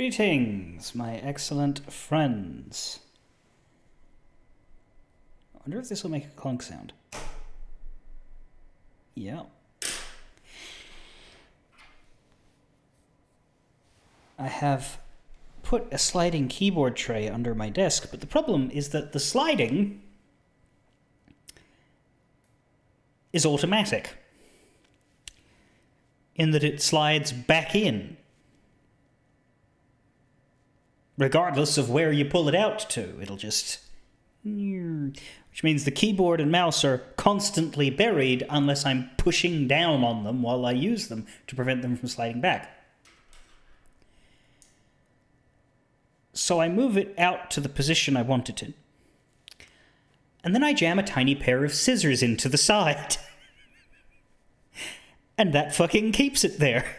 Greetings, my excellent friends. I wonder if this will make a clunk sound. Yeah. I have put a sliding keyboard tray under my desk, but the problem is that the sliding is automatic, in that it slides back in, regardless of where you pull it out to. It'll just... which means the keyboard and mouse are constantly buried unless I'm pushing down on them while I use them to prevent them from sliding back. So I move it out to the position I want it in. And then I jam a tiny pair of scissors into the side. And that fucking keeps it there.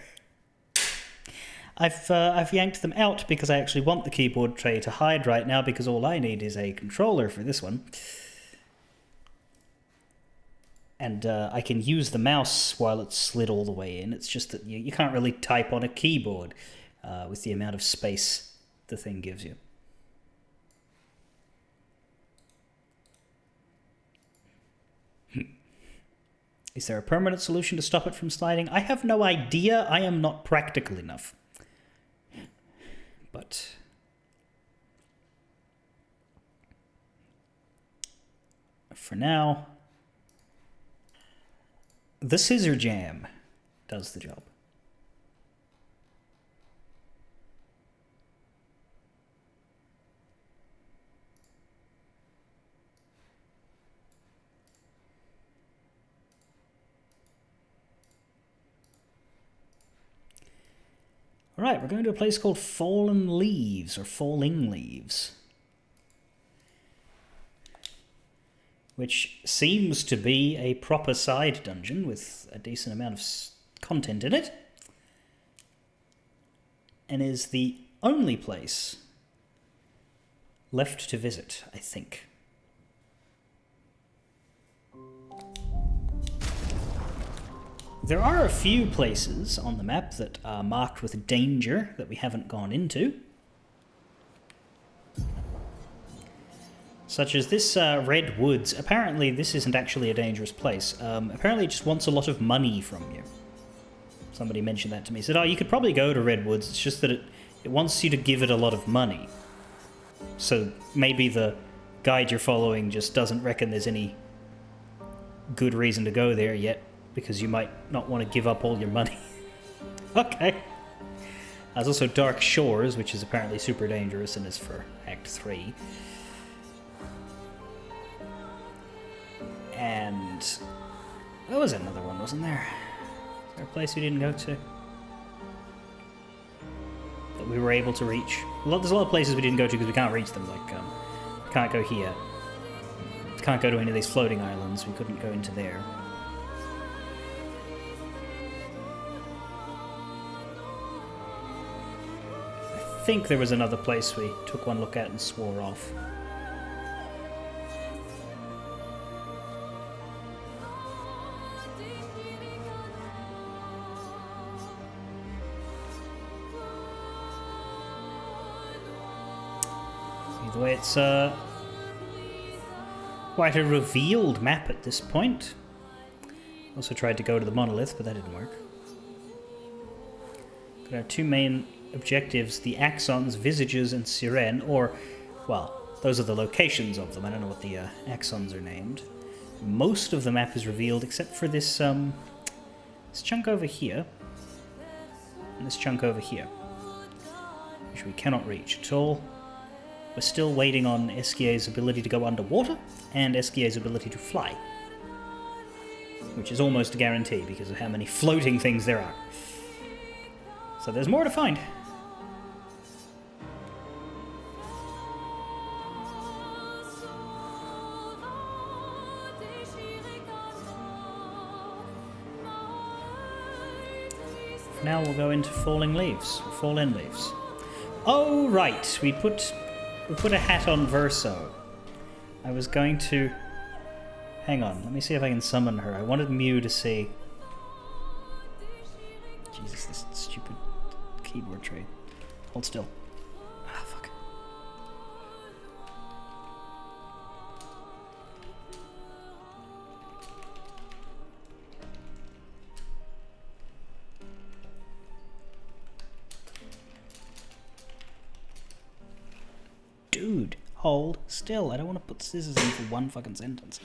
I've yanked them out because I actually want the keyboard tray to hide right now, because all I need is a controller for this one. And I can use the mouse while it's slid all the way in. It's just that you can't really type on a keyboard with the amount of space the thing gives you. Is there a permanent solution to stop it from sliding? I have no idea. I am not practical enough. But for now, the scissor jam does the job. Alright, we're going to a place called Fallen Leaves, or Falling Leaves, which seems to be a proper side dungeon with a decent amount of content in it, and is the only place left to visit, I think. There are a few places on the map that are marked with danger that we haven't gone into. Such as this Red Woods. Apparently this isn't actually a dangerous place. Apparently it just wants a lot of money from you. Somebody mentioned that to me. Said, oh, you could probably go to Red Woods, it's just that it wants you to give it a lot of money. So maybe the guide you're following just doesn't reckon there's any good reason to go there yet, because you might not want to give up all your money. Okay. There's also Dark Shores, which is apparently super dangerous and is for Act 3. And there was another one, wasn't there? Is there a place we didn't go to that we were able to reach? There's a lot of places we didn't go to because we can't reach them. Like, we can't go here. Can't go to any of these floating islands. We couldn't go into there. I think there was another place we took one look at and swore off. Either way, it's quite a revealed map at this point. Also tried to go to the monolith, but that didn't work. Got our two main objectives, the Axons, Visages, and Sirene, or, well, those are the locations of them. I don't know what the Axons are named. Most of the map is revealed, except for this, this chunk over here, and this chunk over here, which we cannot reach at all. We're still waiting on Esquier's ability to go underwater, and Esquier's ability to fly, which is almost a guarantee because of how many floating things there are. So there's more to find. For now we'll go into Falling Leaves, or Fallen Leaves. Oh right, we put a hat on Verso. I was going to... Hang on, let me see if I can summon her. I wanted Mew to see... Jesus, this stupid keyboard tray. Hold still. Ah, fuck. Dude, hold still. I don't want to put scissors in for one fucking sentence.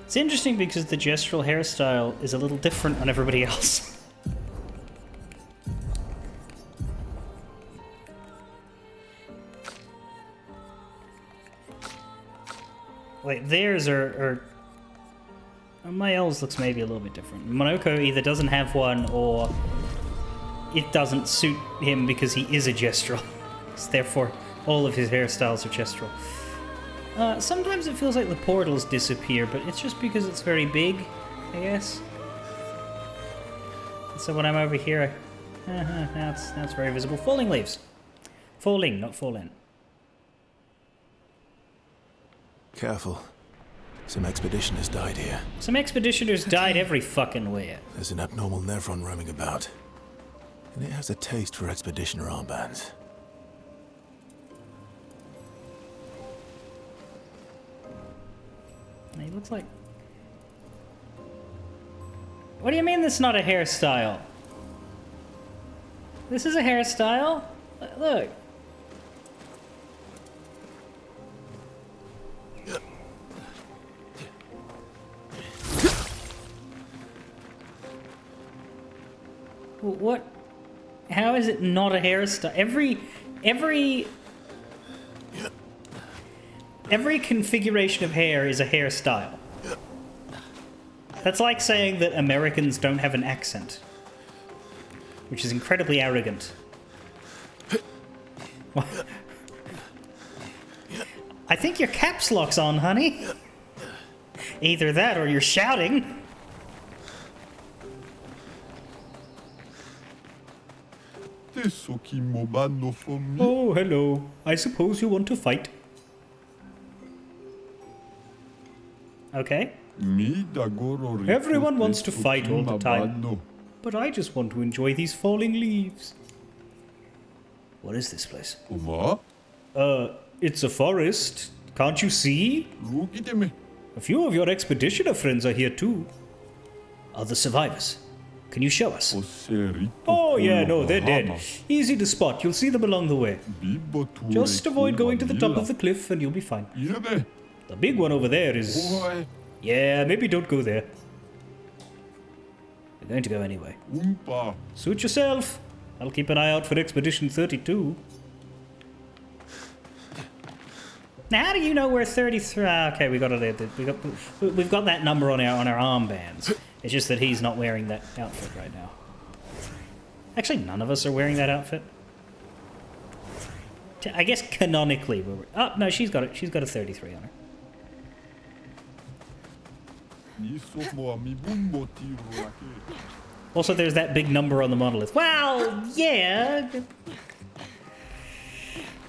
It's interesting because the gestural hairstyle is a little different on everybody else. Like, theirs are... my elves looks maybe a little bit different. Monoko either doesn't have one or it doesn't suit him because he is a gestural. So therefore, all of his hairstyles are gestural. Sometimes it feels like the portals disappear, but it's just because it's very big, I guess. So when I'm over here, that's very visible. Falling leaves. Falling, not falling. Careful. Some expeditioners died here. Some expeditioners died every fucking where. There's an abnormal Nevron roaming about. And it has a taste for expeditioner armbands. He looks like... What do you mean this is not a hairstyle? This is a hairstyle? Look. What? How is it not a hairstyle? Every configuration of hair is a hairstyle. That's like saying that Americans don't have an accent, which is incredibly arrogant. I think your caps lock's on, honey. Either that or you're shouting. Oh, hello. I suppose you want to fight. Okay. Everyone wants to fight all the time, but I just want to enjoy these falling leaves. What is this place? It's a forest. Can't you see? A few of your expeditioner friends are here too. Are the survivors? Can you show us? Oh yeah, no, they're dead. Easy to spot. You'll see them along the way. Just avoid going to the top of the cliff and you'll be fine. The big one over there is... Yeah, maybe don't go there. We're going to go anyway. Suit yourself. I'll keep an eye out for Expedition 32. Now, how do you know we're 33? Okay, we've got that number on our armbands. It's just that he's not wearing that outfit right now. Actually, none of us are wearing that outfit. I guess canonically we're... Oh, no, she's got it. She's got a 33 on her. Also, there's that big number on the monolith. Well, yeah.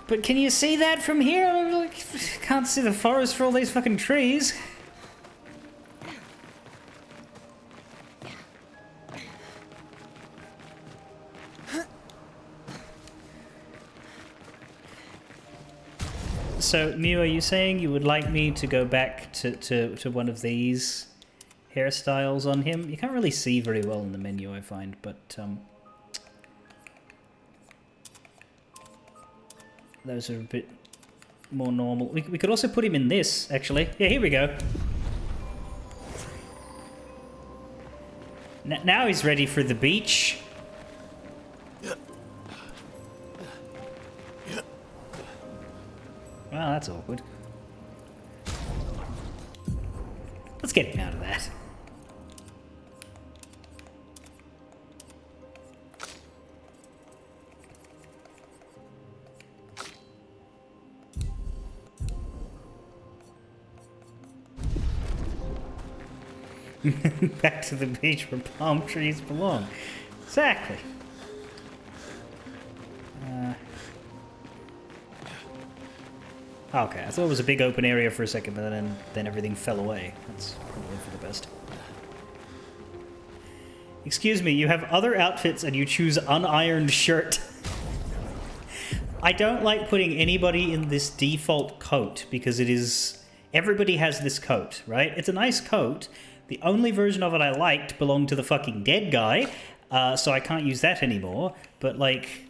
But can you see that from here? Can't see the forest for all these fucking trees. So, Mew, are you saying you would like me to go back to one of these hairstyles on him? You can't really see very well in the menu, I find, but those are a bit more normal. We could also put him in this, actually. Yeah, here we go. Now he's ready for the beach. Well, that's awkward. Let's get him out of that. Back to the beach where palm trees belong. Exactly. Okay, I thought it was a big open area for a second, but then everything fell away. That's probably for the best. Excuse me, you have other outfits and you choose unironed shirt. I don't like putting anybody in this default coat because it is... Everybody has this coat, right? It's a nice coat. The only version of it I liked belonged to the fucking dead guy, so I can't use that anymore. But, like...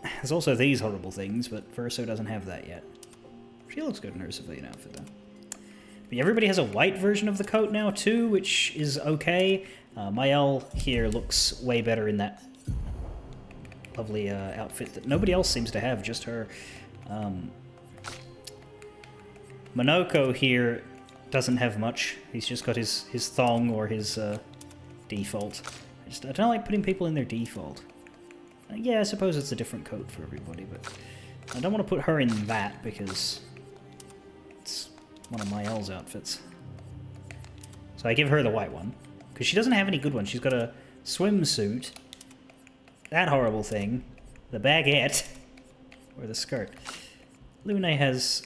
There's also these horrible things, but Verso doesn't have that yet. She looks good in her civilian outfit, though. But everybody has a white version of the coat now, too, which is okay. Mael here looks way better in that lovely outfit that nobody else seems to have, just her. Monoko here doesn't have much. He's just got his thong or his default. I don't like putting people in their default. Yeah, I suppose it's a different coat for everybody, but I don't want to put her in that because it's one of Mael's outfits. So I give her the white one, because she doesn't have any good ones. She's got a swimsuit, that horrible thing, the baguette, or the skirt. Lune has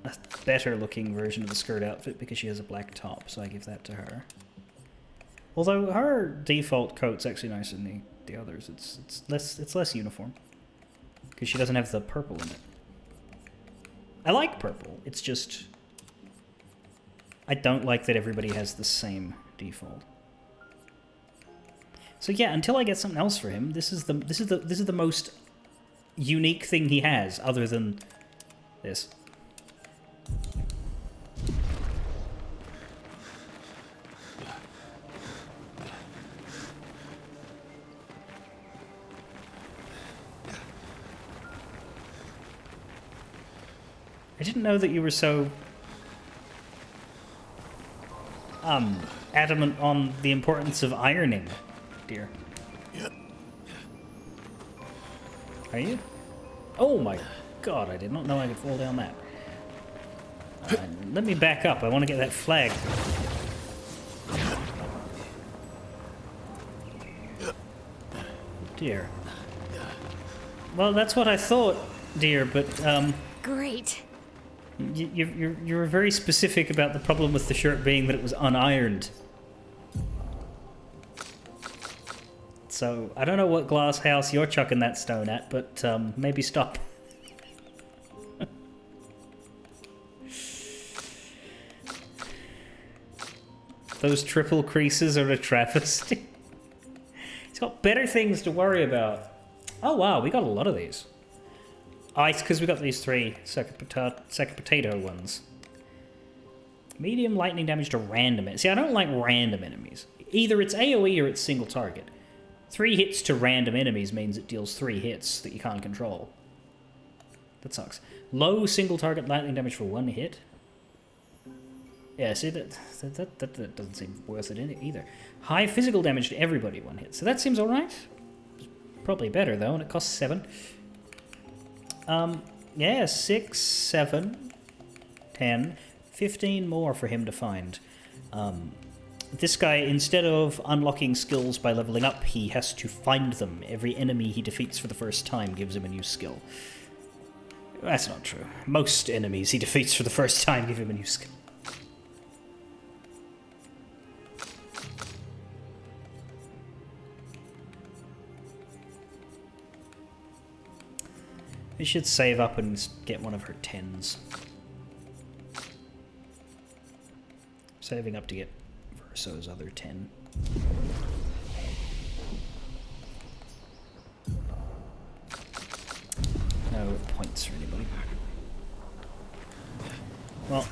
a better looking version of the skirt outfit because she has a black top, so I give that to her. Although her default coat's actually nicer than the others. It's less uniform because she doesn't have the purple in it. I like purple. It's just I don't like that everybody has the same default. So yeah, until I get something else for him, this is the most unique thing he has, other than this. I didn't know that you were so adamant on the importance of ironing, dear. Yeah. Are you? Oh my god, I did not know I could fall down that. Let me back up, I want to get that flag. Dear. Well, that's what I thought, dear, but, Great. You were very specific about the problem with the shirt being that it was unironed. So, I don't know what glass house you're chucking that stone at, but maybe stop. Those triple creases are a travesty. He's got better things to worry about. Oh wow, we got a lot of these. Oh, it's because we got these three second potato ones. Medium lightning damage to random enemies. See, I don't like random enemies. Either it's AoE or it's single target. 3 hits to random enemies means it deals 3 hits that you can't control. That sucks. Low single target lightning damage for 1 hit. Yeah, see, that doesn't seem worth it either. High physical damage to everybody 1 hit. So that seems alright. Probably better, though, and it costs 7. Yeah, 6, 7, 10, 15 more for him to find. This guy, instead of unlocking skills by leveling up, he has to find them. Every enemy he defeats for the first time gives him a new skill. That's not true. Most enemies he defeats for the first time give him a new skill. We should save up and get one of her 10s. Saving up to get Verso's other 10. No points for anybody. Well,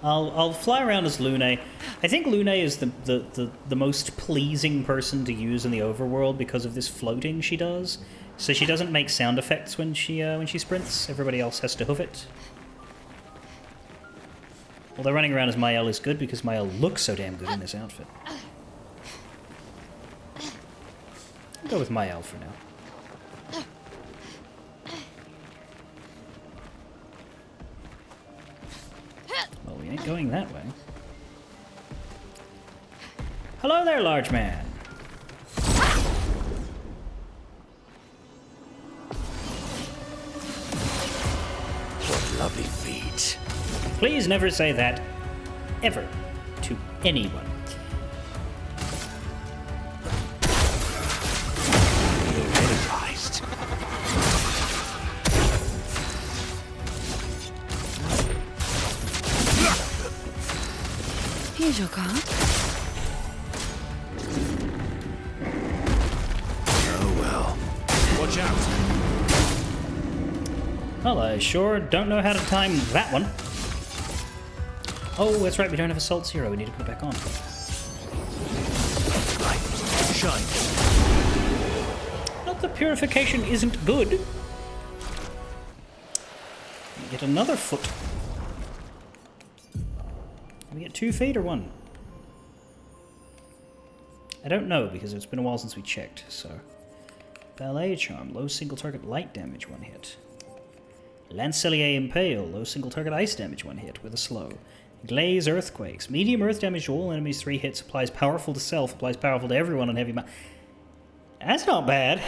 I'll fly around as Lune. I think Lune is the most pleasing person to use in the overworld because of this floating she does. So she doesn't make sound effects when she sprints. Everybody else has to hoof it. Although running around as Mael is good because Mael looks so damn good in this outfit. I'll go with Mael for now. Well, we ain't going that way. Hello there, large man. What lovely feet. Please never say that, ever, to anyone. Energized. Here's your card. Oh well. Watch out. Well, I sure don't know how to time that one. Oh, that's right, we don't have Assault Zero. We need to put it back on. Light. Shine. Not that purification isn't good. We get another foot. We get 2 feet or 1? I don't know, because it's been a while since we checked, so... Ballet Charm, low single target light damage, 1 hit. Lancelier Impale, low single target ice damage, 1 hit, with a slow. Glaze Earthquakes, medium earth damage to all enemies, 3 hits, applies powerful to self, applies powerful to everyone on heavy That's not bad.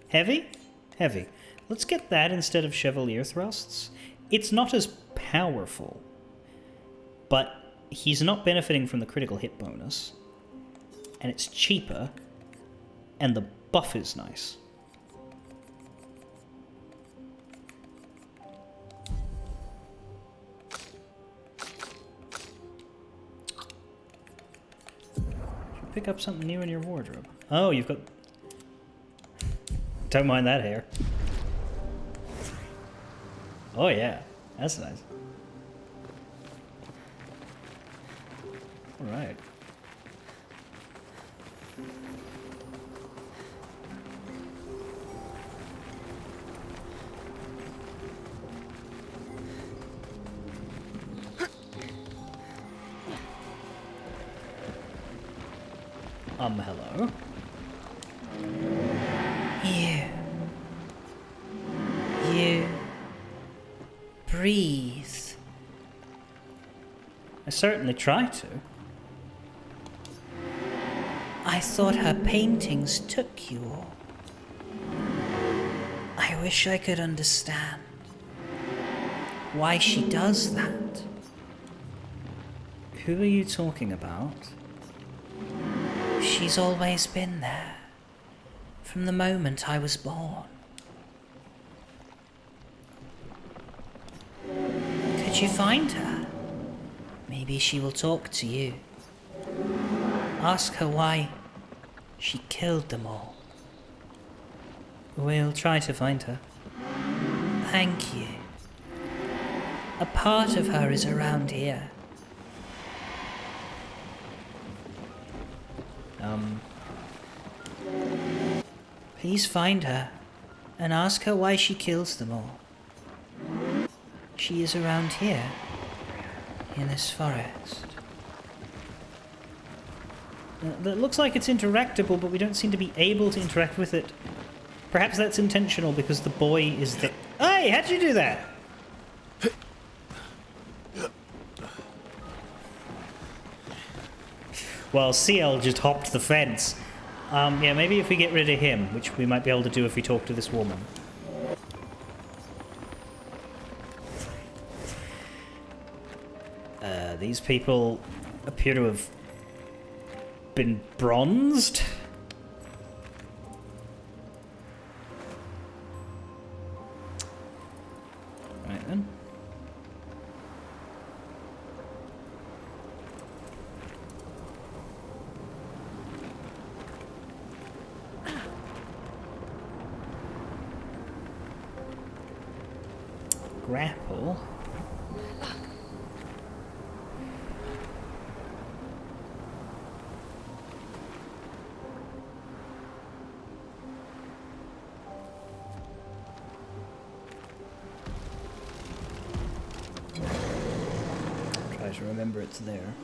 Heavy? Heavy. Let's get that instead of Chevalier Thrusts. It's not as powerful, but he's not benefiting from the critical hit bonus, and it's cheaper, and the buff is nice. Should pick up something new in your wardrobe. Oh, you've got... Don't mind that hair. Oh yeah, that's nice. Alright. Hello. You breathe. I certainly try to. I thought her paintings took you all. I wish I could understand why she does that. Who are you talking about? She's always been there, from the moment I was born. Could you find her? Maybe she will talk to you. Ask her why she killed them all. We'll try to find her. Thank you. A part of her is around here. Please find her and ask her why she kills them all. She is around here, in this forest. That looks like it's interactable, but we don't seem to be able to interact with it. Perhaps that's intentional because the boy is the... Hey, how'd you do that? Well, CL just hopped the fence. Yeah, maybe if we get rid of him, which we might be able to do if we talk to this woman. These people appear to have been bronzed. Right then. Grapple. Try to remember it's there.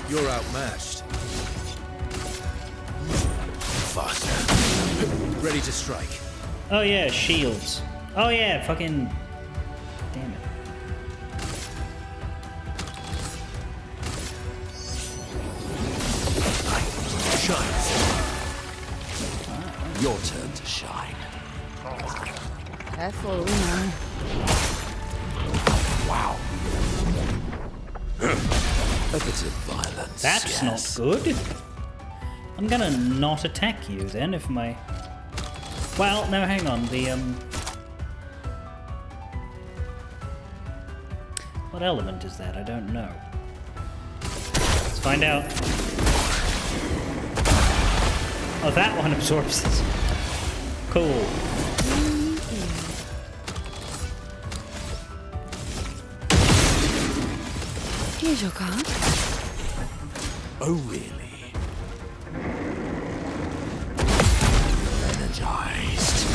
You're outmatched. Faster. Ready to strike. Oh yeah, shields. Oh yeah, fucking... Damn it. Shine. Your turn to shine. Careful, now. Wow. A bit of violence. That's yes. not good. I'm gonna not attack you then if my... Well, no, hang on. The, What element is that? I don't know. Let's find out. Oh, that one absorbs this. Cool. Here's your card. Oh, really? Energized.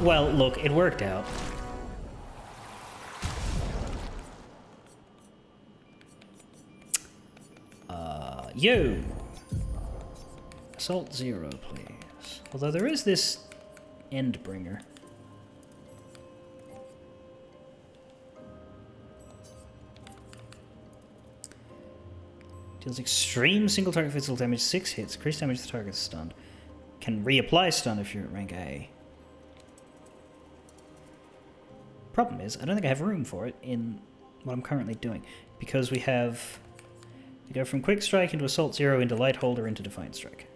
Well, look, it worked out. You! Assault 0, please. Although there is this Endbringer. Deals extreme single target physical damage, 6 hits, increased damage to the target stunned. Can reapply stun if you're at rank A. Problem is, I don't think I have room for it in what I'm currently doing. Because we have... We go from Quick Strike into Assault 0 into Light Holder into Defiant Strike.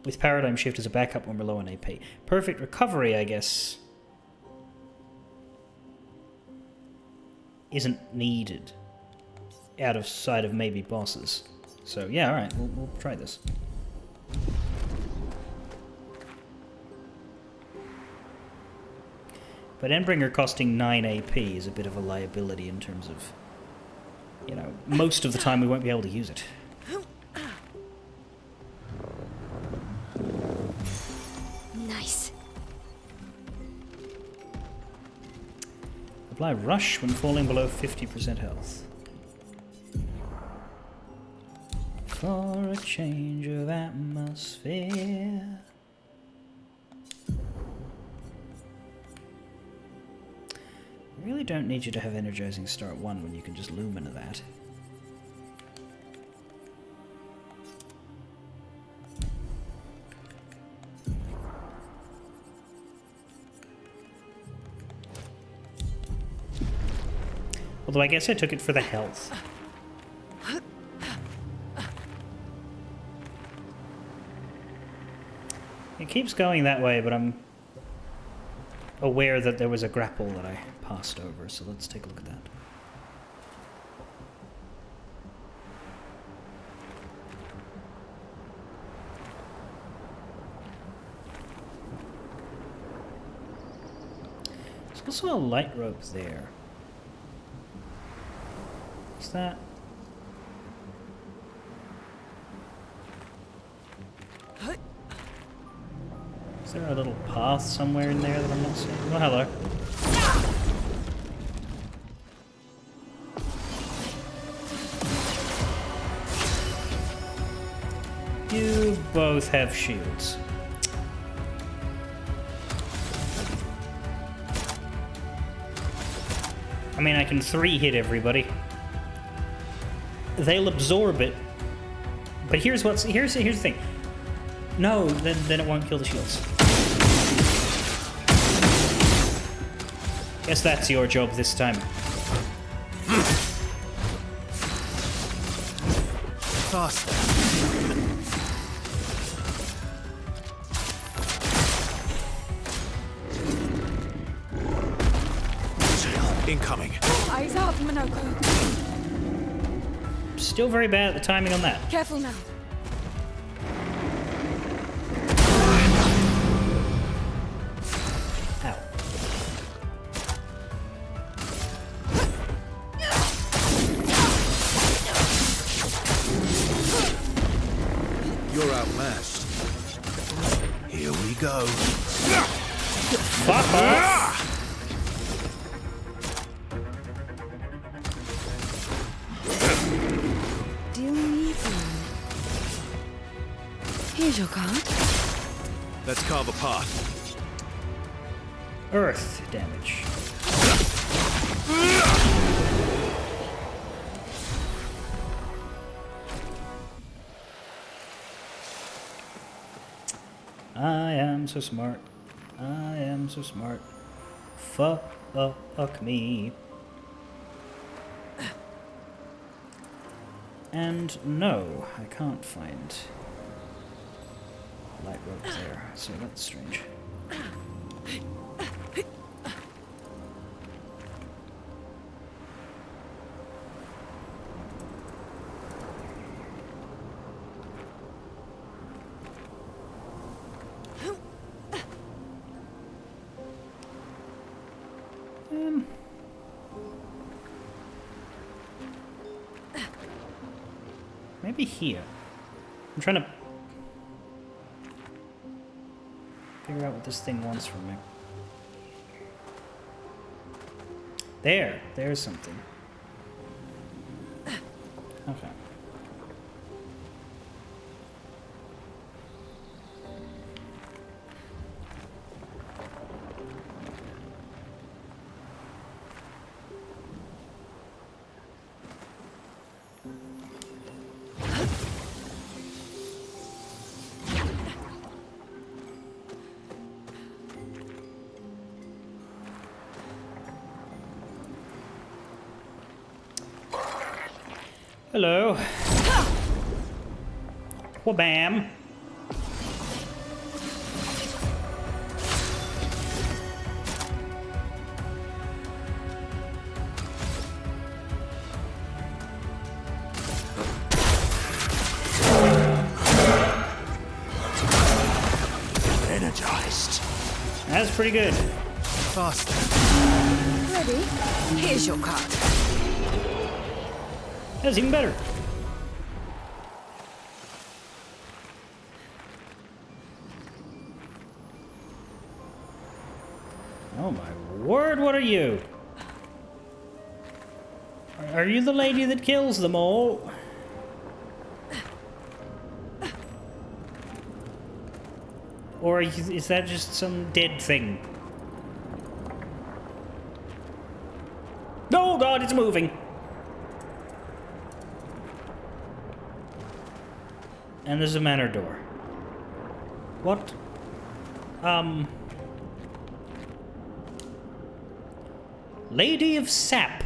With Paradigm Shift as a backup when we're low on AP. Perfect Recovery, I guess, isn't needed out of sight of maybe bosses. So yeah, alright, we'll try this. But Endbringer costing 9 AP is a bit of a liability in terms of, you know, most of the time we won't be able to use it. Nice. Apply Rush when falling below 50% health. For a change of atmosphere. I really don't need you to have Energizing Start 1 when you can just Lumina that. Although I guess I took it for the health. It keeps going that way, but I'm aware that there was a grapple that I passed over, so let's take a look at that. There's also a light rope there. What's that? Is there a little path somewhere in there that I'm not seeing? Oh, hello. You both have shields. I mean, I can 3-hit everybody. They'll absorb it. But here's the thing. No, then it won't kill the shields. Guess that's your job this time. Faster. Incoming. Eyes up, Minoko. Still very bad at the timing on that. Careful now. Ow. You're outmatched. Here we go. Fuck off! Here's your card. Let's carve a path. Earth damage. I am so smart. I am so smart. Fuck me. And no, I can't find light rope there, so that's strange. Maybe here. I'm trying to figure out what this thing wants from me. There's something. Okay. Hello. Wha-bam. Energized. That's pretty good. Faster. Ready? Here's your card. That's even better. Oh my word, what are you? Are you the lady that kills them all? Or is that just some dead thing? No, God, it's moving! And there's a manor door. What? Lady of Sap.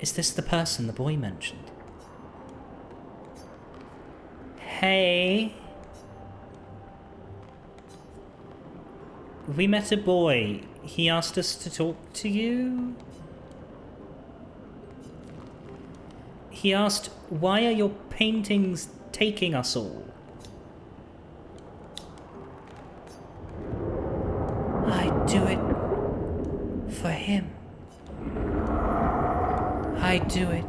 Is this the person the boy mentioned? Hey. We met a boy. He asked us to talk to you. He asked, why are your paintings taking us all? I do it for him. I do it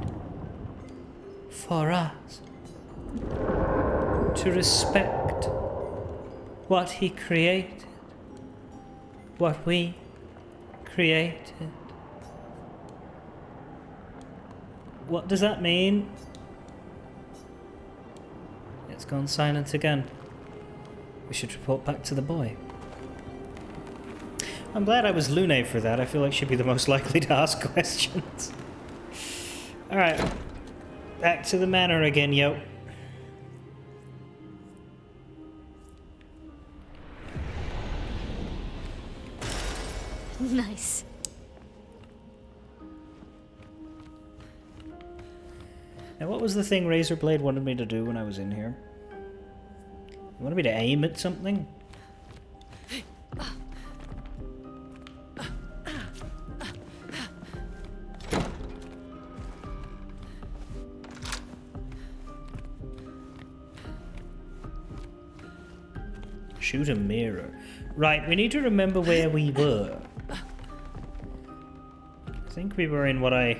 for us. To respect what he created. What we created. What does that mean? It's gone silent again. We should report back to the boy. I'm glad I was Lune for that. I feel like she'd be the most likely to ask questions. Alright. Back to the manor again, yo. Nice. Now, what was the thing Razorblade wanted me to do when I was in here? He wanted me to aim at something? Shoot a mirror. Right, we need to remember where we were. I think we were in what I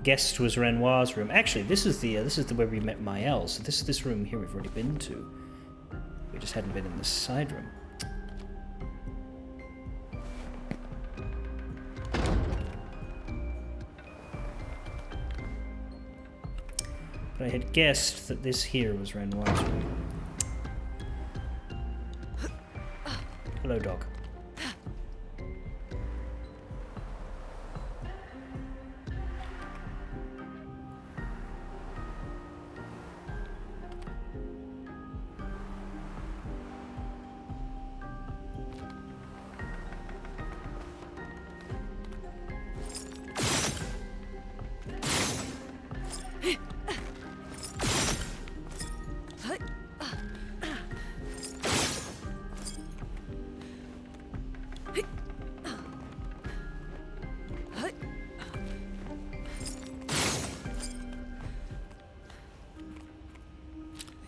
guessed was Renoir's room. Actually, this is the where we met Mael. So this room here we've already been to. We just hadn't been in this side room. But I had guessed that this here was Renoir's room. Hello, dog.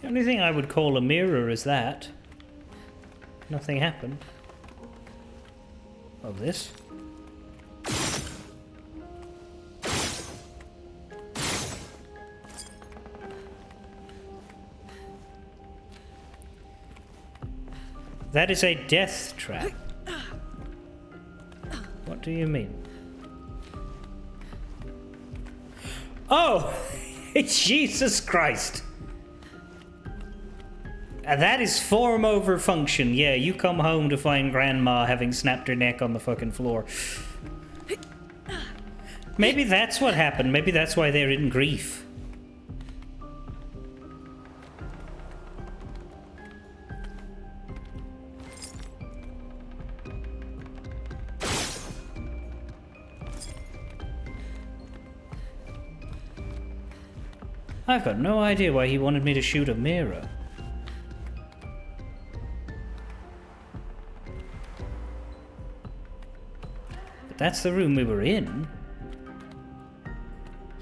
The only thing I would call a mirror is that. Nothing happened. Oh, this? That is a death trap. What do you mean? Oh! Jesus Christ! That is form over function. Yeah, you come home to find Grandma having snapped her neck on the fucking floor. Maybe that's what happened. Maybe that's why they're in grief. I've got no idea why he wanted me to shoot a mirror. But that's the room we were in.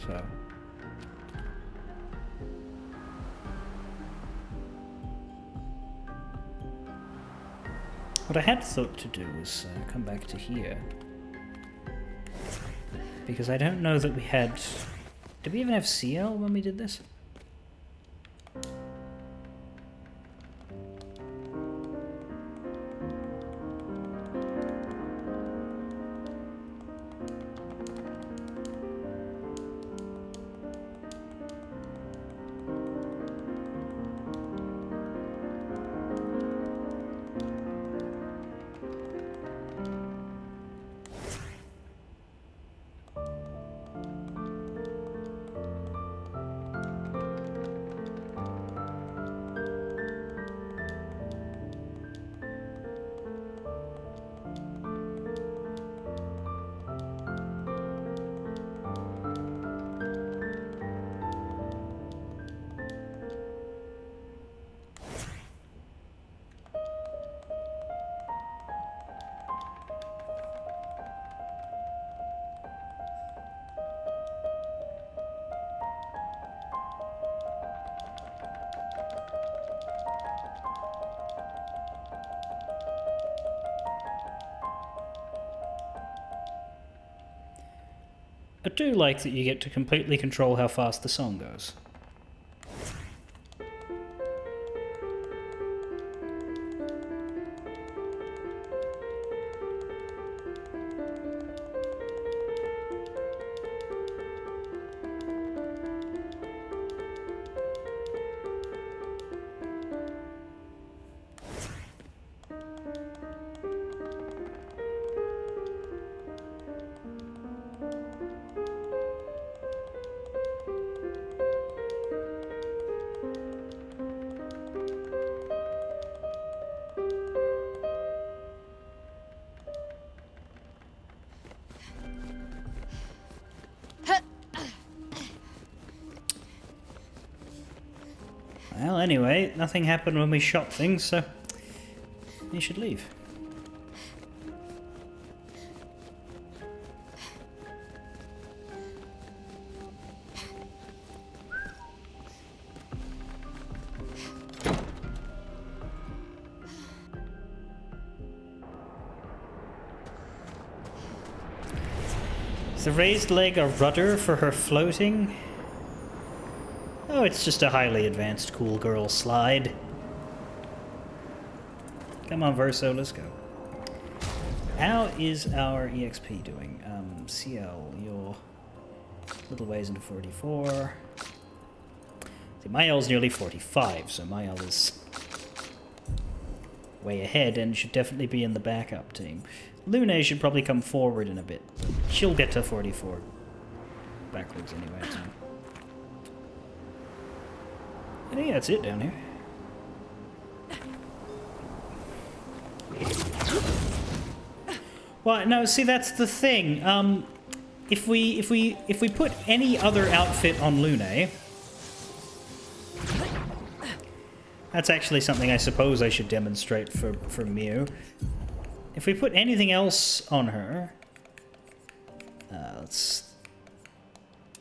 So. What I had thought to do was come back to here. Because I don't know that we had... Did we even have CL when we did this? I do like that you get to completely control how fast the song goes. Well, anyway, nothing happened when we shot things, so you should leave. Is the raised leg a rudder for her floating? Oh, it's just a highly advanced cool girl slide. Come on, Verso, let's go. How is our EXP doing? CL, you're a little ways into 44. See, Mael's nearly 45, so Mael is way ahead and should definitely be in the backup team. Lune should probably come forward in a bit. She'll get to 44 backwards anyway. So. I think that's it down here. Well, no, see, that's the thing. If we put any other outfit on Lune, that's actually something I suppose I should demonstrate for Mew. If we put anything else on her, let's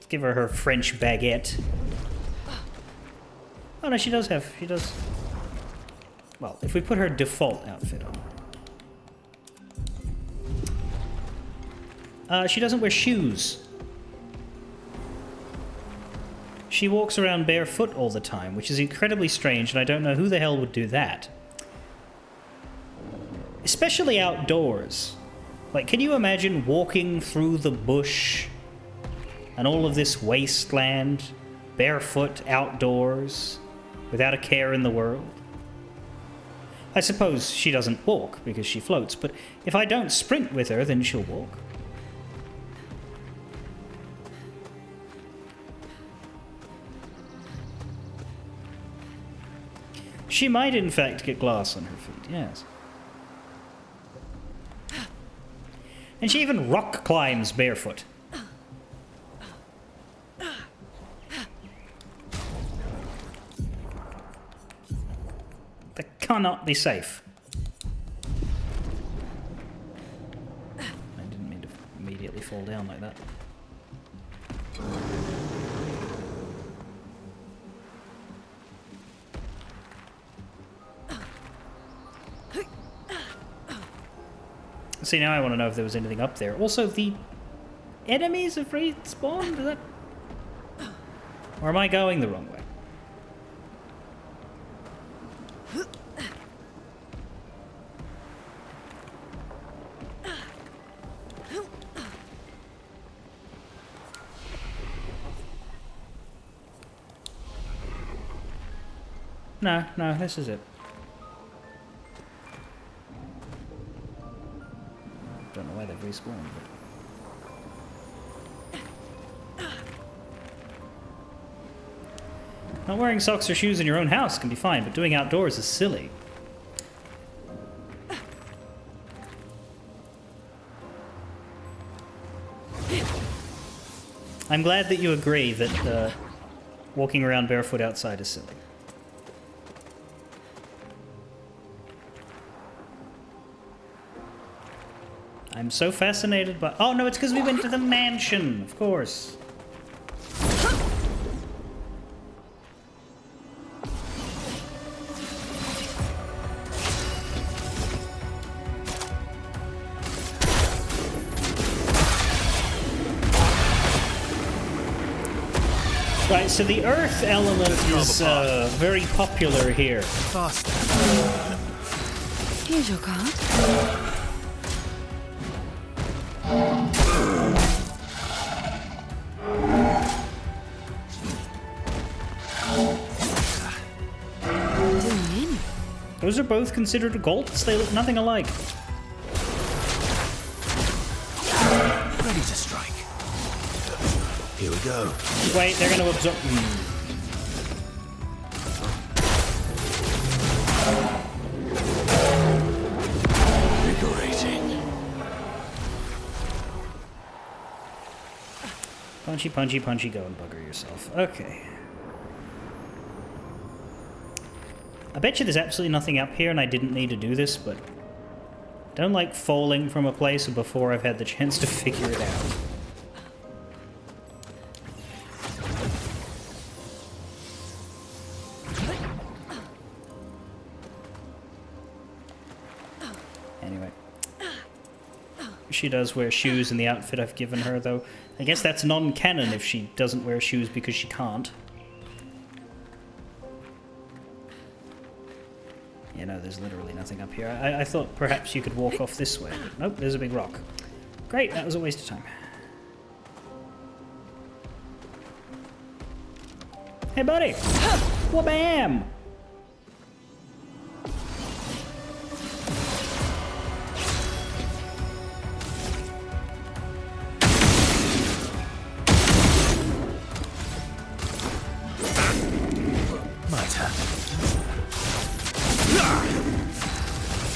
give her French baguette. Oh no, she does. Well, if we put her default outfit on. She doesn't wear shoes. She walks around barefoot all the time, which is incredibly strange, and I don't know who the hell would do that. Especially outdoors. Like, can you imagine walking through the bush and all of this wasteland, barefoot, outdoors, without a care in the world? I suppose she doesn't walk because she floats, but if I don't sprint with her, then she'll walk. She might, in fact, get glass on her feet, yes. And she even rock climbs barefoot. That cannot be safe. I didn't mean to immediately fall down like that. See, now I want to know if there was anything up there. Also, the enemies have respawned? Is that... Or am I going the wrong way? No, this is it. Don't know why they've respawned, but... Not wearing socks or shoes in your own house can be fine, but doing outdoors is silly. I'm glad that you agree that walking around barefoot outside is silly. I'm so fascinated by... Oh, no, it's because we went to the mansion, of course. Right, so the earth element is very popular here. Faster. Here's your card. Those are both considered golds. They look nothing alike. Ready to strike. Here we go. Wait, they're going to absorb... Invigorating. Punchy, punchy, punchy, go and bugger yourself. Okay. I bet you there's absolutely nothing up here and I didn't need to do this, but I don't like falling from a place before I've had the chance to figure it out. Anyway. She does wear shoes in the outfit I've given her, though. I guess that's non-canon if she doesn't wear shoes because she can't. You know, there's literally nothing up here. I thought perhaps you could walk off this way. But nope, there's a big rock. Great, that was a waste of time. Hey, buddy! Wha-bam! My turn.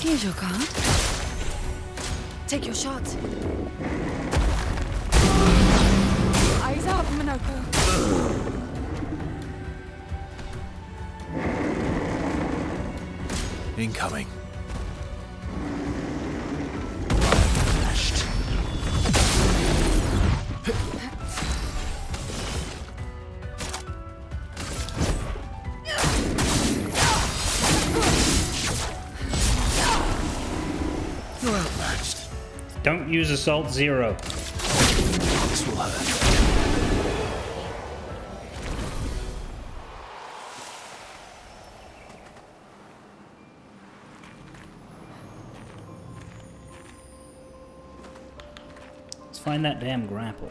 Here's your card. Take your shot. Eyes up, Minoko. Incoming. You're outmatched. Don't use Assault Zero. This will hurt. Let's find that damn grapple.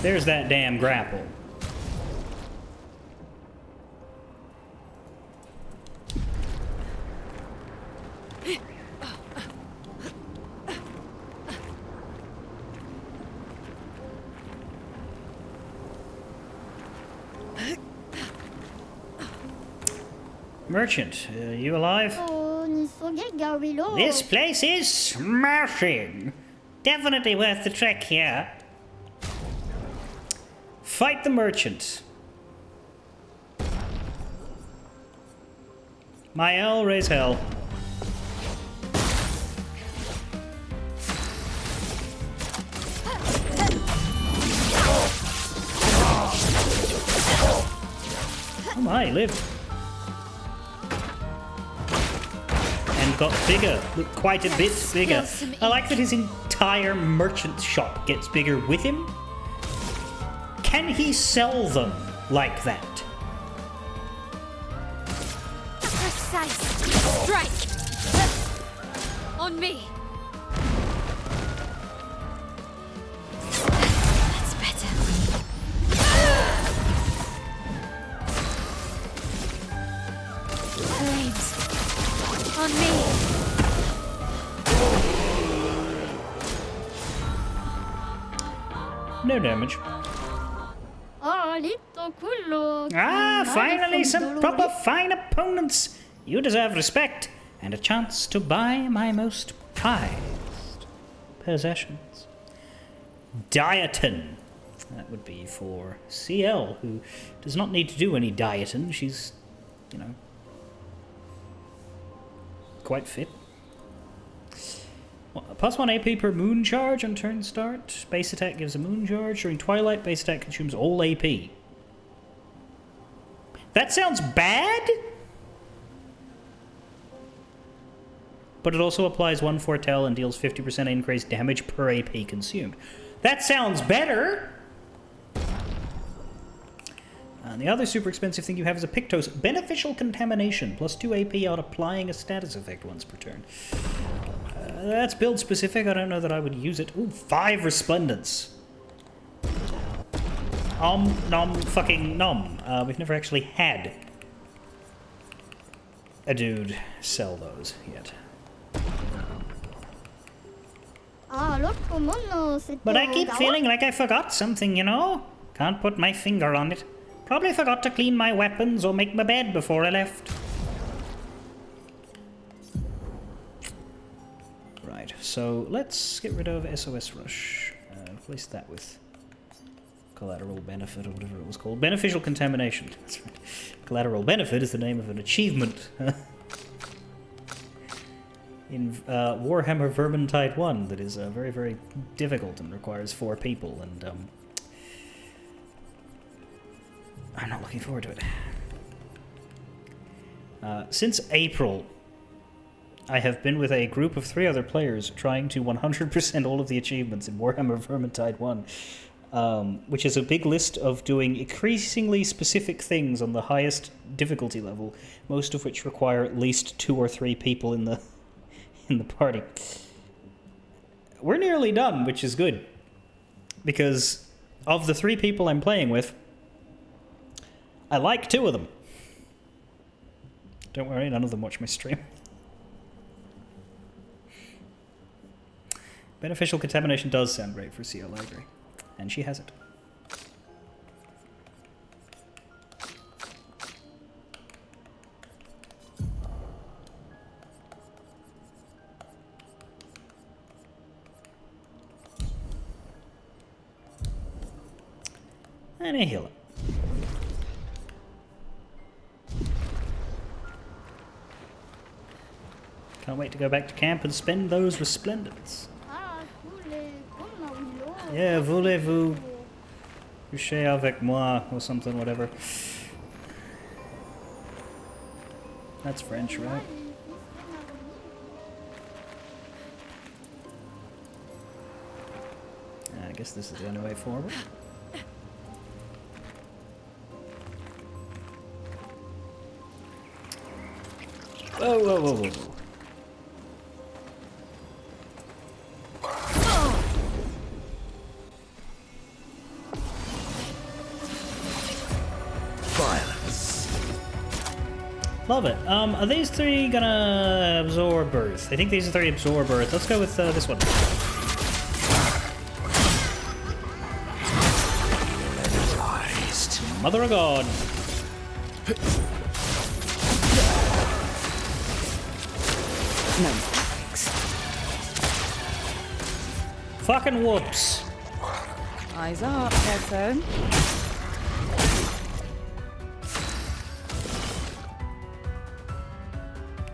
There's that damn grapple. Merchant, you alive? This place is smashing. Definitely worth the trek here. Fight the merchant. Mael, raise hell. Oh my, he lived. And got bigger, looked quite a bit bigger. I like that his entire merchant shop gets bigger with him. Can he sell them like that? Precise. Strike. On me. That's better. Flames. On me. No damage. Ah, finally some proper fine opponents. You deserve respect and a chance to buy my most prized possessions. Dieton. That would be for CL, who does not need to do any dieting. She's, you know, quite fit. +1 AP per moon charge on turn start. Base attack gives a moon charge. During Twilight, base attack consumes all AP. That sounds bad? But it also applies 1 foretell and deals 50% increased damage per AP consumed. That sounds better! And the other super expensive thing you have is a Pictos. Beneficial Contamination. +2 AP on applying a status effect once per turn. That's build specific. I don't know that I would use it. Ooh, 5 Resplendence. Nom, fucking nom. We've never actually had a dude sell those yet. But I keep feeling like I forgot something, you know? Can't put my finger on it. Probably forgot to clean my weapons or make my bed before I left. Right, so let's get rid of SOS Rush. Replace that with Collateral Benefit or whatever it was called. Beneficial Contamination. That's right. Collateral Benefit is the name of an achievement in Warhammer Vermintide 1 that is very, very difficult and requires 4 people, and I'm not looking forward to it. Since April, I have been with a group of 3 other players trying to 100% all of the achievements in Warhammer Vermintide 1. which is a big list of doing increasingly specific things on the highest difficulty level, most of which require at least 2 or 3 people in the party. We're nearly done, which is good, because of the 3 people I'm playing with, I like 2 of them. Don't worry, none of them watch my stream. Beneficial contamination does sound great for CL Library, and she has it. And a healer. Can't wait to go back to camp and spend those resplendents. Yeah, voulez-vous coucher avec moi or something, whatever. That's French, right? I guess this is the only way forward. Whoa, whoa, whoa, whoa, whoa. Love it. Are these 3 gonna absorb Earth? I think these are 3 absorb Earth. Let's go with this one. Mother of God. No thanks. Fucking whoops. Eyes up, headphone.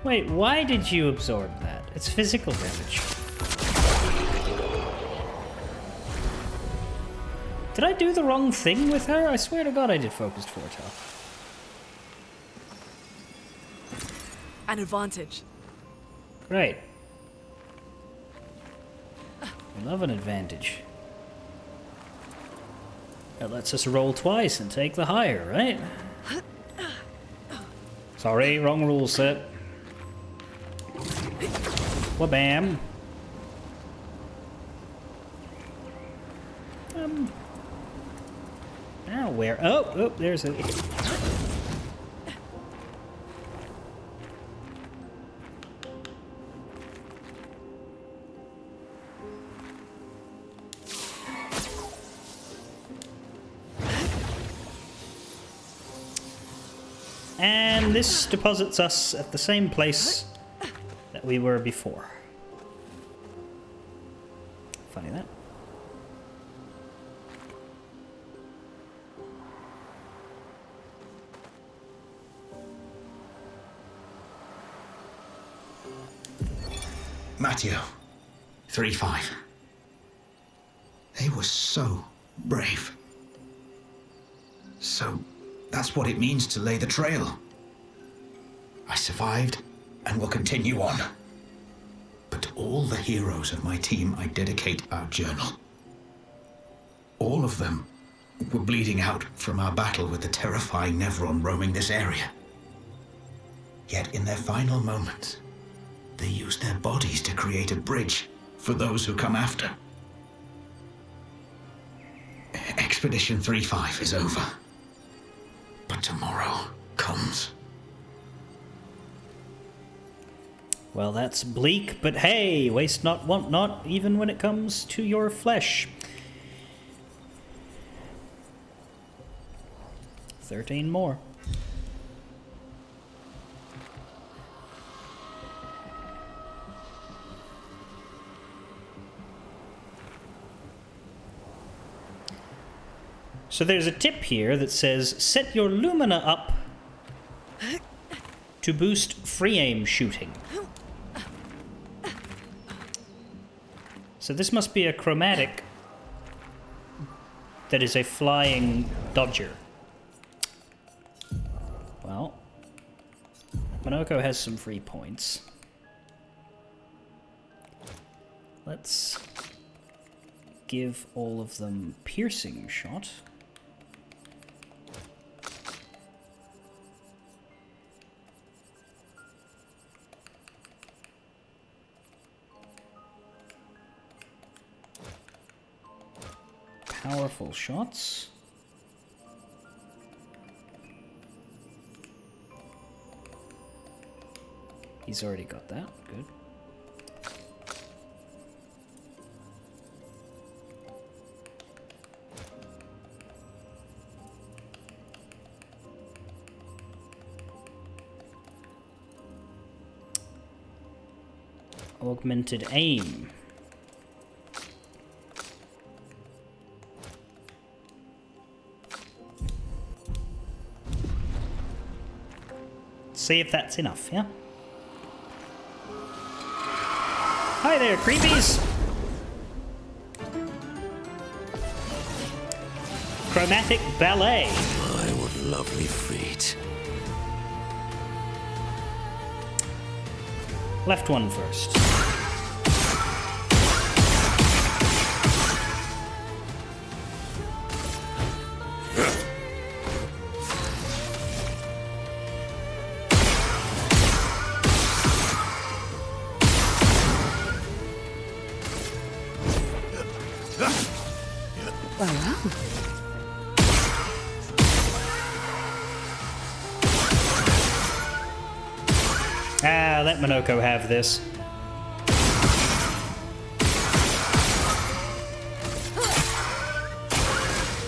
Wait, why did you absorb that? It's physical damage. Did I do the wrong thing with her? I swear to God I did focused foretell. An advantage. Great. I love an advantage. That lets us roll twice and take the higher, right? Sorry, wrong rule set. Wabam. Now where? Oh, there's it. And this deposits us at the same place that we were before. Funny that. Matteo, 3-5. They were so brave. So that's what it means to lay the trail. I survived and will continue on. But to all the heroes of my team, I dedicate our journal. All of them were bleeding out from our battle with the terrifying Nevron roaming this area. Yet in their final moments, they used their bodies to create a bridge for those who come after. Expedition 3-5 is over. But tomorrow comes. Well, that's bleak, but hey, waste not, want not, even when it comes to your flesh. 13 more. So there's a tip here that says, set your Lumina up to boost free aim shooting. So this must be a chromatic that is a flying dodger. Well, Monoko has some free points. Let's give all of them piercing shot. Powerful shots. He's already got that. Good. Augmented aim. See if that's enough, yeah? Hi there, creepies! Chromatic ballet. My, what lovely feet. Left one first. Ah, let Minoko have this.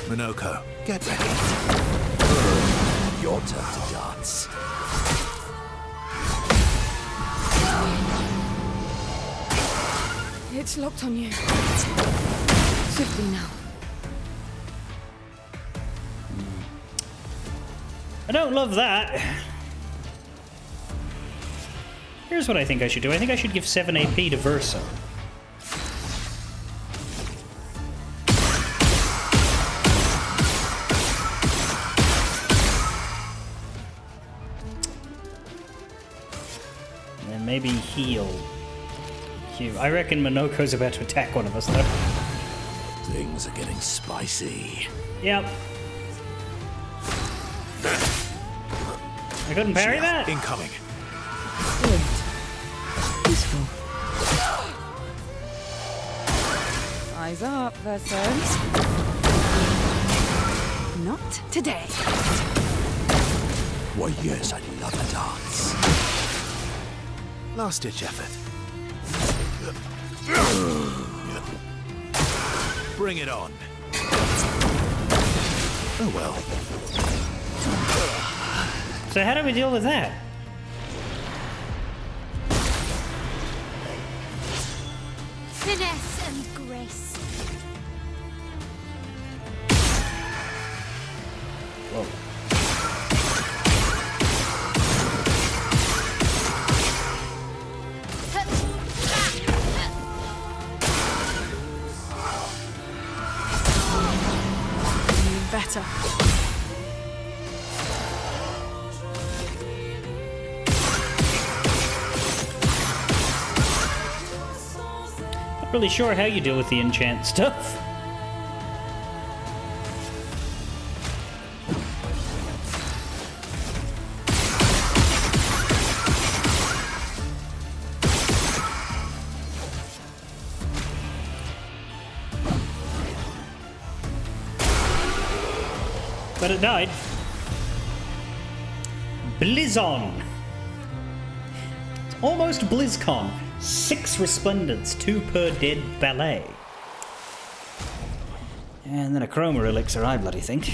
Minoko, get ready. Your turn to dance. It's locked on you. Swiftly now. I don't love that. Here's what I think I should do. I think I should give 7 AP to Versa. And then maybe heal Q. I reckon Minoko's about to attack one of us, though. Things are getting spicy. Yep. I couldn't parry that? Incoming. Peaceful. Eyes up, Versus. Not today. Why, yes, I love a dance. Last-ditch effort. Bring it on. Oh well. So how do we deal with that? Finesse and grace. Whoa. Better. Not really sure how you deal with the enchant stuff. But it died. Blizzon. It's almost BlizzCon. 6 resplendents, 2 per dead ballet. And then a chroma elixir, I bloody think.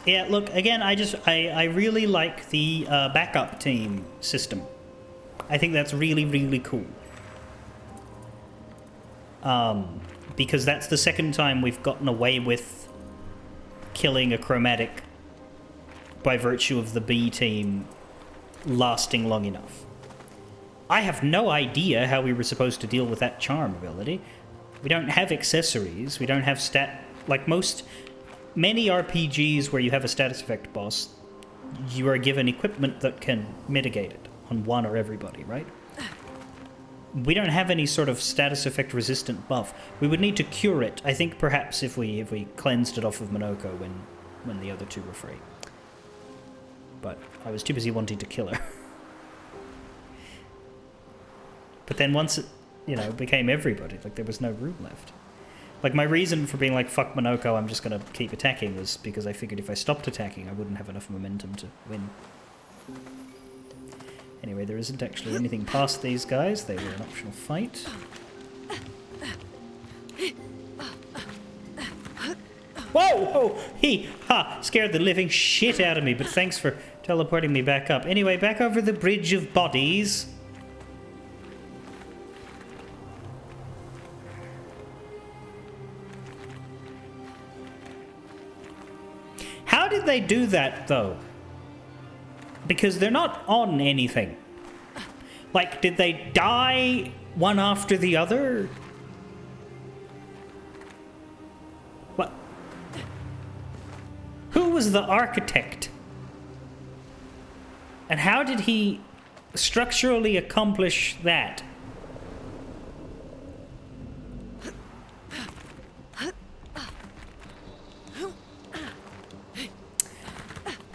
Yeah, look, again, I really like the backup team system. I think that's really, really cool. Because that's the second time we've gotten away with killing a chromatic by virtue of the B team lasting long enough. I have no idea how we were supposed to deal with that charm ability. We don't have accessories, we don't have like many RPGs where you have a status effect boss, you are given equipment that can mitigate it on one or everybody, right? we don't have any sort of status effect resistant buff. We would need to cure it. I think perhaps if we cleansed it off of Minoko when the other two were free. But I was too busy wanting to kill her. But then once it, you know, became everybody, like there was no room left. Like my reason for being like, fuck Minoko, I'm just gonna keep attacking, was because I figured if I stopped attacking, I wouldn't have enough momentum to win. Anyway, there isn't actually anything past these guys. They were an optional fight. Whoa! Oh, scared the living shit out of me, but thanks for teleporting me back up. Anyway, back over the bridge of bodies. How did they do that, though? Because they're not on anything. Like, did they die one after the other? What? Who was the architect? And how did he structurally accomplish that?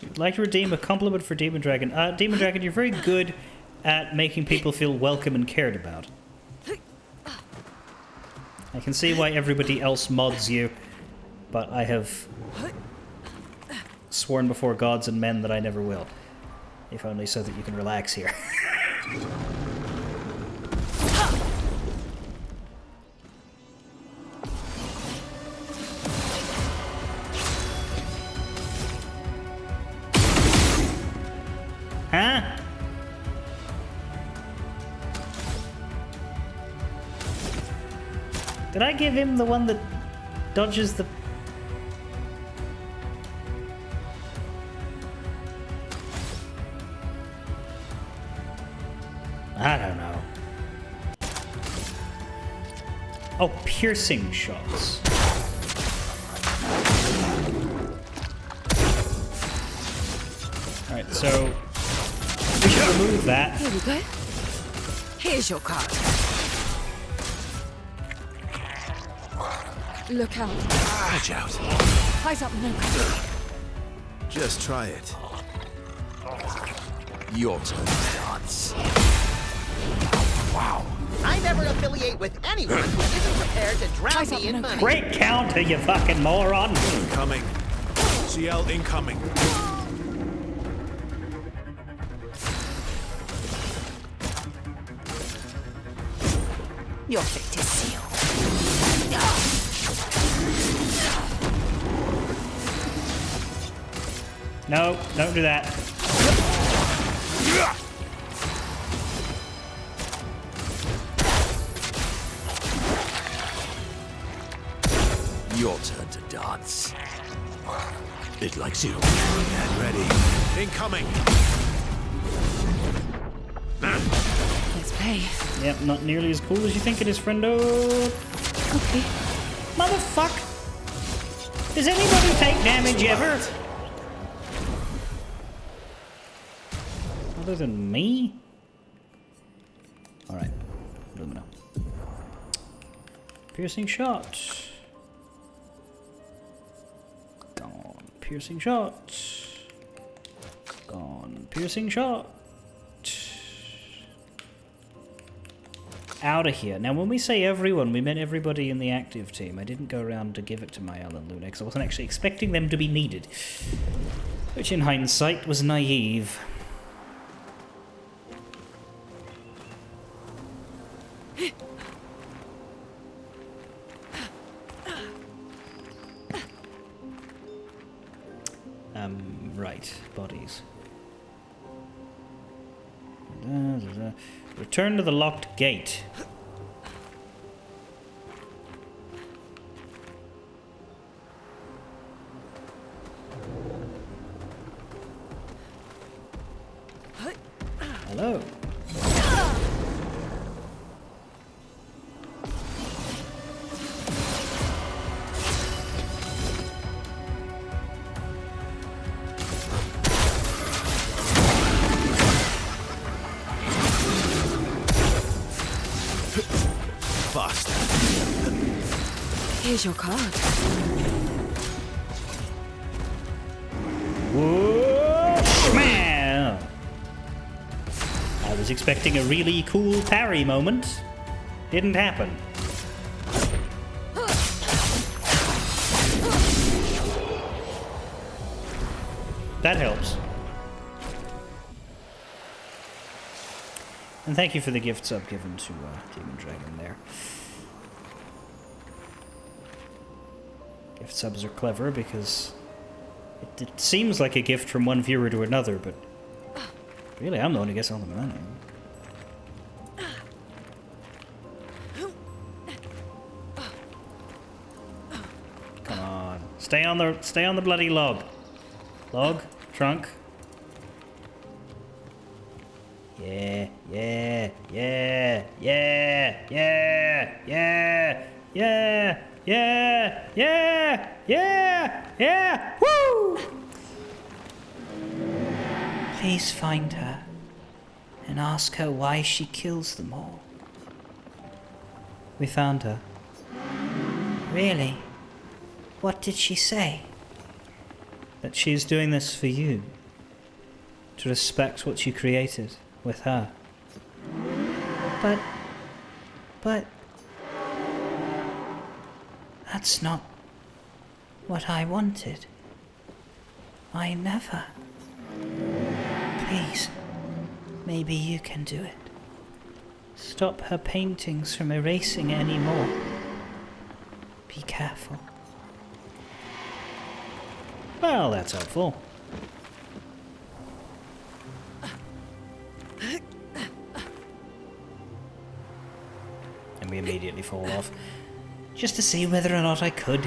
You'd like to redeem a compliment for Demon Dragon. Demon Dragon, you're very good at making people feel welcome and cared about. I can see why everybody else mods you, but I have sworn before gods and men that I never will. If only so that you can relax here. Huh? Did I give him the one that dodges the... I don't know. Oh, piercing shots. Alright, so... we should remove that. Here we go. Here's your card. Look out. Watch out. Eyes up, no. Just try it. Your turn to dance. Wow. I never affiliate with anyone who isn't prepared to drown me in money. Great counter, you fucking moron! Incoming. CL incoming. Your fate is sealed. No, don't do that. Your turn to dance. It likes you. Get ready. Incoming. Let's play. Yep, not nearly as cool as you think it is, friendo. Okay. Motherfuck! Does anybody take damage ever? Other than me? Alright, Lumina. Piercing shot. Gone. Piercing shot. Gone. Piercing shot. Out of here. Now, when we say everyone, we meant everybody in the active team. I didn't go around to give it to my Alan Luna, because I wasn't actually expecting them to be needed. Which, in hindsight, was naive. Right. Bodies. Return to the locked gate. Hello. Here's your card. Whoa! Man! I was expecting a really cool parry moment. Didn't happen. That helps. And thank you for the gift sub given to Demon Dragon there. Gift subs are clever because it seems like a gift from one viewer to another, but really I'm the one who gets all the money. Come on. Stay on the bloody log. Log, trunk. Yeah, yeah, yeah, yeah, yeah, yeah, yeah, yeah, yeah, yeah, yeah, woo! Please find her and ask her why she kills them all. We found her. Really? What did she say? That she's doing this for you. To respect what you created with her. But... That's not what I wanted. I never... Please, maybe you can do it. Stop her paintings from erasing anymore. Be careful. Well, that's helpful. And we immediately fall off. Just to see whether or not I could.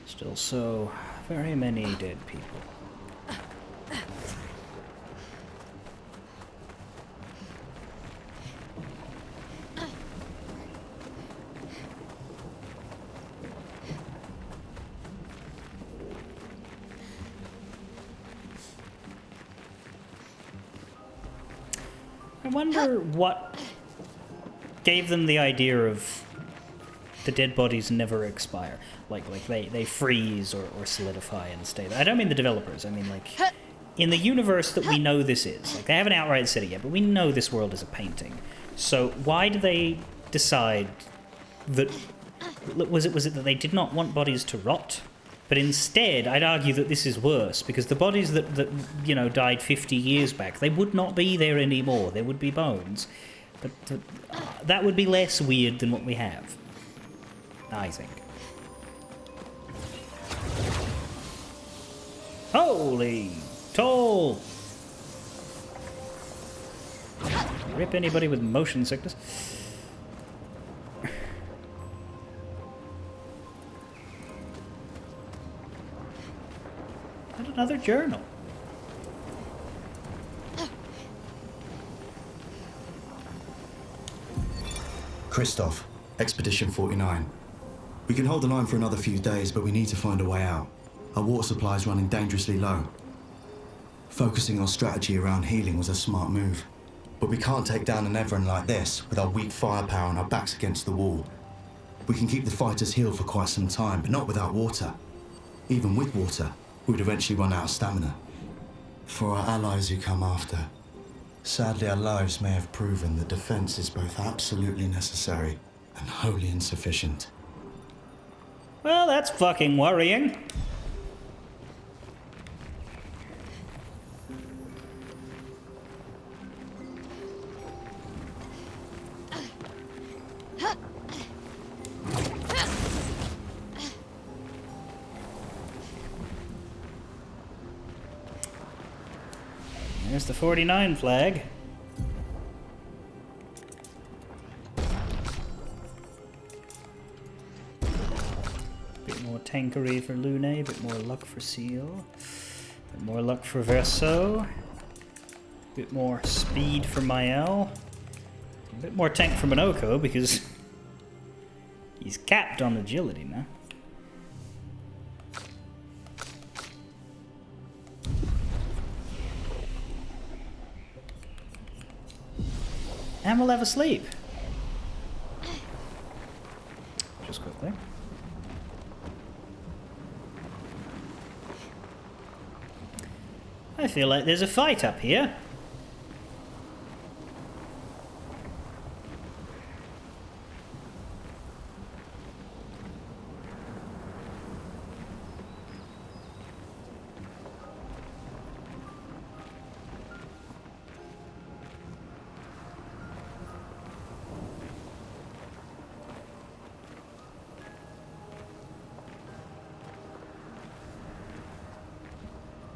Still so very many dead people. I wonder what gave them the idea of the dead bodies never expire. Like they freeze or solidify and stay there. I don't mean the developers, I mean like in the universe that we know this is. Like they haven't outright said it yet, but we know this world is a painting. So why do they decide that was it that they did not want bodies to rot? But instead, I'd argue that this is worse, because the bodies that you know died 50 years back, they would not be there anymore. There would be bones. But that would be less weird than what we have, I think. Holy toll! Rip anybody with motion sickness. And another journal. Christoph, Expedition 49. We can hold the line for another few days, but we need to find a way out. Our water supply is running dangerously low. Focusing our strategy around healing was a smart move. But we can't take down an Everin like this with our weak firepower and our backs against the wall. We can keep the fighters healed for quite some time, but not without water. Even with water, we'd eventually run out of stamina. For our allies who come after, sadly our lives may have proven that defense is both absolutely necessary and wholly insufficient. Well, that's fucking worrying. There's the 49 flag. Bit more tankery for Lune, bit more luck for Seal. Bit more luck for Verso. Bit more speed for Mael. A bit more tank for Minoko because he's capped on agility now. And we'll have a sleep. Just quickly. I feel like there's a fight up here.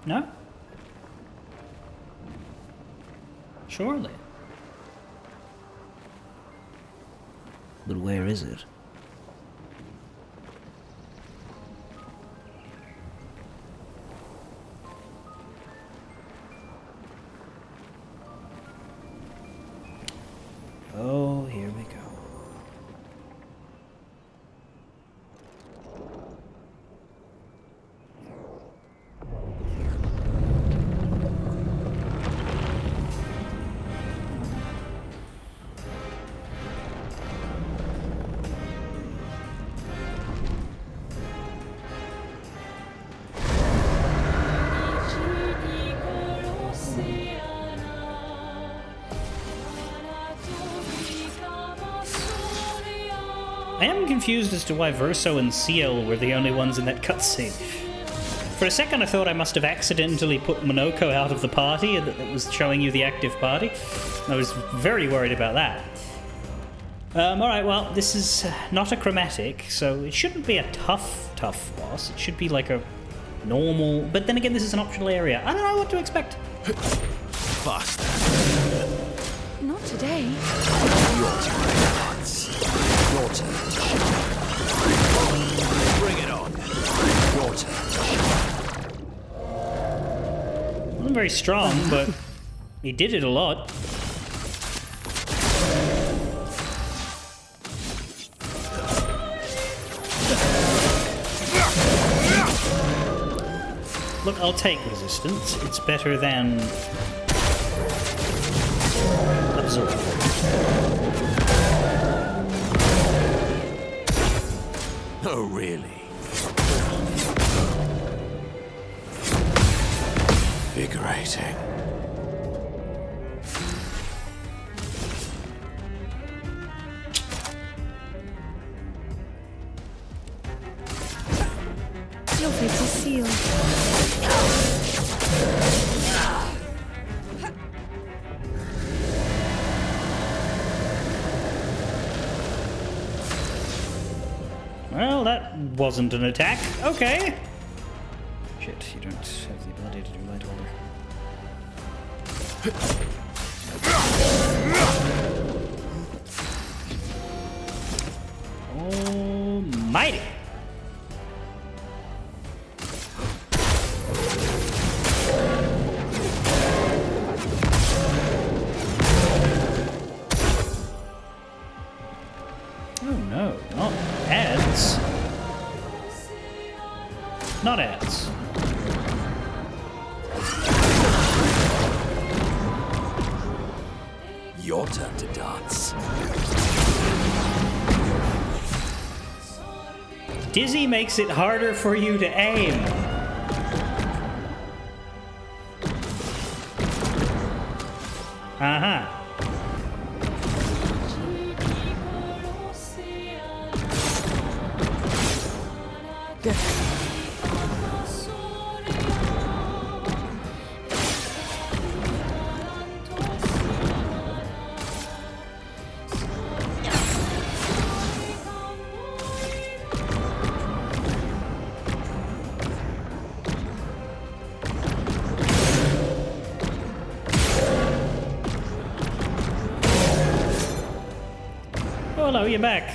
No? Surely. But where is it? Oh, here we go. I am confused as to why Verso and Ciel were the only ones in that cutscene. For a second I thought I must have accidentally put Minoko out of the party and that was showing you the active party. I was very worried about that. Alright, well, this is not a chromatic, so it shouldn't be a tough boss. It should be like a normal... But then again, this is an optional area. I don't know what to expect. Faster. Not today. Your turn, Hans. Your turn. Bring it on. Your turn. Wasn't very strong, but he did it a lot. Look, I'll take resistance. It's better than absorb. Oh, really? Invigorating. Lovely to see you. Well, that wasn't an attack. Okay. Shit, you don't have the ability to do light order. Almighty. Oh no, not ads. Not ads. Your turn to dance. Dizzy makes it harder for you to aim. Uh-huh. Oh, hello, you're back.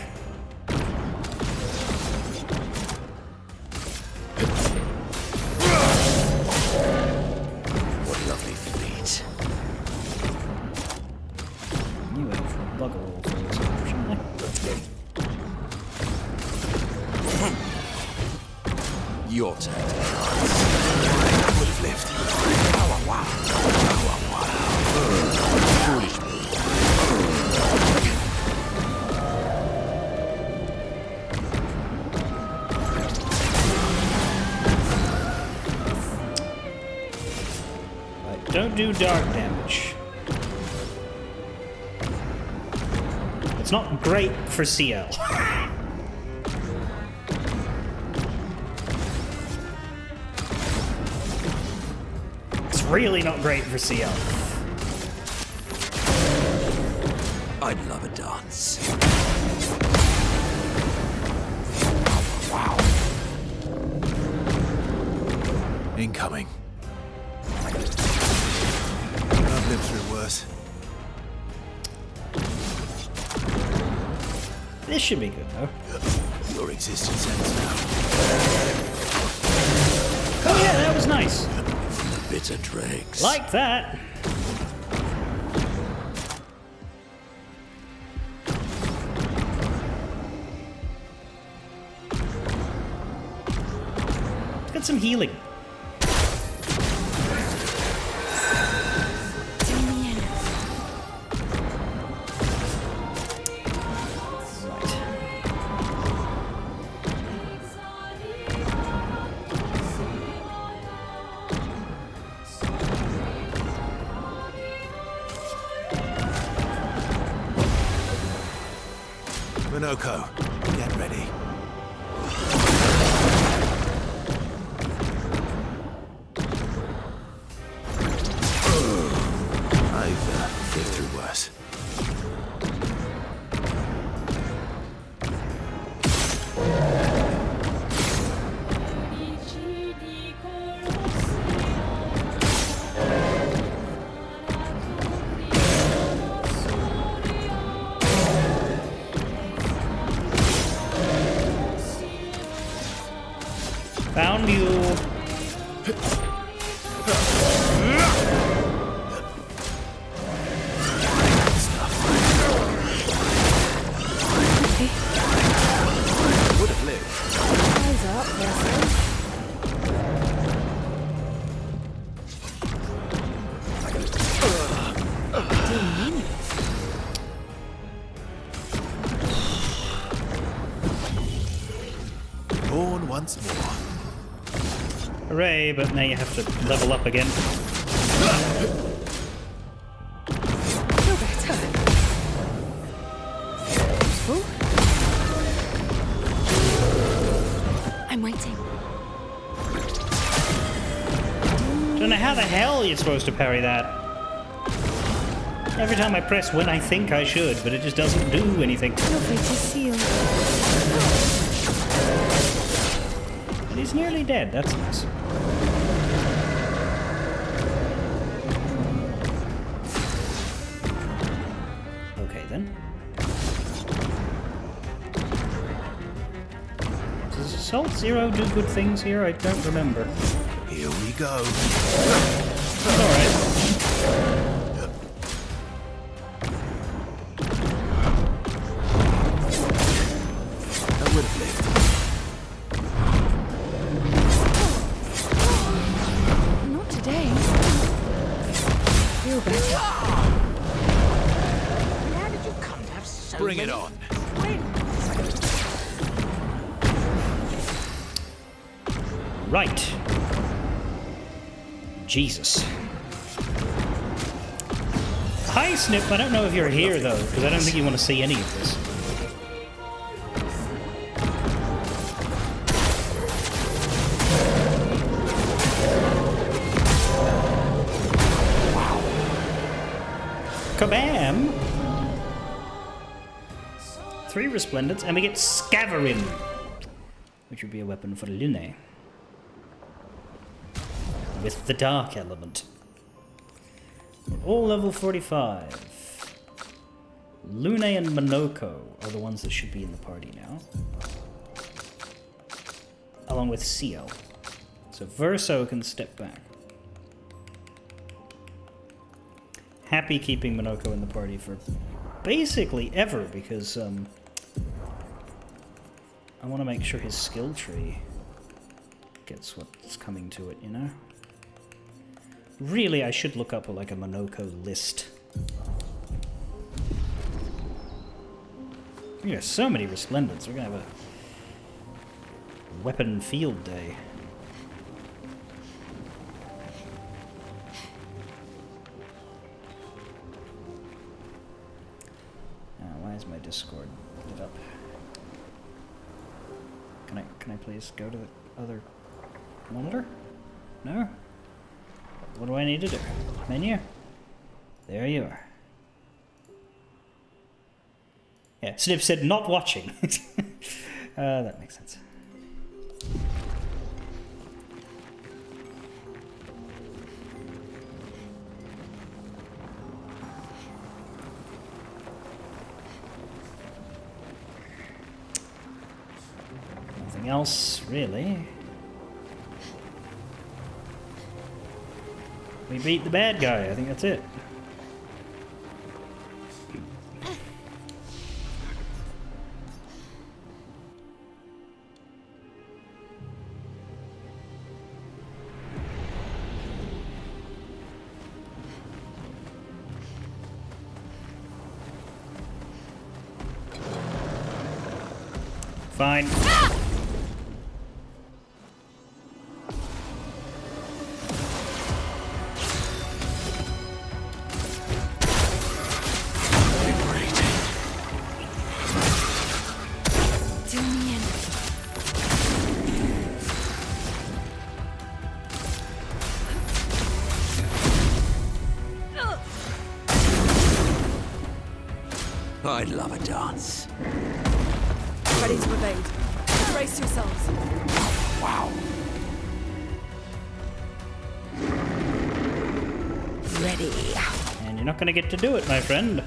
Your turn. Would have lived. Wow. Foolish me. Right, don't do dark damage. It's not great for CL. It's really not great for CL. I'd love a dance. Wow. Incoming. I've lived through worse. This should be good, though. Your existence ends now. Oh yeah, that was nice. The bitter dregs. Like that. Let's get some healing. Minoko, get ready. I've lived through worse. Found you. Would have lived. Eyes up, person. Born once more. Hooray, but now you have to level up again. Feel better. Useful. I'm waiting. Don't know how the hell you're supposed to parry that. Every time I press when I think I should, but it just doesn't do anything. Feel free to seal. And he's nearly dead, that's nice. Okay then. Does Assault Zero do good things here? I don't remember. Here we go. That's alright. I would have lived. Not today. Feel better. How did you come to have so Bring many it on. twins? Right. Jesus. Hi, Snip. I don't know if you're here, though, because I don't think you want to see any of this. Kabam! 3 Resplendents, and we get Scaverin, which would be a weapon for Lune. With the dark element. All level 45. Lune and Minoko are the ones that should be in the party now. Along with Seal. So Verso can step back. Happy keeping Minoko in the party for basically ever, because I want to make sure his skill tree gets what's coming to it, you know? Really, I should look up like a Monoko list. Yeah, so many resplendents. We're gonna have a weapon field day. Why is my Discord lit up? Can I please go to the other monitor? No? What do I need to do? Menu? There you are. Yeah, Snip said not watching. That makes sense. Nothing else, really. We beat the bad guy, I think that's it. Fine. Do me in. I'd love a dance. Ready to evade. Brace yourselves. Wow. Ready. And you're not gonna get to do it, my friend.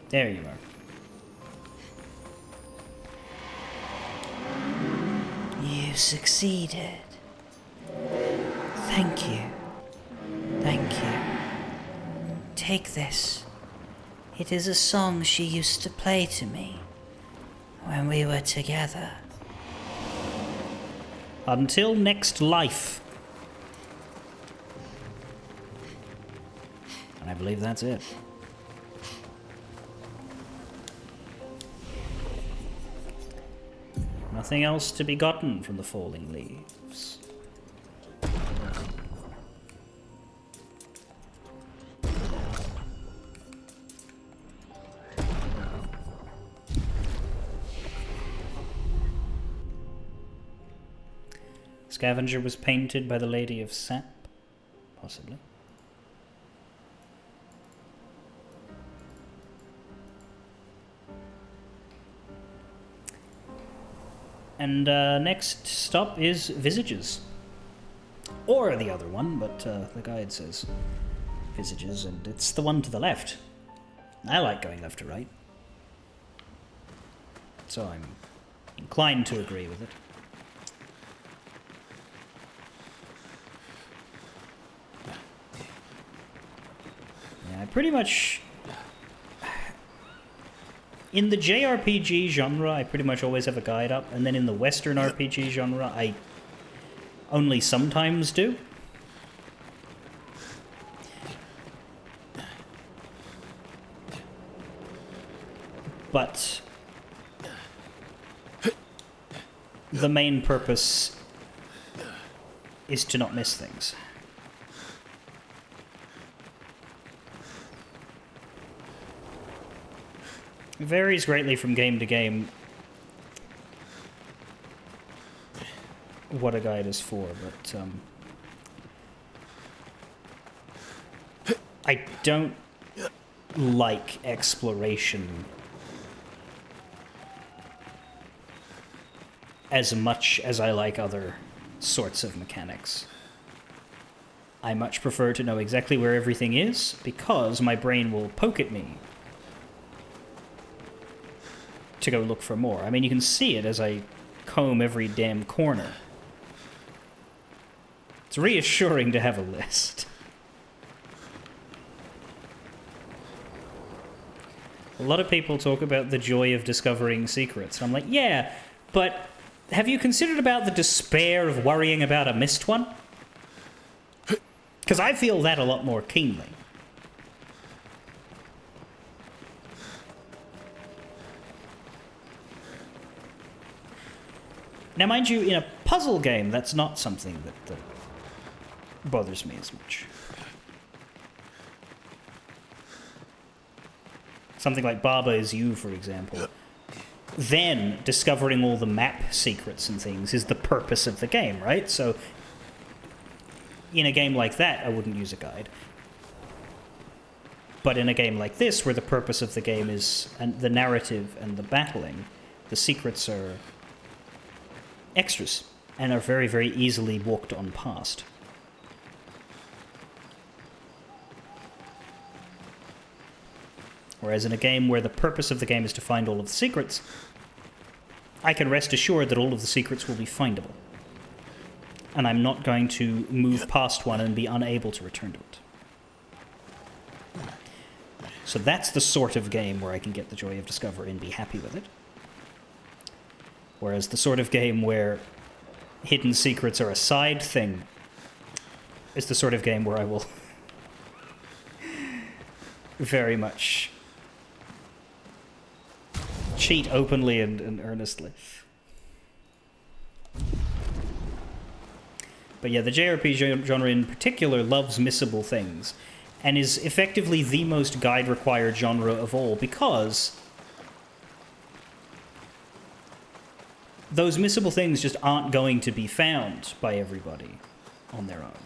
There you are. You succeeded. Thank you. Thank you. Take this. It is a song she used to play to me when we were together. Until next life. And I believe that's it. Nothing else to be gotten from the falling leaves. Scavenger was painted by the Lady of Sap, possibly. And next stop is Visages. Or the other one, but the guide says Visages, and it's the one to the left. I like going left to right. So I'm inclined to agree with it. Yeah, pretty much... In the JRPG genre, I pretty much always have a guide up, and then in the Western RPG genre, I only sometimes do. But the main purpose is to not miss things. It varies greatly from game to game what a guide is for, but I don't like exploration as much as I like other sorts of mechanics. I much prefer to know exactly where everything is, because my brain will poke at me to go look for more. I mean, you can see it as I comb every damn corner. It's reassuring to have a list. A lot of people talk about the joy of discovering secrets. And I'm like, yeah, but have you considered about the despair of worrying about a missed one? Because I feel that a lot more keenly. Now, mind you, in a puzzle game, that's not something that bothers me as much. Something like Baba Is You, for example. Then, discovering all the map secrets and things is the purpose of the game, right? So, in a game like that, I wouldn't use a guide. But in a game like this, where the purpose of the game is the narrative and the battling, the secrets are extras and are very, very easily walked on past. Whereas in a game where the purpose of the game is to find all of the secrets, I can rest assured that all of the secrets will be findable. And I'm not going to move past one and be unable to return to it. So that's the sort of game where I can get the joy of discovery and be happy with it. Whereas the sort of game where hidden secrets are a side thing is the sort of game where I will very much cheat openly and earnestly. But yeah, the JRPG genre in particular loves missable things, and is effectively the most guide-required genre of all, because those missable things just aren't going to be found by everybody on their own.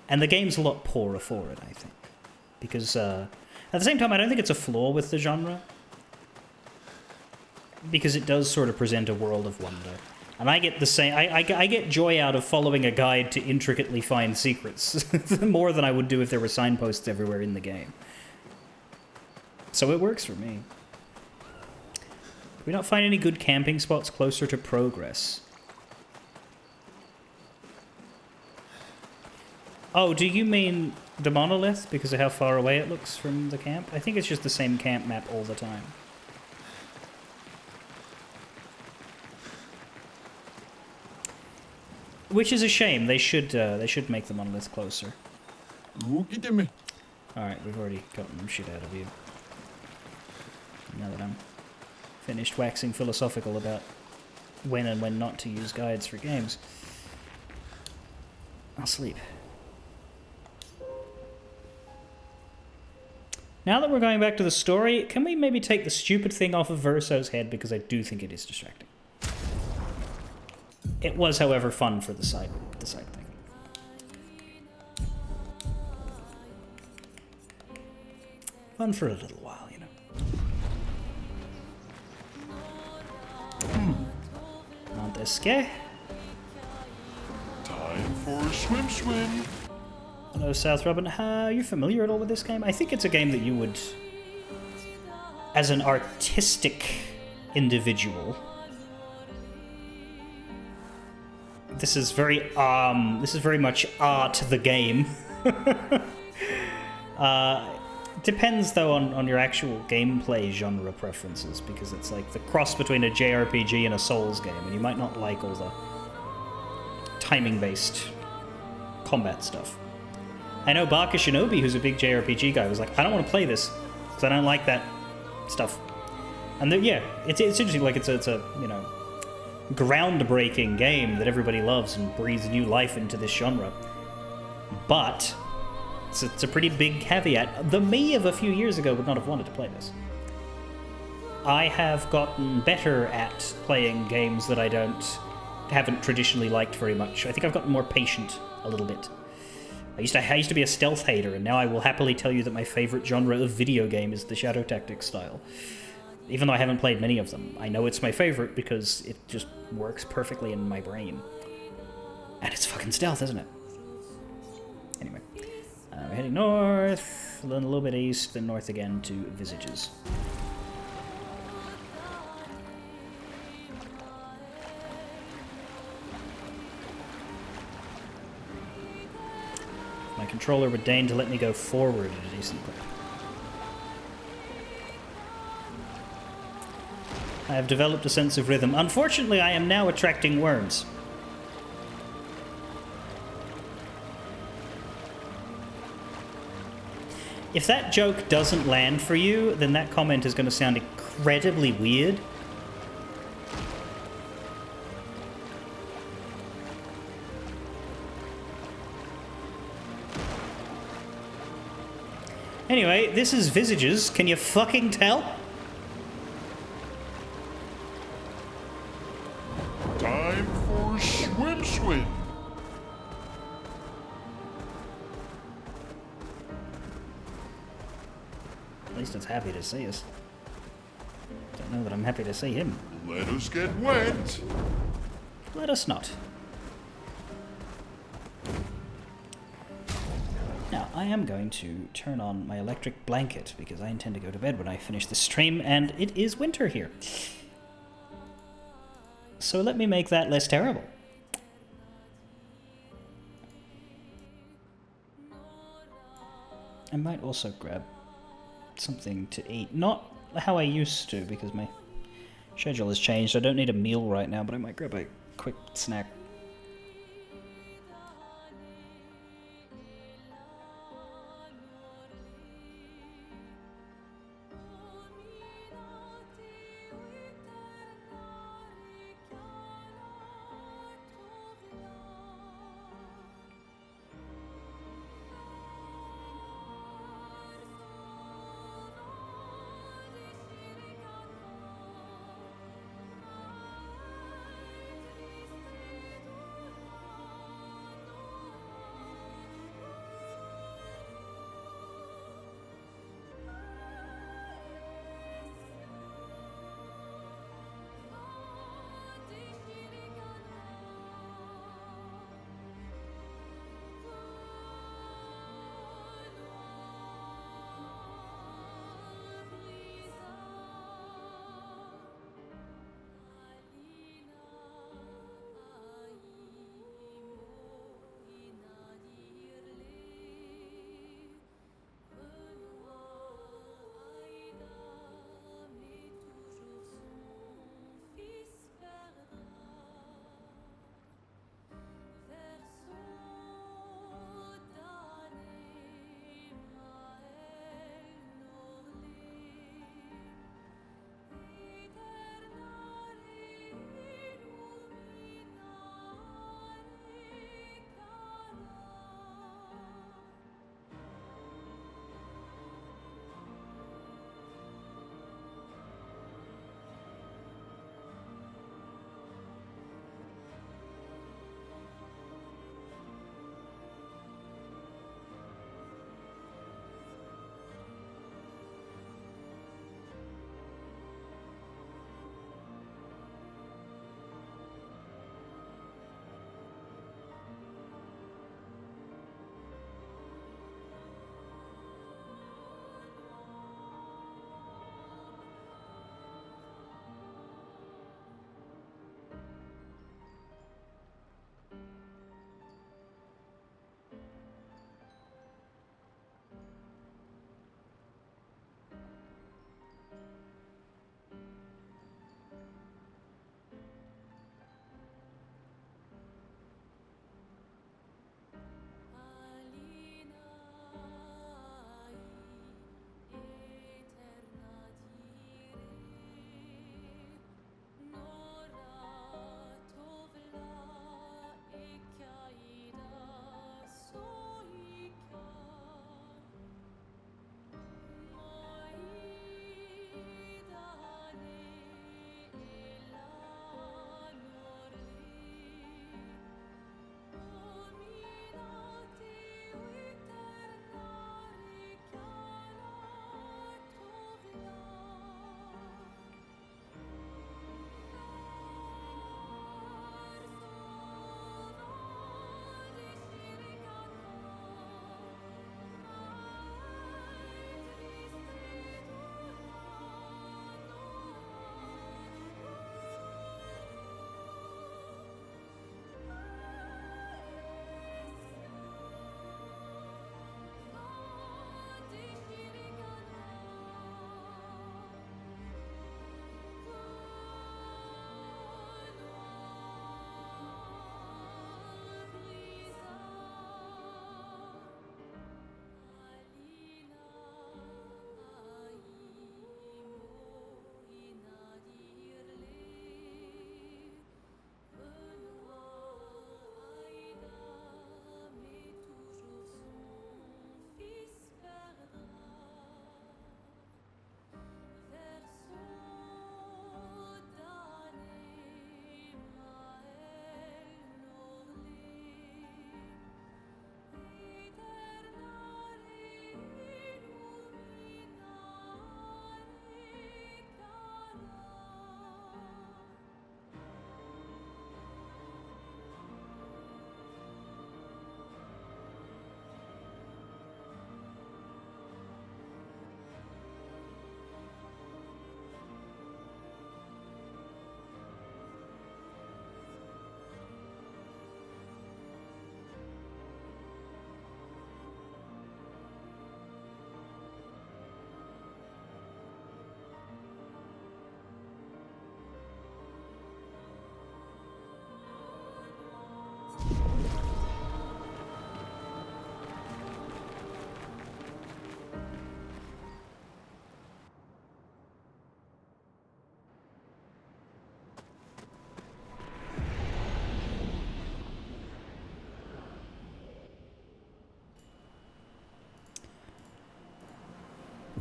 And the game's a lot poorer for it, I think. Because, at the same time, I don't think it's a flaw with the genre. Because it does sort of present a world of wonder. And I get the same... I get joy out of following a guide to intricately find secrets. More than I would do if there were signposts everywhere in the game. So it works for me. Did we not find any good camping spots closer to progress? Oh, do you mean the monolith because of how far away it looks from the camp? I think it's just the same camp map all the time. Which is a shame. They should make the monolith closer. Alright, we've already gotten shit out of you. Now that I'm finished waxing philosophical about when and when not to use guides for games, I'll sleep. Now that we're going back to the story, can we maybe take the stupid thing off of Verso's head, because I do think it is distracting. It was, however, fun for the side thing. Fun for a little while, you know. Not this guy. Time for a swim. Hello, South Robin. Are you familiar at all with this game? I think it's a game that you would, as an artistic individual... This is very much art the game. Depends, though, on your actual gameplay genre preferences, because it's like the cross between a JRPG and a Souls game, and you might not like all the timing-based combat stuff. I know Baka Shinobi, who's a big JRPG guy, was like, I don't want to play this, because I don't like that stuff. And yeah, it's interesting, like it's a you know, groundbreaking game that everybody loves and breathes new life into this genre. But it's a pretty big caveat. The me of a few years ago would not have wanted to play this. I have gotten better at playing games that I haven't traditionally liked very much. I think I've gotten more patient a little bit. I used to be a stealth hater, and now I will happily tell you that my favorite genre of video game is the Shadow Tactics style. Even though I haven't played many of them, I know it's my favorite because it just works perfectly in my brain. And it's fucking stealth, isn't it? Anyway, we're heading north, then a little bit east, then north again to Visages. My controller would deign to let me go forward at a decent clip. I have developed a sense of rhythm. Unfortunately, I am now attracting worms. If that joke doesn't land for you, then that comment is going to sound incredibly weird. Anyway, this is Visages. Can you fucking tell? Time for swim. At least it's happy to see us. Don't know that I'm happy to see him. Let us get wet. Let us not. Now, I am going to turn on my electric blanket because I intend to go to bed when I finish this stream, and it is winter here. So let me make that less terrible. I might also grab something to eat. Not how I used to, because my schedule has changed. I don't need a meal right now, but I might grab a quick snack.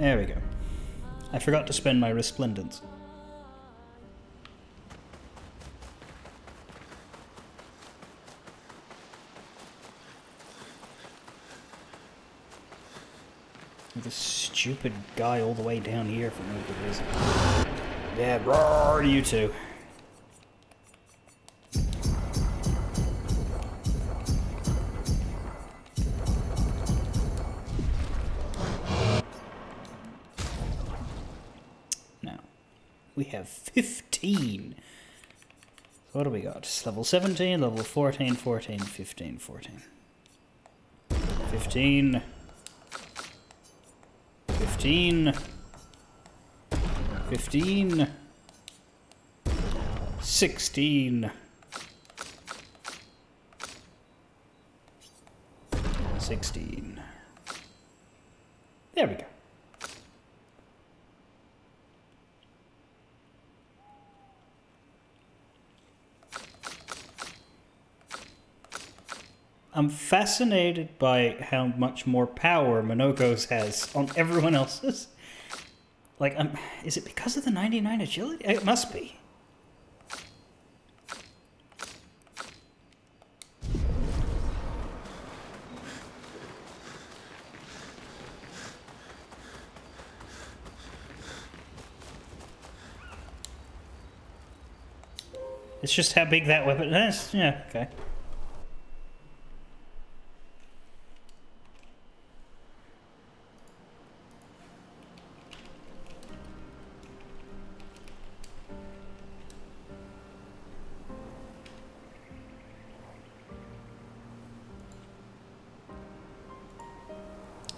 There we go. I forgot to spend my resplendence. This stupid guy all the way down here for no good reason. Yeah, roar, you two. Now, we have 15. So what do we got? It's level 17, level 14, 14, 15, 14. 15. 15, 15, 16, 16. There we go. I'm fascinated by how much more power Minoko's has on everyone else's. Like, is it because of the 99 agility? It must be. It's just how big that weapon is. Yeah, okay.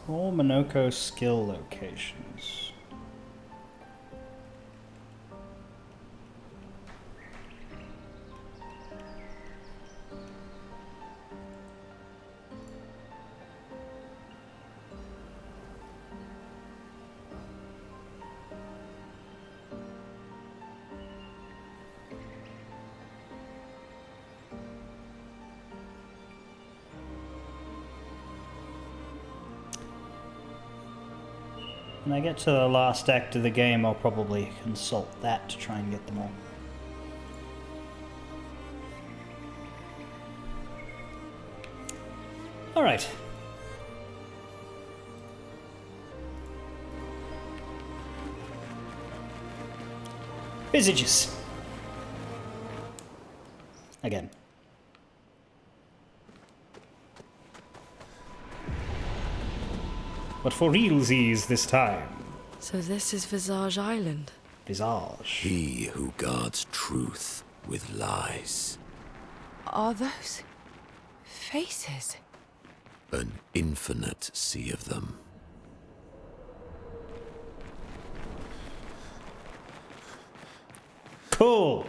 All Minoko skill locations. When I get to the last act of the game, I'll probably consult that to try and get them all. Alright. Visages. Again. But for realsies this time. So this is Visage Island. Visage. He who guards truth with lies. Are those faces? An infinite sea of them. Cool.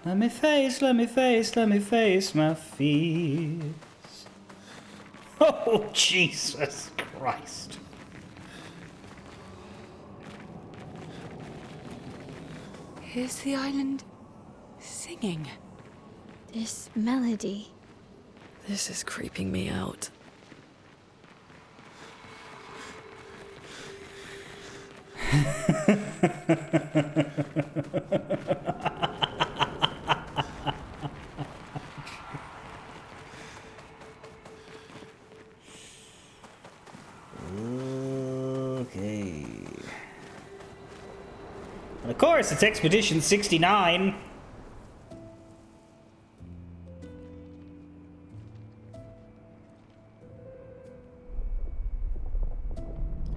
Let me face my fears. Oh, Jesus Christ. Is the island singing? This melody. This is creeping me out. Okay. And of course, it's Expedition 69.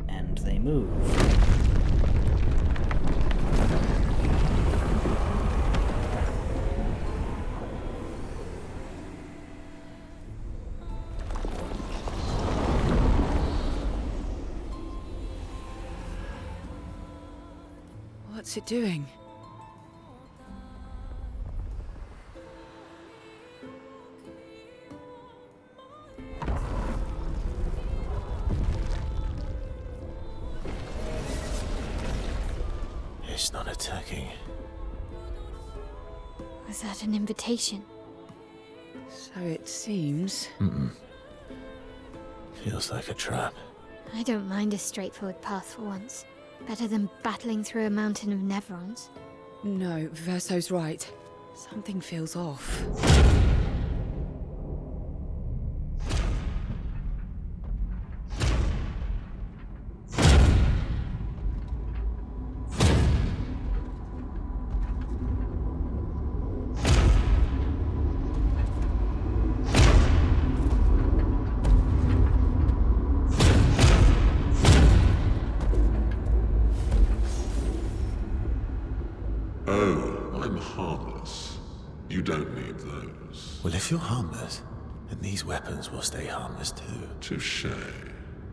And they move. What's it doing? insist on attacking. Was that an invitation? So it seems. Feels like a trap. I don't mind a straightforward path for once. Better than battling through a mountain of Nevrons. No, Verso's right. Something feels off. Oh, I'm harmless. You don't need those. Well, if you're harmless, then these weapons will stay harmless too. Touche.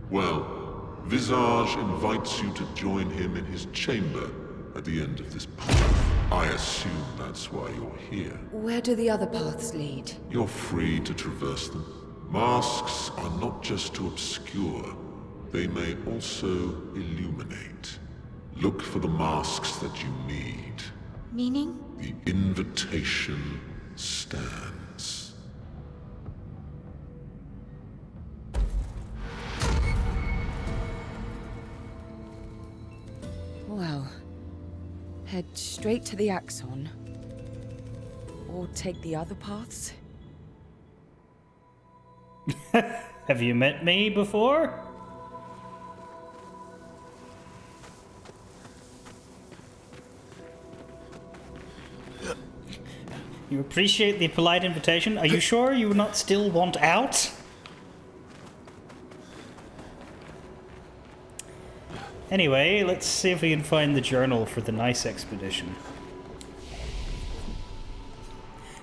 Well, Visage invites you to join him in his chamber at the end of this path. I assume that's why you're here. Where do the other paths lead? You're free to traverse them. Masks are not just to obscure, they may also illuminate. Look for the masks that you need. Meaning? The invitation stands. Well, head straight to the Axon. Or take the other paths? Have you met me before? You appreciate the polite invitation? Are you sure you would not still want out? Anyway, let's see if we can find the journal for the Nice expedition.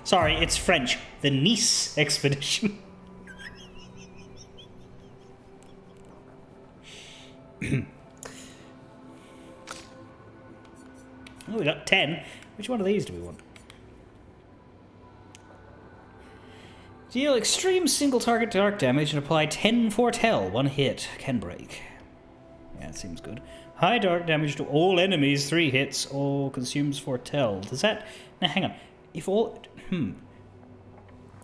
Sorry, it's French. The Nice expedition. Oh, we got 10. Which one of these do we want? Deal extreme single target dark damage and apply 10 foretell. One hit. Can break. Yeah, it seems good. High dark damage to all enemies. 3 hits. All consumes foretell. Does that... Now, hang on. If all...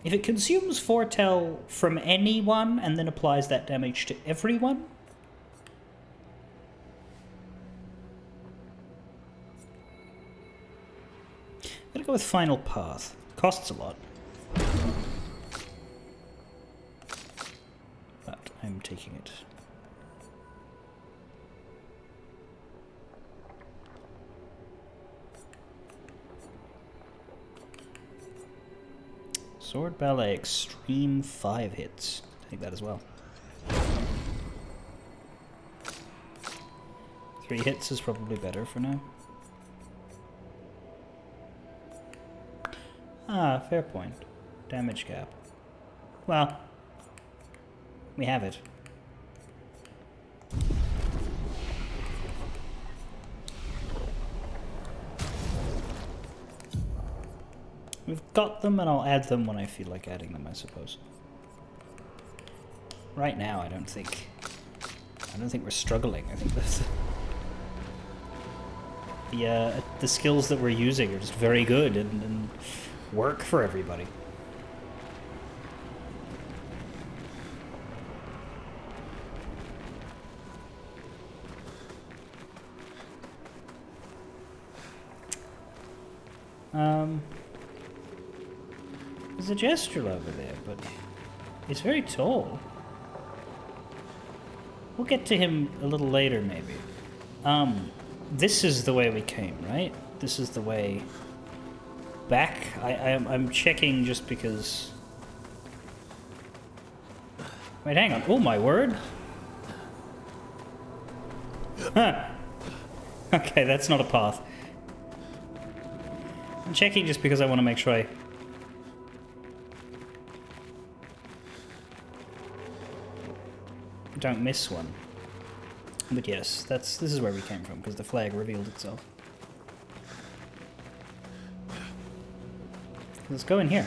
If it consumes foretell from anyone and then applies that damage to everyone... I'm gonna go with Final Path. Costs a lot. But I'm taking it. Sword Ballet Extreme 5 hits. Take that as well. 3 hits is probably better for now. Ah, fair point. Damage cap. Well, we have it. We've got them, and I'll add them when I feel like adding them, I suppose. Right now, I don't think we're struggling. I think that's the skills that we're using are just very good and work for everybody. There's a Gestural over there, but he's very tall. We'll get to him a little later, maybe. This is the way we came, right? This is the way back. I'm checking just because... Wait, hang on. Oh, my word. Huh. Okay, that's not a path. I'm checking just because I want to make sure I... don't miss one. But yes, this is where we came from, because the flag revealed itself. Let's go in here.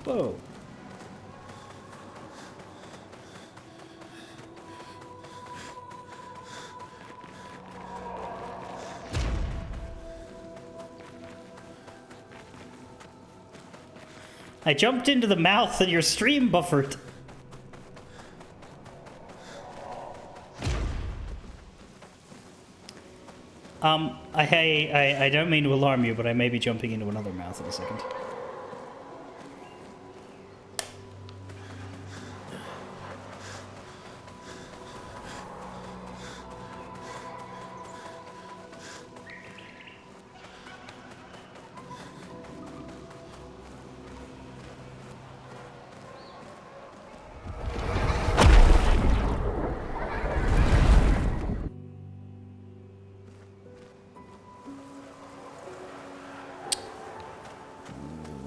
Whoa. I jumped into the mouth and your stream buffered. I don't mean to alarm you, but I may be jumping into another mouth in a second.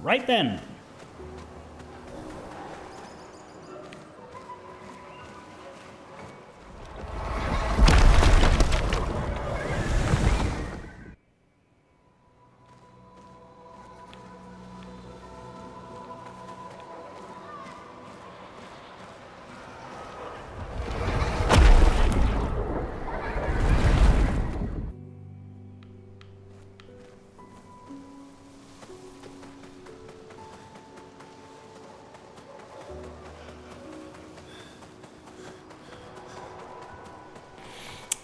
Right then.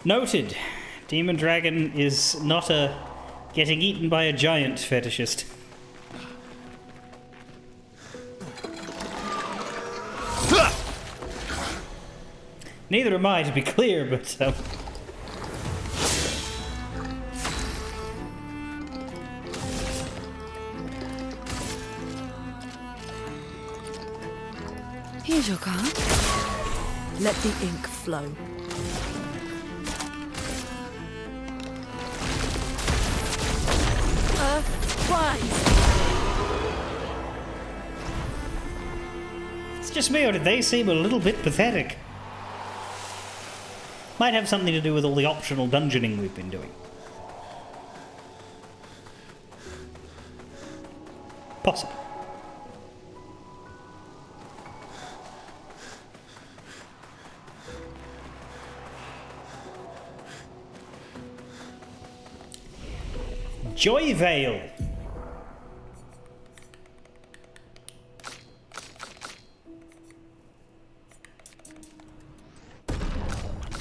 Noted. Demon Dragon is not a getting eaten by a giant fetishist. Neither am I, to be clear, but Here's your card. Let the ink flow. It's just me, or did they seem a little bit pathetic? Might have something to do with all the optional dungeoning we've been doing. Possible. Joy Veil.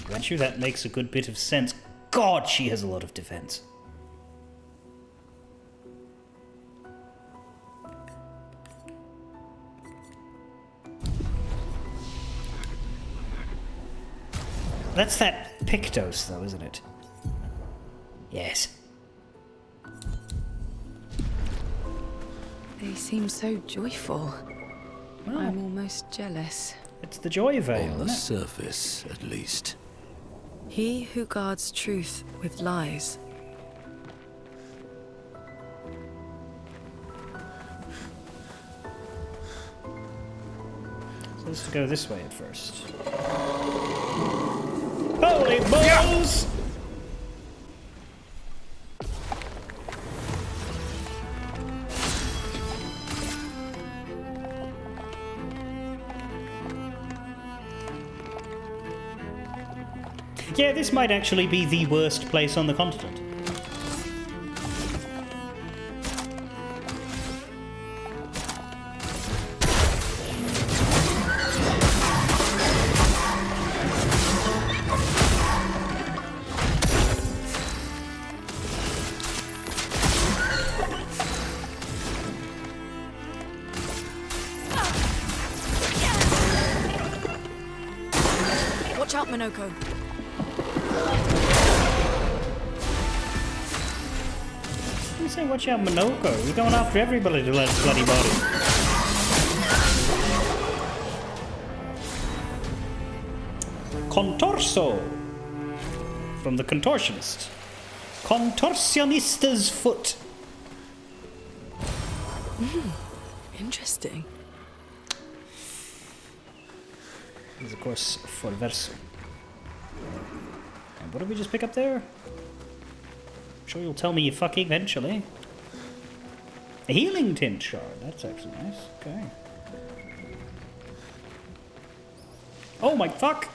Grant you that makes a good bit of sense. God, she has a lot of defense. That's that Pictos, though, isn't it? Yes. They seem so joyful. Well, I'm almost jealous. It's the Joy Veil, On the isn't it? surface, at least. He who guards truth with lies. So let's go this way at first. Holy balls! Yeah, this might actually be the worst place on the continent. Watch out, Minoko. You say, watch out, Minoko. You're going after everybody to let bloody body. Contorso. From the Contortionist. Contorsionista's foot. Interesting. Is of course for verso. And what did we just pick up there? I'm sure you'll tell me fucking eventually. A healing tint shard. That's actually nice. Okay. Oh my fuck!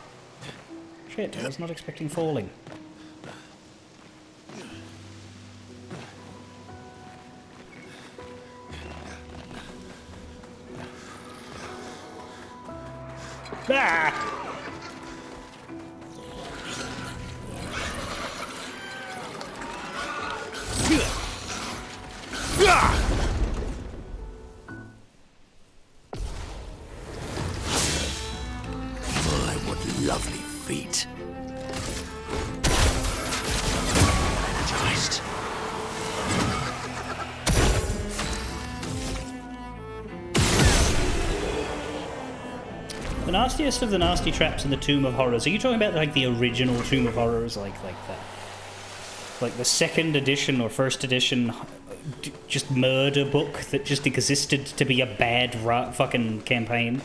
Shit, I was not expecting falling. Ah! My, what lovely feet. Energized. The nastiest of the nasty traps in the Tomb of Horrors. Are you talking about like the original Tomb of Horrors, like that, like the second edition or first edition, just murder book that just existed to be a bad fucking campaign?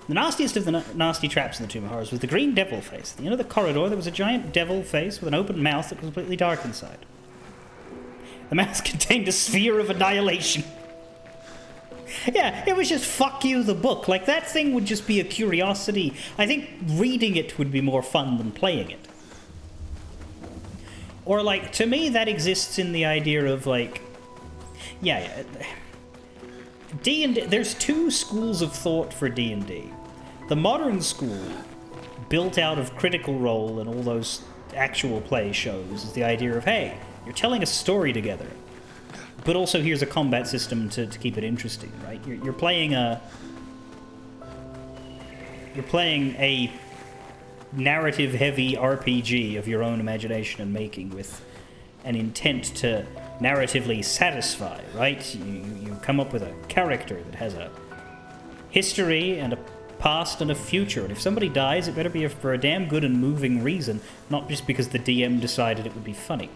The nastiest of the nasty traps in the Tomb of Horrors was the green devil face. At the end of the corridor, there was a giant devil face with an open mouth that was completely dark inside. The mouth contained a sphere of annihilation. Yeah, it was just fuck you the book. Like, that thing would just be a curiosity. I think reading it would be more fun than playing it. Or, like, to me, that exists in the idea of, like... Yeah, D&D... There's two schools of thought for D&D. The modern school, built out of Critical Role and all those actual play shows, is the idea of, hey, you're telling a story together. But also here's a combat system to keep it interesting, right? You're playing a narrative-heavy RPG of your own imagination and making with an intent to narratively satisfy, right? You come up with a character that has a history and a past and a future, and if somebody dies, it better be for a damn good and moving reason, not just because the DM decided it would be funny.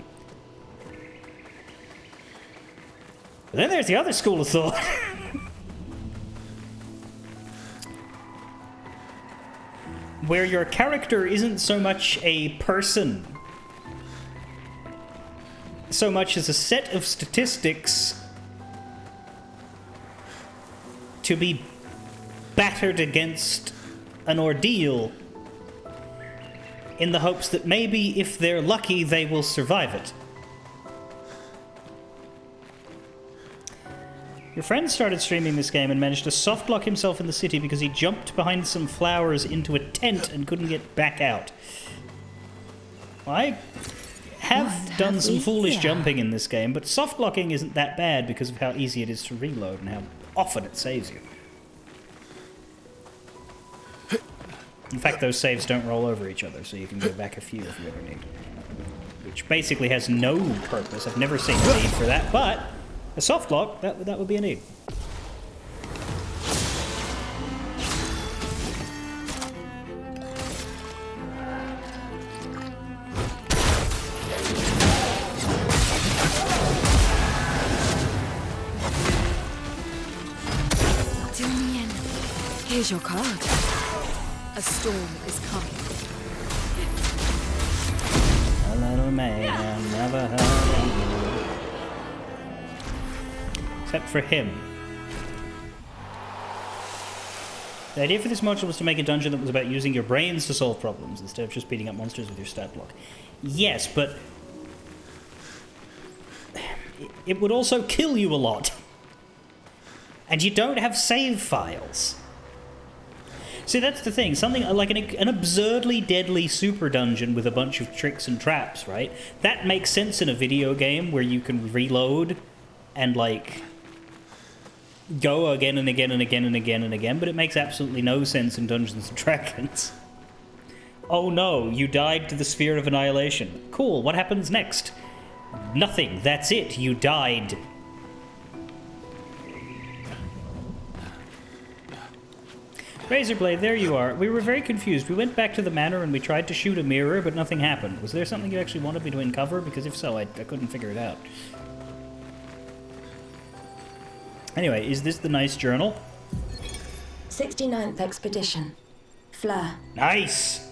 But then there's the other school of thought. Where your character isn't so much a person, so much as a set of statistics to be battered against an ordeal in the hopes that maybe if they're lucky they will survive it. Your friend started streaming this game and managed to softlock himself in the city because he jumped behind some flowers into a tent and couldn't get back out. I have done some foolish jumping in this game, but softlocking isn't that bad because of how easy it is to reload and how often it saves you. In fact, those saves don't roll over each other, so you can go back a few if you ever need. Which basically has no purpose. I've never seen a need for that, but... a soft lock, that would be a need. Here's your card. A storm is coming. A little mayhem never hurt anyone. Except for him. The idea for this module was to make a dungeon that was about using your brains to solve problems instead of just beating up monsters with your stat block. Yes, but it would also kill you a lot. And you don't have save files. See, that's the thing. Something like an absurdly deadly super dungeon with a bunch of tricks and traps, right? That makes sense in a video game where you can reload and, like, go again and again and again and again and again, but it makes absolutely no sense in Dungeons & Dragons. Oh no, you died to the Sphere of Annihilation. Cool, what happens next? Nothing, that's it, you died. Razorblade, there you are. We were very confused. We went back to the manor and we tried to shoot a mirror, but nothing happened. Was there something you actually wanted me to uncover? Because if so, I couldn't figure it out. Anyway, is this the nice journal? 69th Expedition. Fleur. Nice!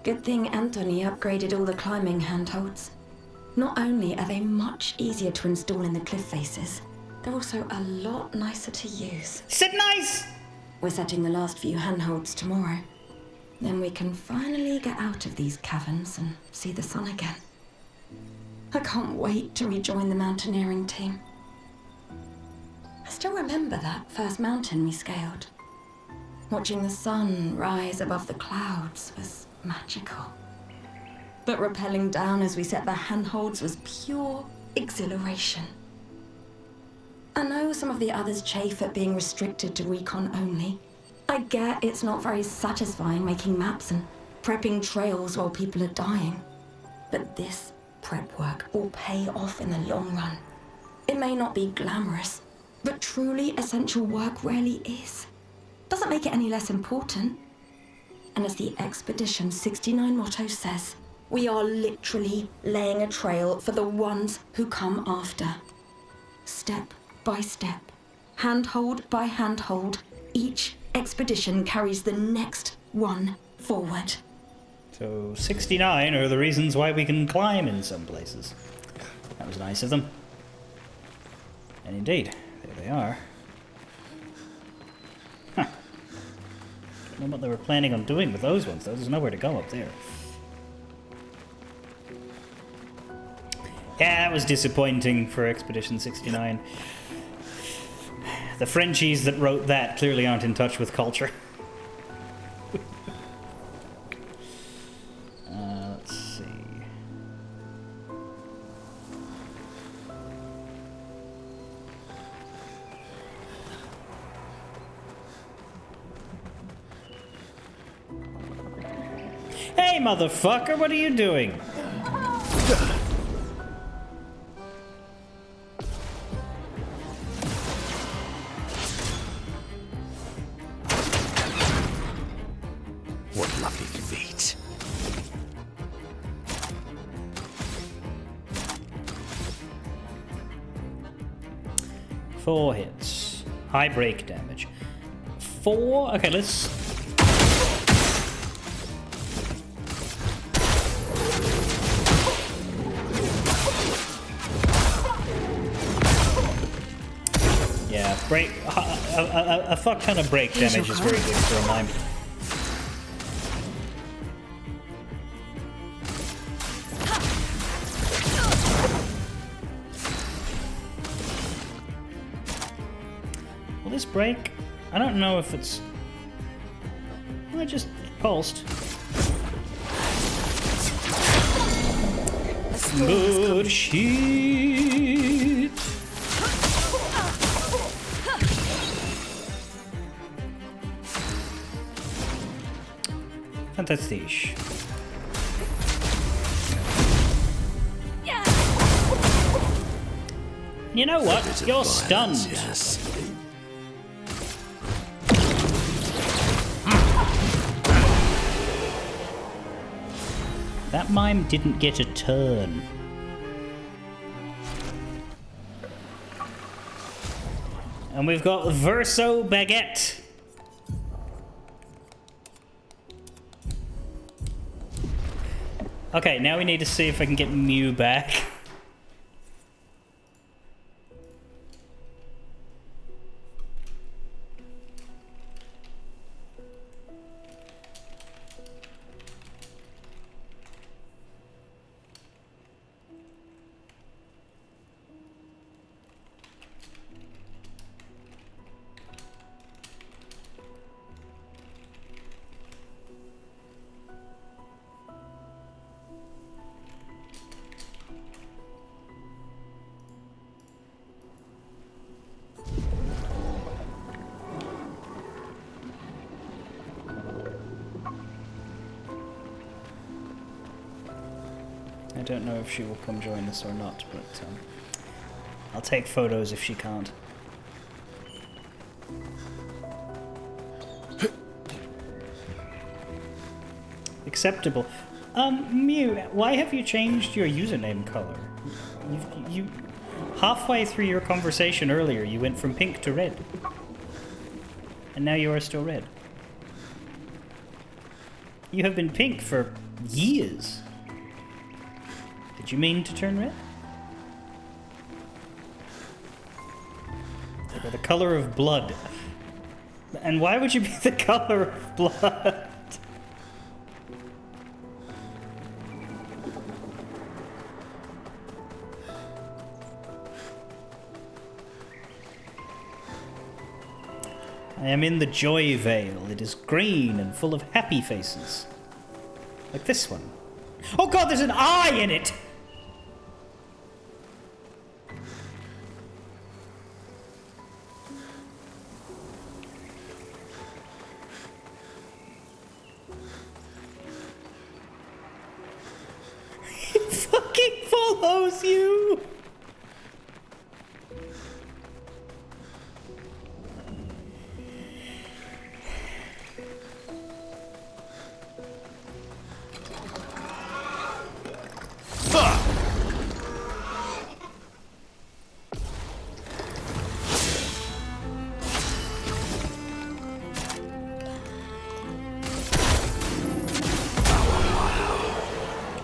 Good thing Anthony upgraded all the climbing handholds. Not only are they much easier to install in the cliff faces, they're also a lot nicer to use. Said nice! We're setting the last few handholds tomorrow. Then we can finally get out of these caverns and see the sun again. I can't wait to rejoin the mountaineering team. I still remember that first mountain we scaled. Watching the sun rise above the clouds was magical. But rappelling down as we set the handholds was pure exhilaration. I know some of the others chafe at being restricted to recon only. I get it's not very satisfying making maps and prepping trails while people are dying. But this prep work will pay off in the long run. It may not be glamorous, but truly essential work rarely is. Doesn't make it any less important. And as the Expedition 69 motto says, we are literally laying a trail for the ones who come after. Step by step, handhold by handhold, each expedition carries the next one forward. So 69 are the reasons why we can climb in some places. That was nice of them. And indeed, there they are. Huh. Don't know what they were planning on doing with those ones, though. There's nowhere to go up there. Yeah, that was disappointing for Expedition 69. The Frenchies that wrote that clearly aren't in touch with culture. Let's see. Hey, motherfucker, what are you doing? What lovely feet. Four hits. High break damage. 4? Okay, let's... Yeah, break... A fuck ton of break damage is very good for a mime. Will this break? I don't know if it's... Well, it just pulsed. Good shit. Fantastic. You know what? You're stunned. Yes. That mime didn't get a turn. And we've got Verso Baguette. Okay, now we need to see if I can get Mew back. I don't know if she will come join us or not, but I'll take photos if she can't. Acceptable. Mew, why have you changed your username color? You halfway through your conversation earlier, you went from pink to red. And now you are still red. You have been pink for years. Did you mean to turn red? Or the color of blood. And why would you be the color of blood? I am in the Joy Vale. It is green and full of happy faces. Like this one. Oh god, there's an eye in it! It fucking follows you!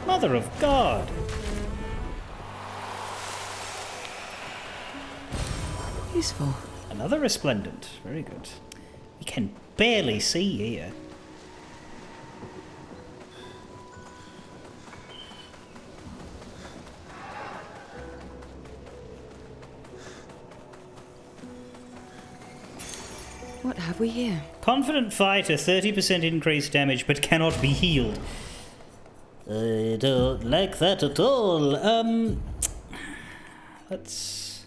Mother of God! Useful. Another resplendent. Very good. We can barely see here. What have we here? Confident fighter, 30% increased damage, but cannot be healed. I don't like that at all. Let's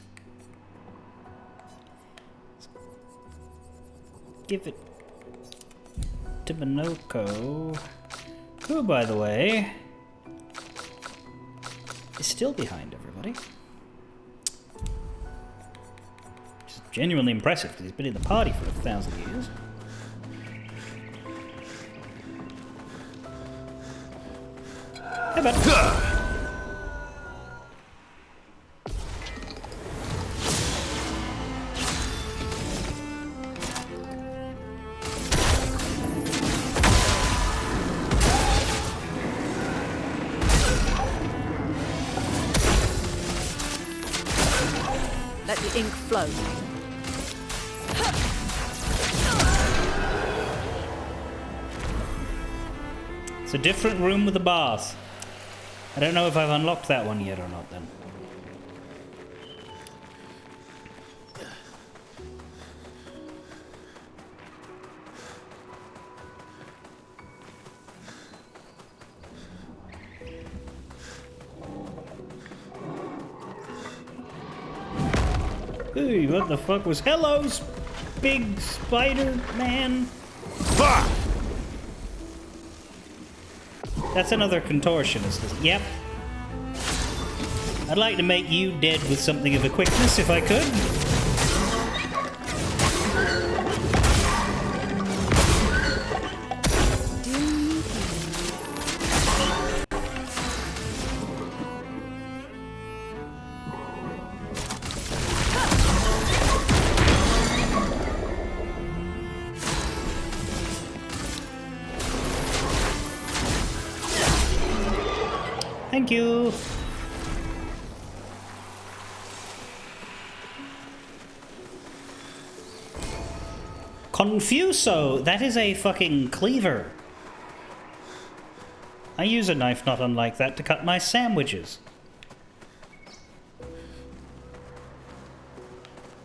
give it to Minoko, who, by the way, is still behind everybody. Which is genuinely impressive, because he's been in the party for 1,000 years. Hey, bud. Let the ink flow. It's a different room with a bath. I don't know if I've unlocked that one yet or not then. Hey, what the fuck was... Hello, big spider man. That's another contortionist, isn't it? Yep. I'd like to make you dead with something of a quickness if I could. Thank you. Confuso! That is a fucking cleaver. I use a knife not unlike that to cut my sandwiches.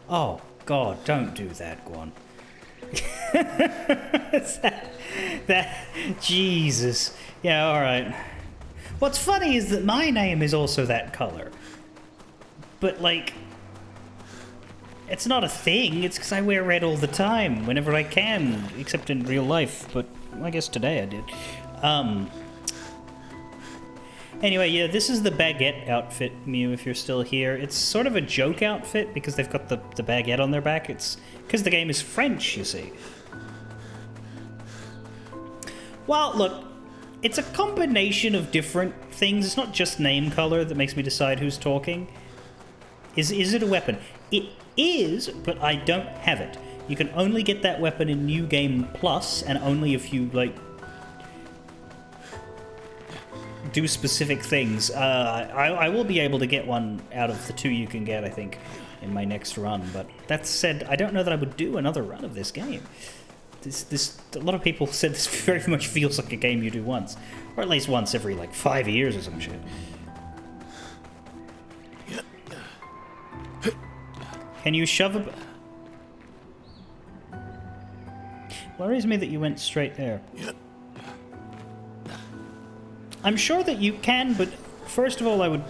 Oh, God, don't do that, Guan. Jesus. Yeah, alright. What's funny is that my name is also that color. But, like, it's not a thing. It's because I wear red all the time, whenever I can, except in real life. But I guess today I did. Anyway, yeah, this is the baguette outfit, Mew, if you're still here. It's sort of a joke outfit because they've got the baguette on their back. It's because the game is French, you see. Well, look. It's a combination of different things. It's not just name color that makes me decide who's talking. Is it a weapon? It is, but I don't have it. You can only get that weapon in New Game Plus, and only if you, like, do specific things. I will be able to get one out of the two you can get, I think. in my next run, but that said, I don't know that I would do another run of this game. A lot of people said this very much feels like a game you do once, or at least once every like 5 years or some shit. Can you shove a... Worries me that you went straight there. I'm sure that you can, but first of all, I would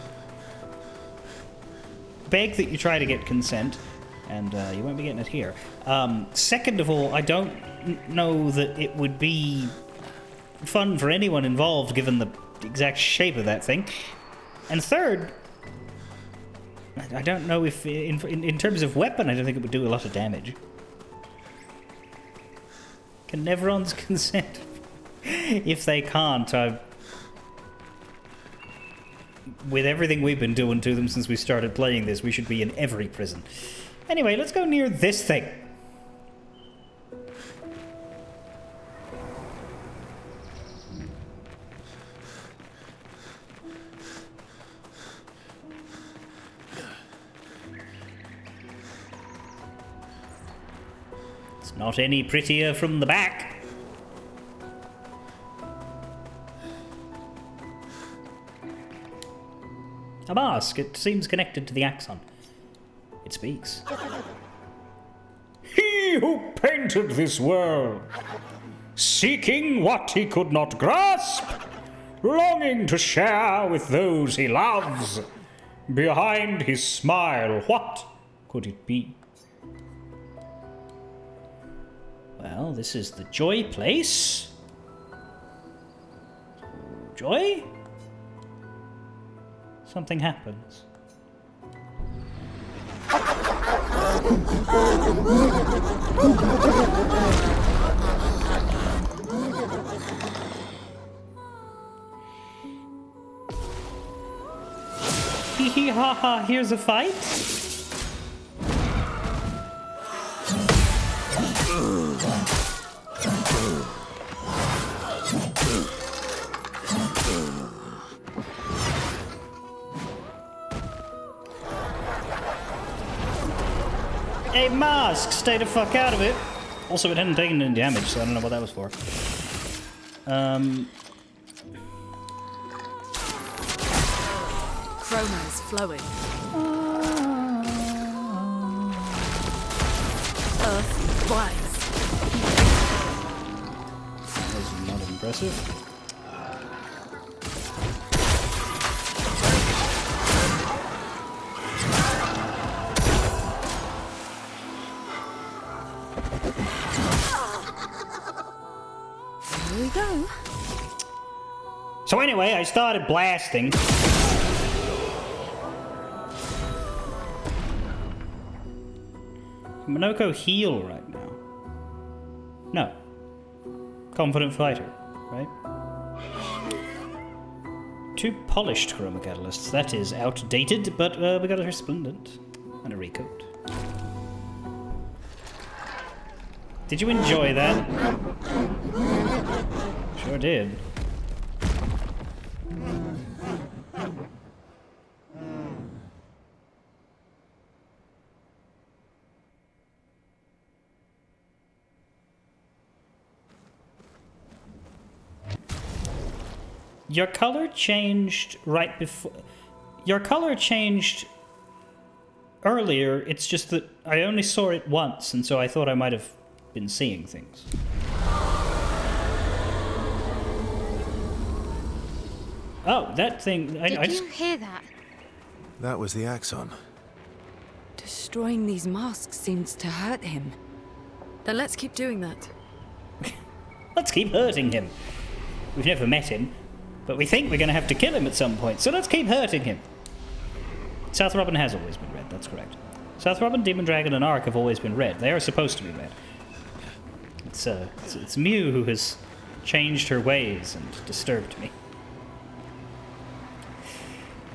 beg that you try to get consent, and you won't be getting it here. Second of all, I don't know that it would be fun for anyone involved, given the exact shape of that thing. And third, I don't know if, in terms of weapon, I don't think it would do a lot of damage. Can Neverons consent? If they can't, with everything we've been doing to them since we started playing this, we should be in every prison. Anyway, let's go near this thing. It's not any prettier from the back. A mask. It seems connected to the axon. It speaks. He who painted this world, seeking what he could not grasp, longing to share with those he loves. Behind his smile, what could it be? Well, this is the Joy place. Joy? Something happens. Hee hee ha ha, here's a fight? A mask! Stay the fuck out of it! Also, it hadn't taken any damage, so I don't know what that was for. Chroma is flowing. Earth rise. That was not impressive. Here we go. So anyway, I started blasting. Can Minoko heal right now? No. Confident fighter, right? 2 polished chroma catalysts. That is outdated, but we got a resplendent and a recoat. Did you enjoy that? Sure did. Your color changed right before... Your color changed earlier, it's just that I only saw it once, and so I thought I might have been seeing things. Oh, that thing... Did you hear that? That was the axon. Destroying these masks seems to hurt him. Then let's keep doing that. Let's keep hurting him. We've never met him, but we think we're going to have to kill him at some point, so let's keep hurting him. South Robin has always been red, that's correct. South Robin, Demon Dragon, and Ark have always been red. They are supposed to be red. It's Mew who has changed her ways and disturbed me.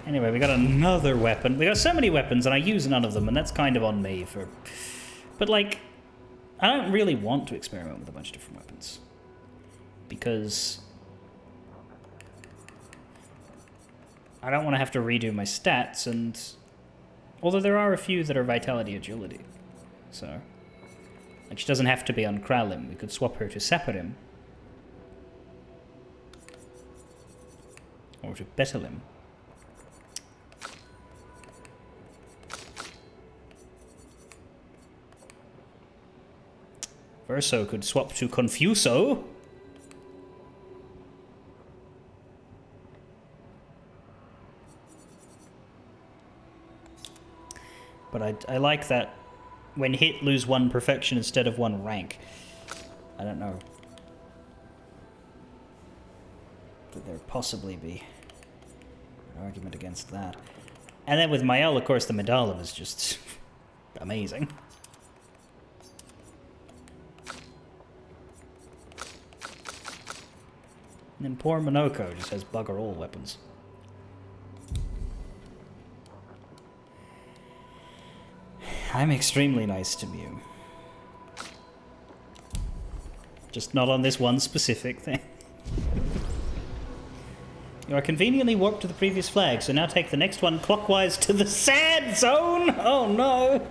Anyway, we got another weapon. We got so many weapons, and I use none of them, and that's kind of on me for... But, like, I don't really want to experiment with a bunch of different weapons. Because... I don't want to have to redo my stats, and Although there are a few that are Vitality Agility. So... Like, she doesn't have to be on Kralim. We could swap her to Separim. Or to Betalim. Verso could swap to Confuso. But I like that when hit, lose 1 perfection instead of 1 rank. I don't know. Could there possibly be an argument against that? And then with Mael, of course, the Medallion is just amazing. And then poor Monoko just has bugger all weapons. I'm extremely nice to Mew. Just not on this one specific thing. You are conveniently warped to the previous flag, so now take the next one clockwise to the sad zone! Oh no!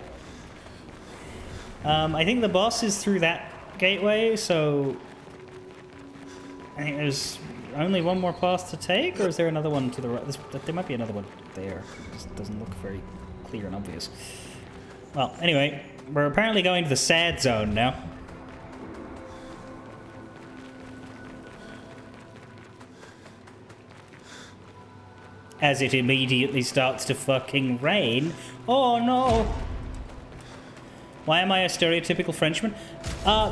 I think the boss is through that gateway, so... I think there's only one more path to take, or is there another one to the right? There might be another one there. It doesn't look very clear and obvious. Well, anyway, we're apparently going to the sad zone now. As it immediately starts to fucking rain. Oh no! Why am I a stereotypical Frenchman?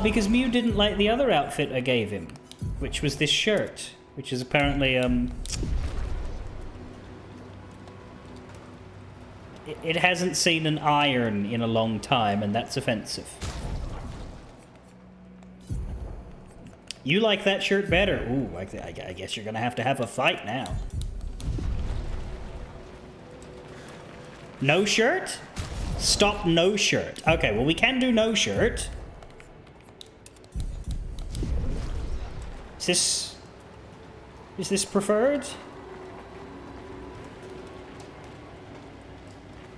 Because Mew didn't like the other outfit I gave him. Which was this shirt, which is apparently, it hasn't seen an iron in a long time, and that's offensive. You like that shirt better? Ooh, I guess you're gonna have a fight now. No shirt? Stop no shirt. Okay, well we can do no shirt. Is this preferred?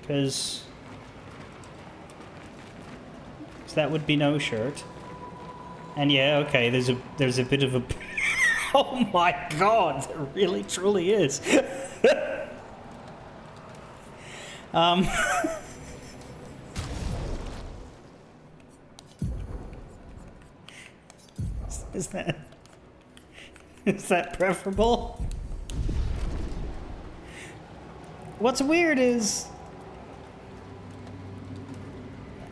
Because that would be no shirt. And yeah, okay, there's a bit of a oh my god, there really truly is. Is that preferable? What's weird is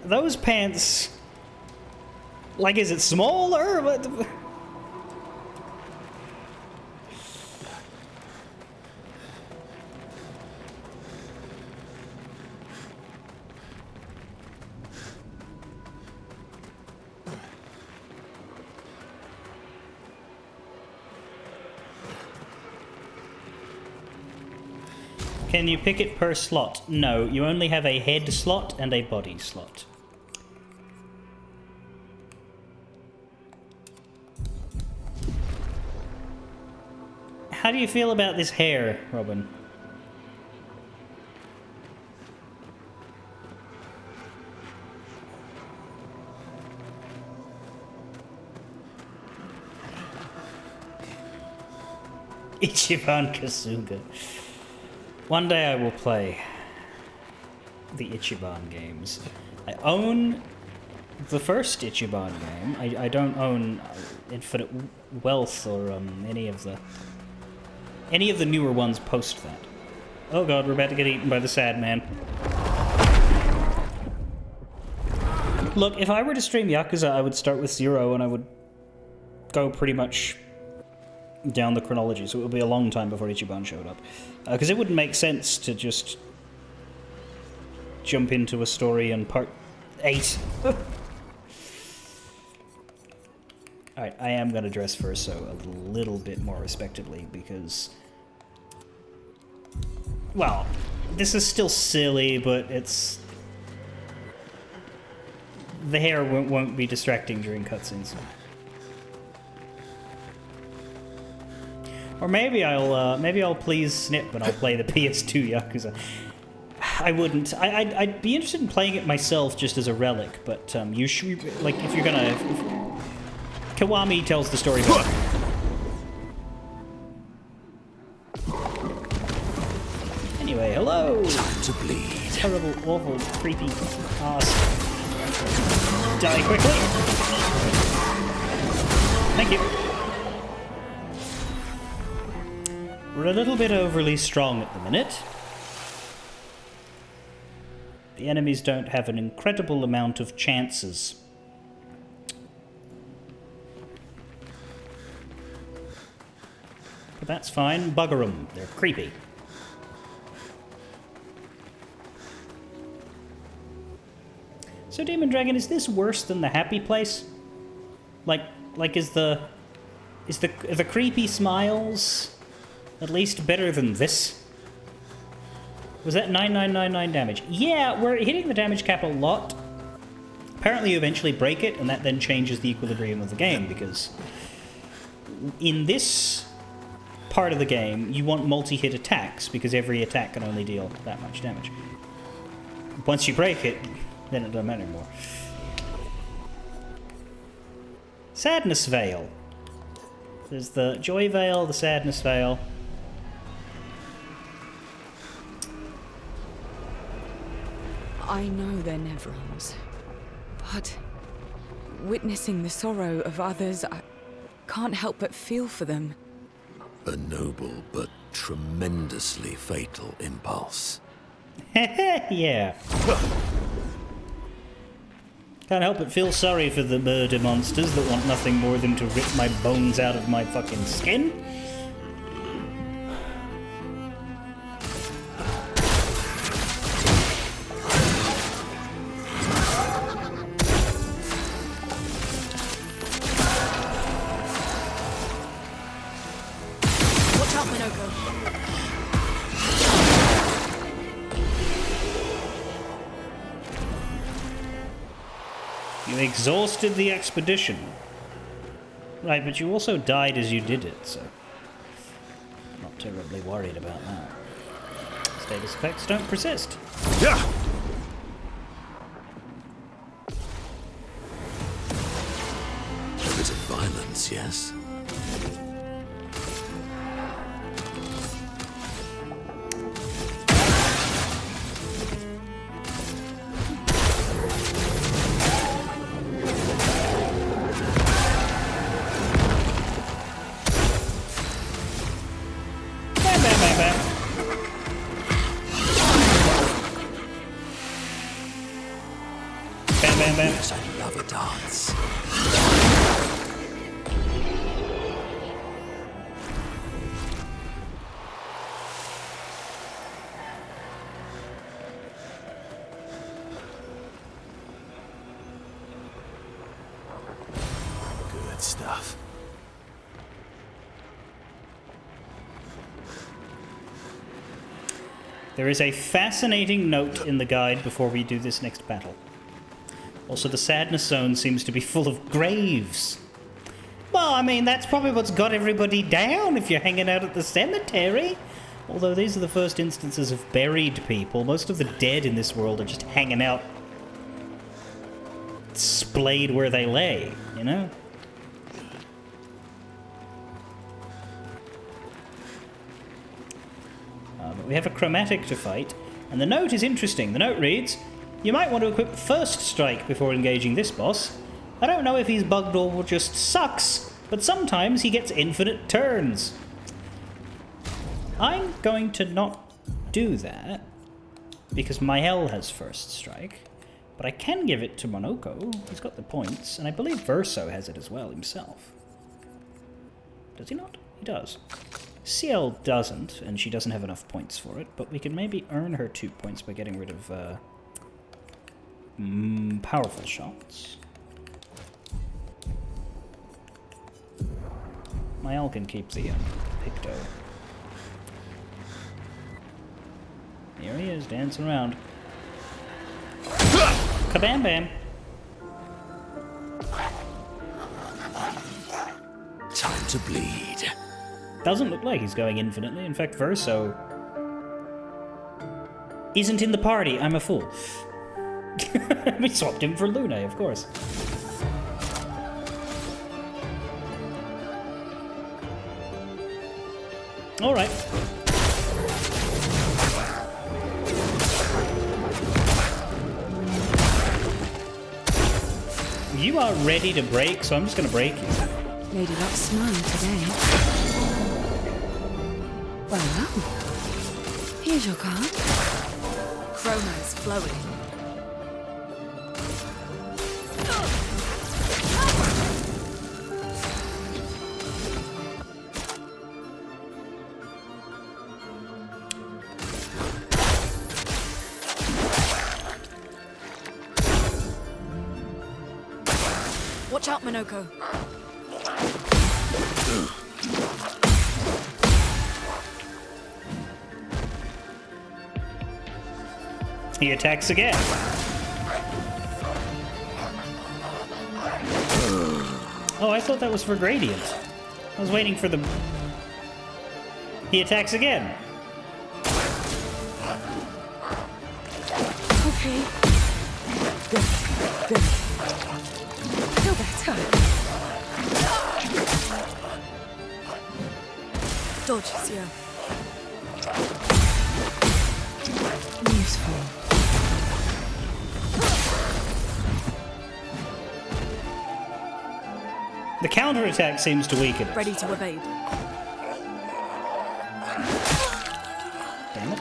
those pants, like, is it smaller? What? Can you pick it per slot? No, you only have a head slot and a body slot. How do you feel about this hair, Robin? Ichiban Kasuga. One day I will play the Ichiban games. I own the first Ichiban game. I don't own Infinite Wealth or any of the newer ones post that. Oh god, we're about to get eaten by the sad man. Look, if I were to stream Yakuza, I would start with 0 and I would go pretty much down the chronology, so it would be a long time before Ichiban showed up. Because it wouldn't make sense to just jump into a story in part 8. Alright, I am going to dress Verso a little bit more respectably because... Well, this is still silly, but it's... The hair won't be distracting during cutscenes. Or maybe I'll please Snip and I'll play the PS2 Yakuza. I wouldn't. I'd be interested in playing it myself just as a relic, but you should, like, if you're gonna... Kiwami tells the story better. Anyway, hello! Time to bleed. Terrible, awful, creepy ass. Die quickly! Thank you. We're a little bit overly strong at the minute. The enemies don't have an incredible amount of chances. But that's fine. Bugger 'em. They're creepy. So, Demon Dragon, is this worse than the happy place? Like is the creepy smiles at least better than this? Was that 9999 damage? Yeah, we're hitting the damage cap a lot. Apparently you eventually break it, and that then changes the equilibrium of the game, because in this part of the game, you want multi-hit attacks, because every attack can only deal that much damage. Once you break it, then it doesn't matter anymore. Sadness Veil. There's the Joy Veil, the Sadness Veil. I know they're Nevrons, but witnessing the sorrow of others, I can't help but feel for them. A noble but tremendously fatal impulse. Yeah. Can't help but feel sorry for the murder monsters that want nothing more than to rip my bones out of my fucking skin. Watch out, Minoko. You exhausted the expedition. Right, but you also died as you did it, so... not terribly worried about that. Status effects don't persist. Yeah. A bit of violence, yes? Yes, I love a dance. Good stuff. There is a fascinating note in the guide before we do this next battle. Also, the Sadness Zone seems to be full of graves. Well, I mean, that's probably what's got everybody down if you're hanging out at the cemetery. Although these are the first instances of buried people. Most of the dead in this world are just hanging out, splayed where they lay, you know? But we have a chromatic to fight, and the note is interesting. The note reads, "You might want to equip First Strike before engaging this boss. I don't know if he's bugged or just sucks, but sometimes he gets infinite turns." I'm going to not do that, because Mael has First Strike, but I can give it to Monoko. He's got the points, and I believe Verso has it as well himself. Does he not? He does. CL doesn't, and she doesn't have enough points for it, but we can maybe earn her 2 points by getting rid of powerful shots. Mael can keep the Picto. Here he is, dancing around. Kabam bam! Time to bleed. Doesn't look like he's going infinitely. In fact, Verso isn't in the party. I'm a fool. We swapped him for Luna, of course. All right. You are ready to break, so I'm just going to break you. Lady Luck's smile today. Well, here's your card. Chroma's flowing. Watch out, Minoko. He attacks again. Oh, I thought that was for Gradient. I was waiting for the... He attacks again. Okay. Good. Good. Feel better. Dodges, yeah. Useful. The counterattack seems to weaken it. Ready to evade. Damn it.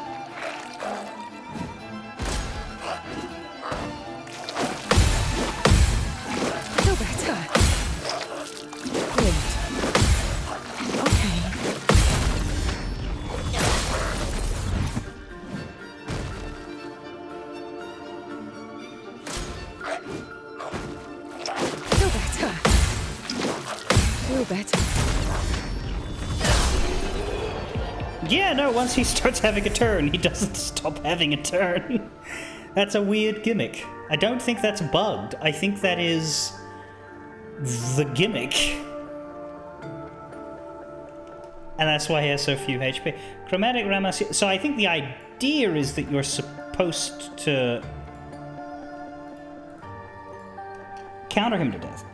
Feel better. Great. Okay. Feel better. Feel better. Yeah, no, once he starts having a turn, he doesn't stop having a turn. That's a weird gimmick. I don't think that's bugged. I think that is the gimmick. And that's why he has so few HP. Chromatic Ramas... So I think the idea is that you're supposed to counter him to death.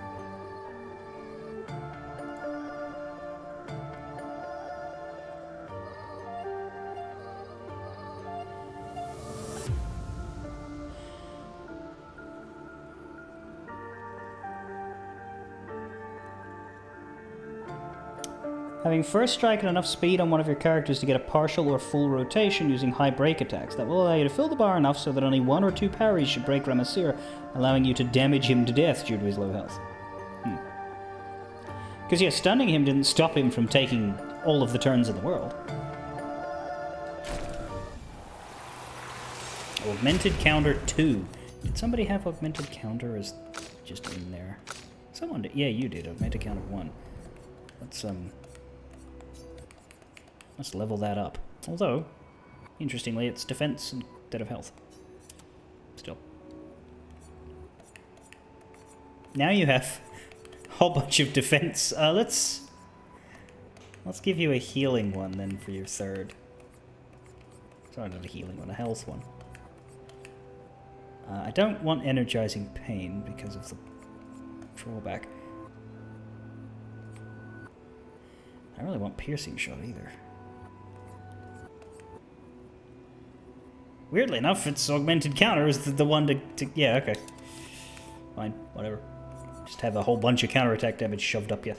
Having first strike and enough speed on one of your characters to get a partial or full rotation using high break attacks. That will allow you to fill the bar enough so that only 1 or 2 parries should break Ramasir, allowing you to damage him to death due to his low health. Because yeah, stunning him didn't stop him from taking all of the turns in the world. Augmented counter 2. Did somebody have augmented counter as just in there? Someone did. Yeah, you did. Augmented counter 1. Let's level that up. Although, interestingly, it's defense instead of health. Still. Now you have a whole bunch of defense. Let's give you a healing one then for your third. Sorry, not a healing one, a health one. I don't want energizing pain because of the drawback. I don't really want piercing shot either. Weirdly enough, its augmented counter is the one to... Yeah, okay. Fine, whatever. Just have a whole bunch of counterattack damage shoved up you.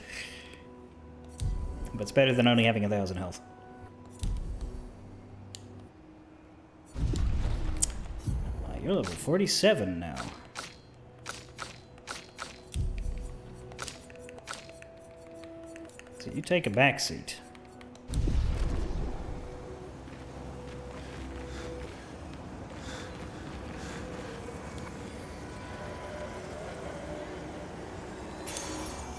But it's better than only having 1,000 health. You're level 47 now. So you take a back seat.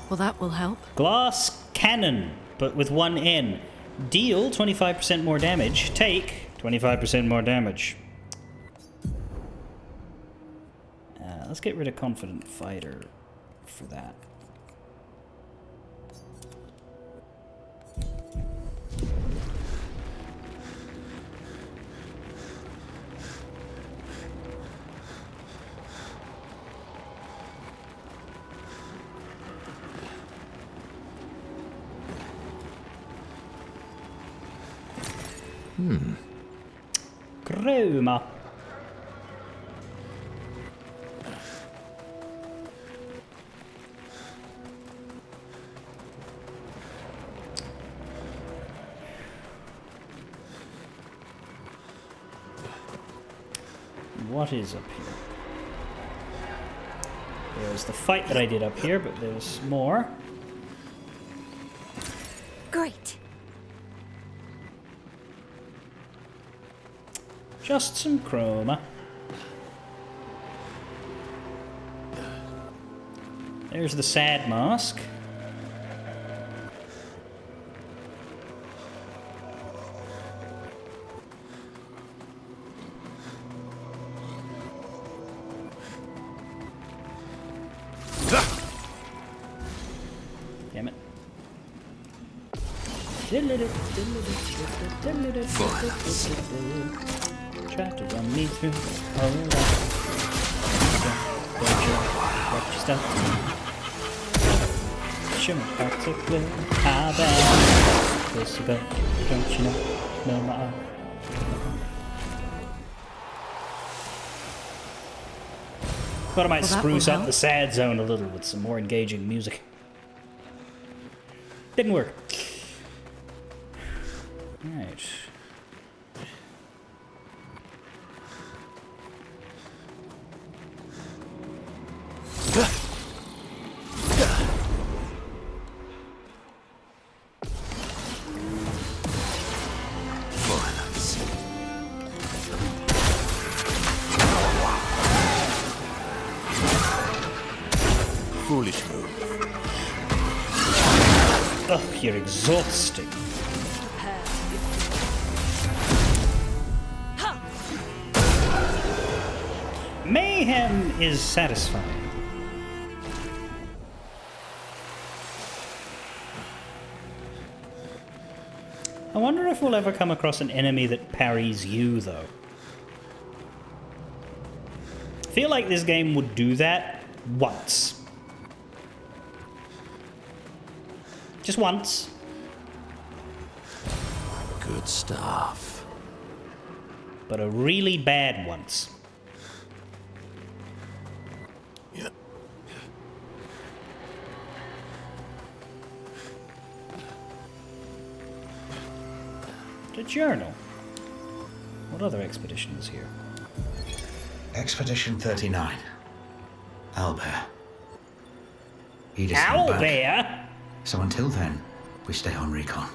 Well, that will help. Glass cannon, but with one N. Deal 25% more damage. Take 25% more damage. Let's get rid of Confident Fighter for that. Chroma. What is up here? There's the fight that I did up here, but there's more. Great. Just some chroma. There's the sad mask. Damn it. Try to run me through. Hold on. Watch your stuff. Show me how to play. How bad this go? Don't you know my art? Thought I might spruce up the sad zone a little with some more engaging music. Didn't work. Alright. Foolish move. Ugh, you're exhausting. Mayhem is satisfying. I wonder if we'll ever come across an enemy that parries you, though. I feel like this game would do that once. Just once. Good stuff. But a really bad once. Yeah. The journal. What other expedition is here? Expedition 39. Owlbear. Edith's not back. Owlbear? So until then, we stay on recon.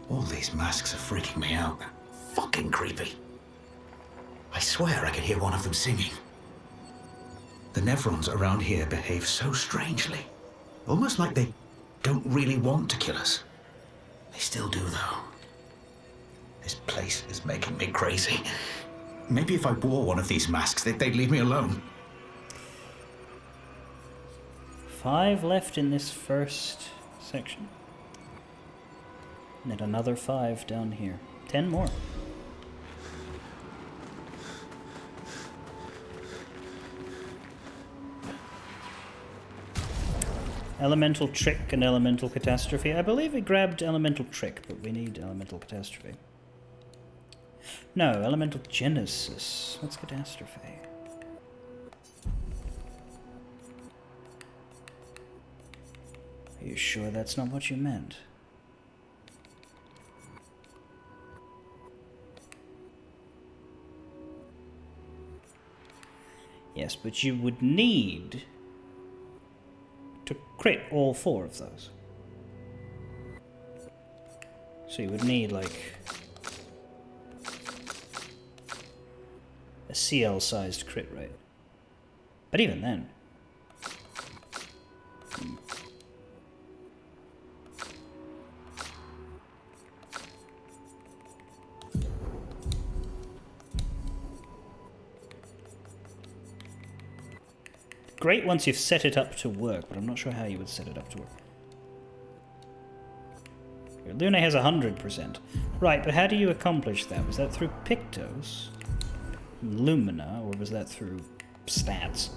All these masks are freaking me out. They're fucking creepy. I swear I could hear one of them singing. The Nevrons around here behave so strangely. Almost like they don't really want to kill us. They still do, though. This place is making me crazy. Maybe if I wore one of these masks, they'd leave me alone. 5 left in this first section. And then another 5 down here. 10 more. Elemental Trick and Elemental Catastrophe. I believe we grabbed Elemental Trick, but we need Elemental Catastrophe. No, Elemental Genesis. What's Catastrophe? Are you sure that's not what you meant? Yes, but you would need to crit all 4 of those. So you would need, like, a CL-sized crit rate. But even then... Great once you've set it up to work, but I'm not sure how you would set it up to work. Your Luna has 100%. Right, but how do you accomplish that? Was that through Pictos? Lumina, or was that through stats?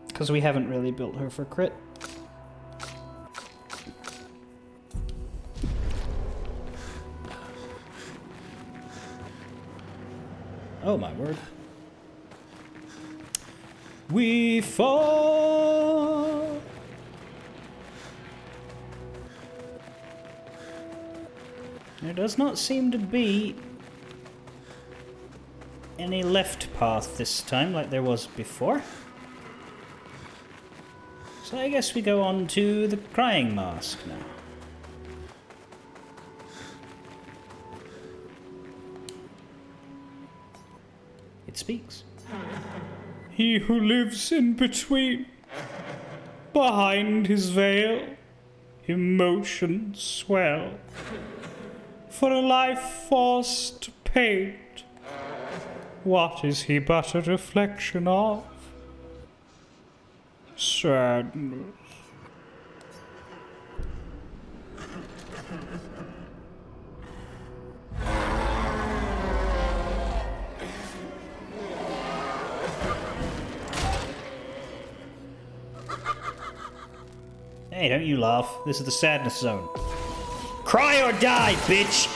Because we haven't really built her for crit. Oh my word. We fall. There does not seem to be any left path this time like there was before. So I guess we go on to the crying mask now. It speaks. He who lives in between, behind his veil, emotions swell. For a life forced to paint, what is he but a reflection of? Sadness. Hey, don't you laugh. This is the sadness zone. Cry or die, bitch!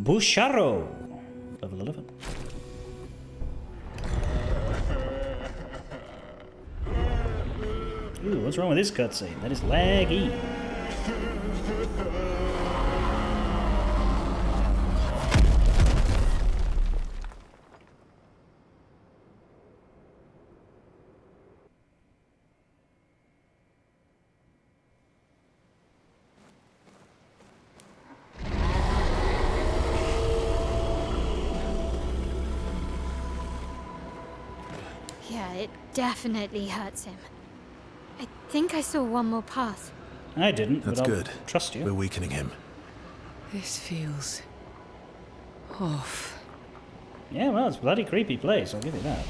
Busharo. Level 11. Ooh, what's wrong with this cutscene? That is laggy. Yeah, it definitely hurts him. I think I saw one more path. I didn't, That's but I'll good. trust you. We're weakening him. This feels off. Yeah, well, it's a bloody creepy place, I'll give you that.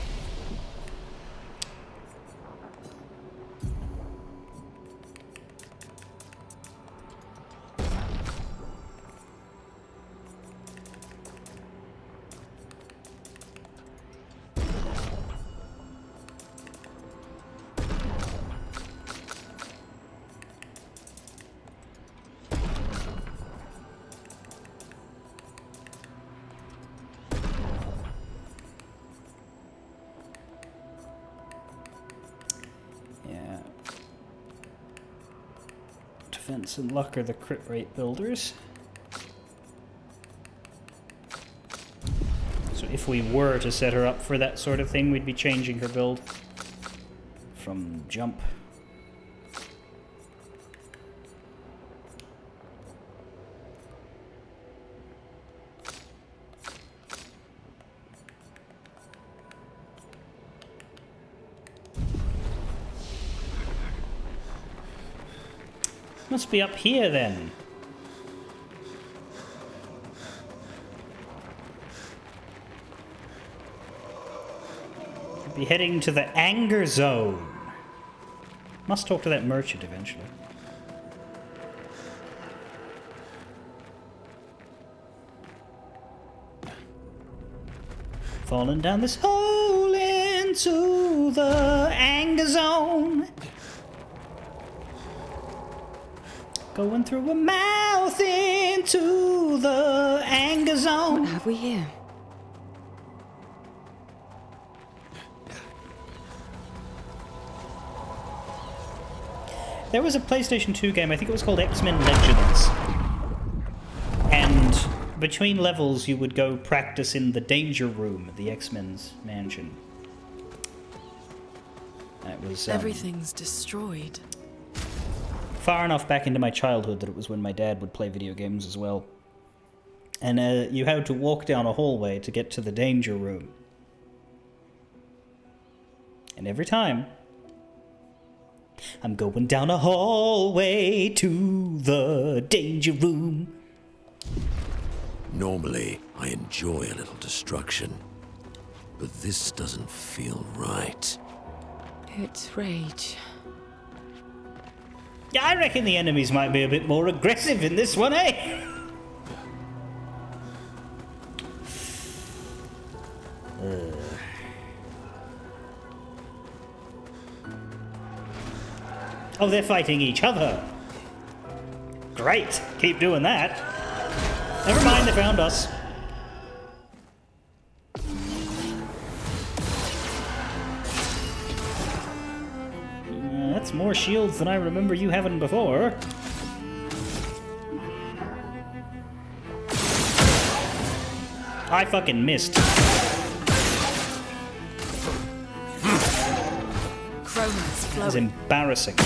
Defense and luck are the crit rate builders. So if we were to set her up for that sort of thing, we'd be changing her build from jump. Must be up here then. Could be heading to the anger zone. Must talk to that merchant eventually. Falling down this hole into the anger zone. Going through a mouth into the anger zone. What have we here? There was a PlayStation 2 game, I think it was called X-Men Legends. And between levels you would go practice in the danger room at the X-Men's mansion. That was Everything's destroyed. far enough back into my childhood that it was when my dad would play video games as well. And you had to walk down a hallway to get to the danger room. And every time, I'm going down a hallway to the danger room. Normally, I enjoy a little destruction. But this doesn't feel right. It's rage. Yeah, I reckon the enemies might be a bit more aggressive in this one, eh? Oh, they're fighting each other. Great. Keep doing that. Never mind, they found us. That's more shields than I remember you having before. I fucking missed. That was embarrassing.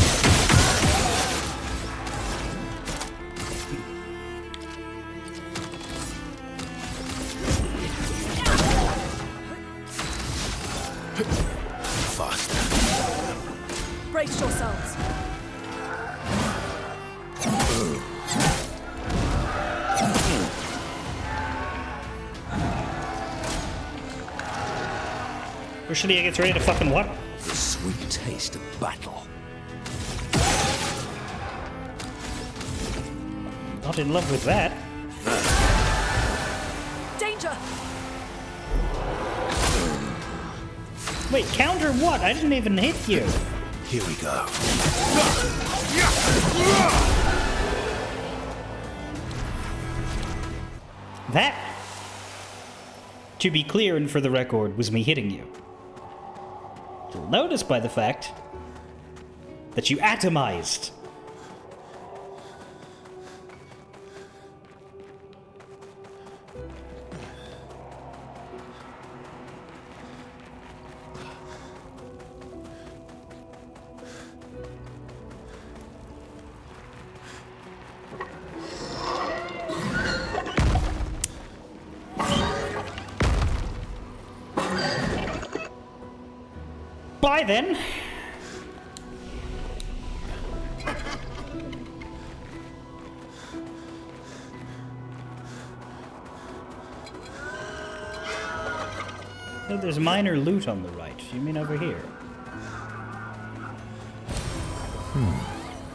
Faster. Brace yourselves. Usually gets ready to fucking what? The sweet taste of battle. Not in love with that. Danger! Wait, counter what? I didn't even hit you. Here we go. That, to be clear and for the record, was me hitting you. You'll notice by the fact that you atomized. Bye then. Oh, there's minor loot on the right. You mean over here?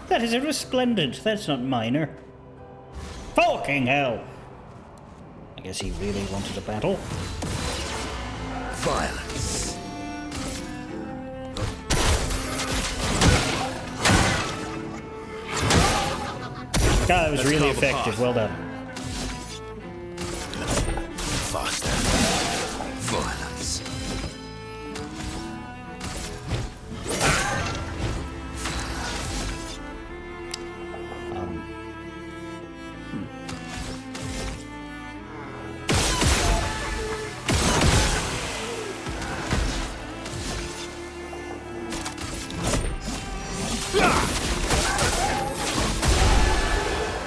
That is a resplendent. That's not minor. Fucking hell! I guess he really wanted a battle. Violence. God, that was really effective. Well done. Faster. Violence.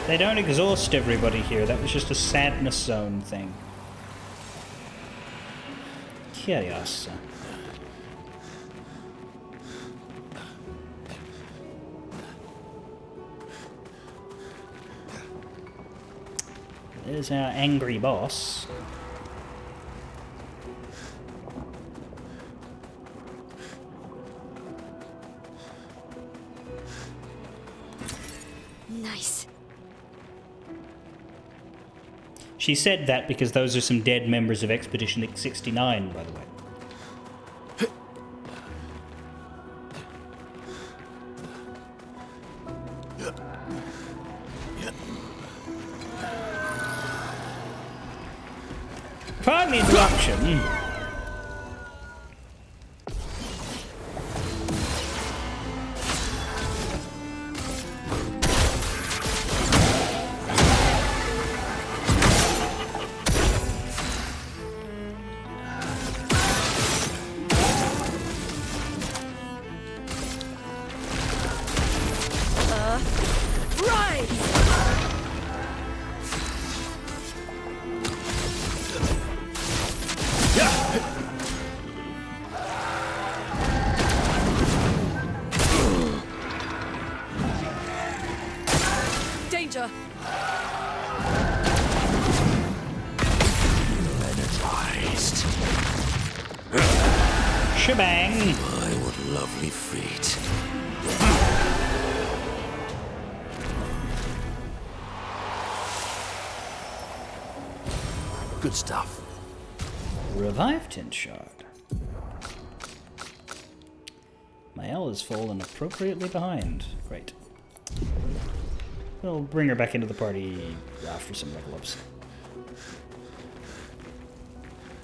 They don't exhaust everybody here. That was just a sadness zone thing. Chaos. There's our angry boss. Nice. She said that because those are some dead members of Expedition 69, by the way. Pardon the interruption. Danger! Energized. Shebang! My, what lovely feet. Good stuff. Revive Tint Shard. Mael has fallen appropriately behind. Great. We'll bring her back into the party after some level ups.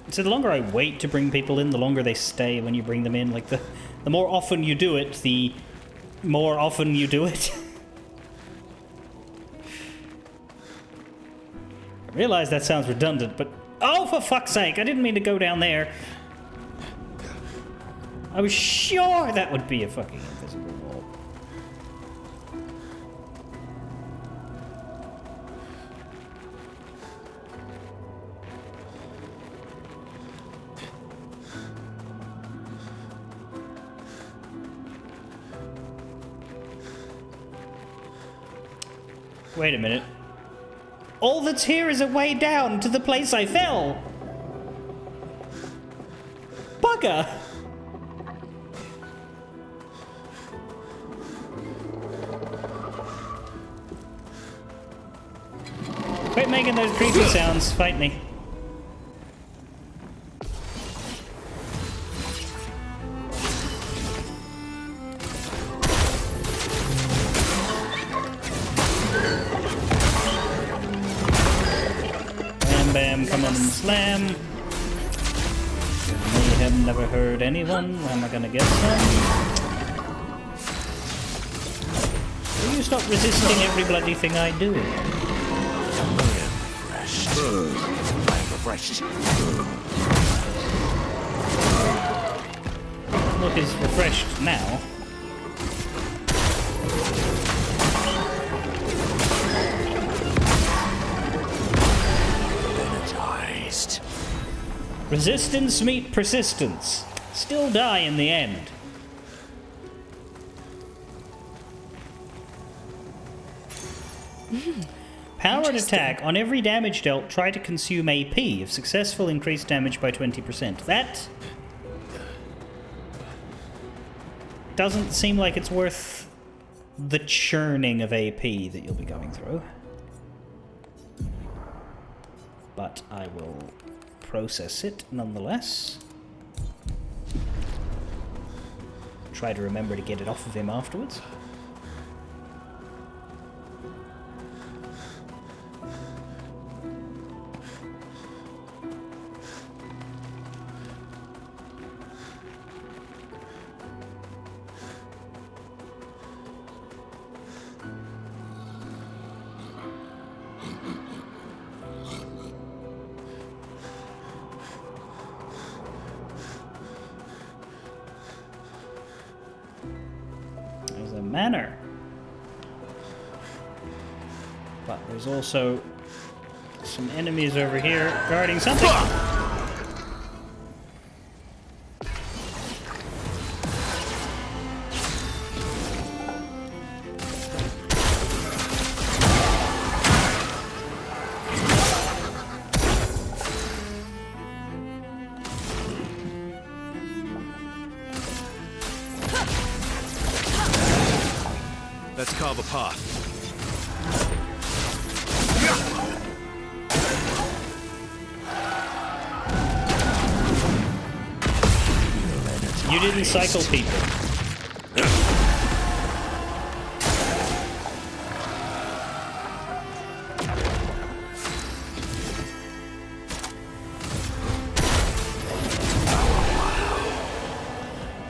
So the longer I wait to bring people in, the longer they stay when you bring them in. Like, the more often you do it, the more often you do it. I realize that sounds redundant, but... Oh, for fuck's sake, I didn't mean to go down there. I was sure that would be a fucking invisible wall. Wait a minute. All that's here is a way down to the place I fell. Bugger! Quit making those creepy sounds. Fight me. Bam, bam, come on and slam. May have never heard anyone. Am I gonna get some? Will you stop resisting every bloody thing I do? Look is refreshed now. Energized. Resistance meet persistence. Still die in the end. Powered attack. On every damage dealt, try to consume AP. If successful, increase damage by 20%. That doesn't seem like it's worth the churning of AP that you'll be going through. But I will process it nonetheless. Try to remember to get it off of him afterwards. Manor. But there's also some enemies over here guarding something. Let's carve a path. You didn't cycle people.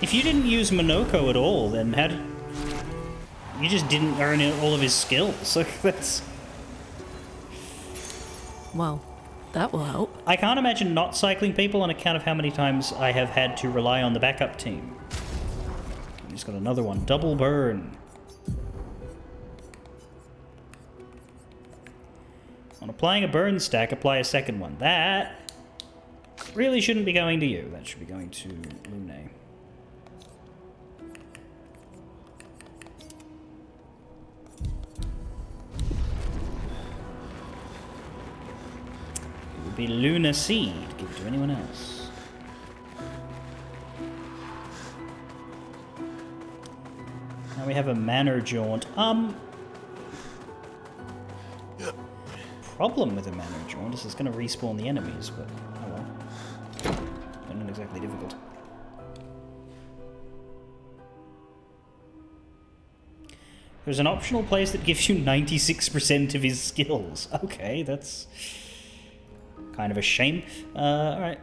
If you didn't use Monoko at all, then you just didn't earn all of his skills. Like, that's... Well, that will help. I can't imagine not cycling people on account of how many times I have had to rely on the backup team. He's got another one. Double burn. On applying a burn stack, apply a second one. That really shouldn't be going to you. That should be going to Lune. Be Luna Seed. Give it to anyone else. Now we have a Manor Jaunt. problem with a mana jaundice is going to respawn the enemies, but oh well. But not exactly difficult. There's an optional place that gives you 96% of his skills. Okay, that's kind of a shame. Alright.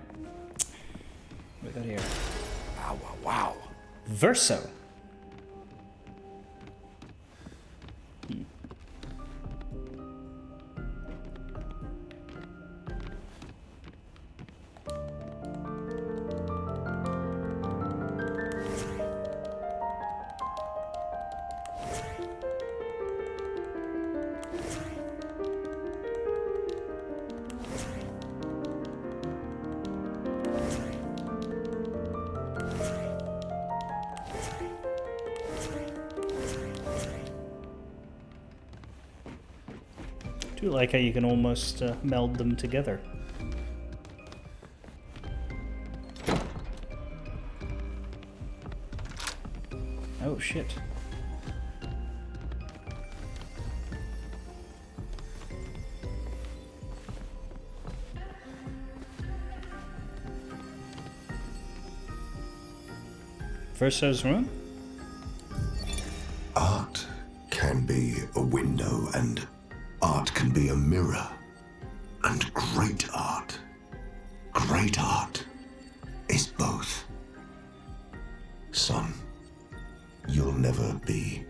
What we got here? Wow, wow, wow. Verso. I do like how you can almost meld them together. Oh shit. Verso's room? Art can be a window, and art can be a mirror. And great art is both. Son, you'll never be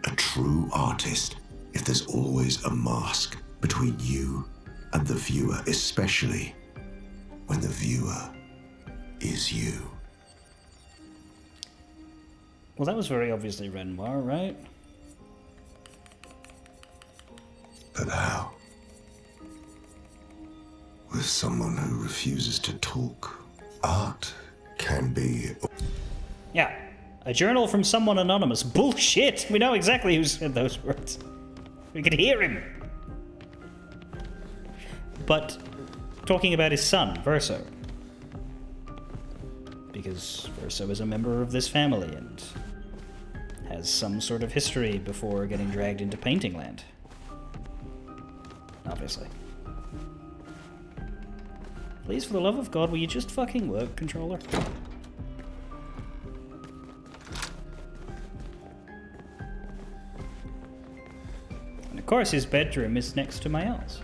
a true artist if there's always a mask between you and the viewer, especially when the viewer is you. Well, that was very obviously Renoir, right? But how? With someone who refuses to talk. Art can be... Yeah. A journal from someone anonymous. Bullshit! We know exactly who said those words. We could hear him. But talking about his son, Verso. Because Verso is a member of this family and has some sort of history before getting dragged into Painting Land. Obviously. Please, for the love of God, will you just fucking work, controller? And of course his bedroom is next to Mayal's.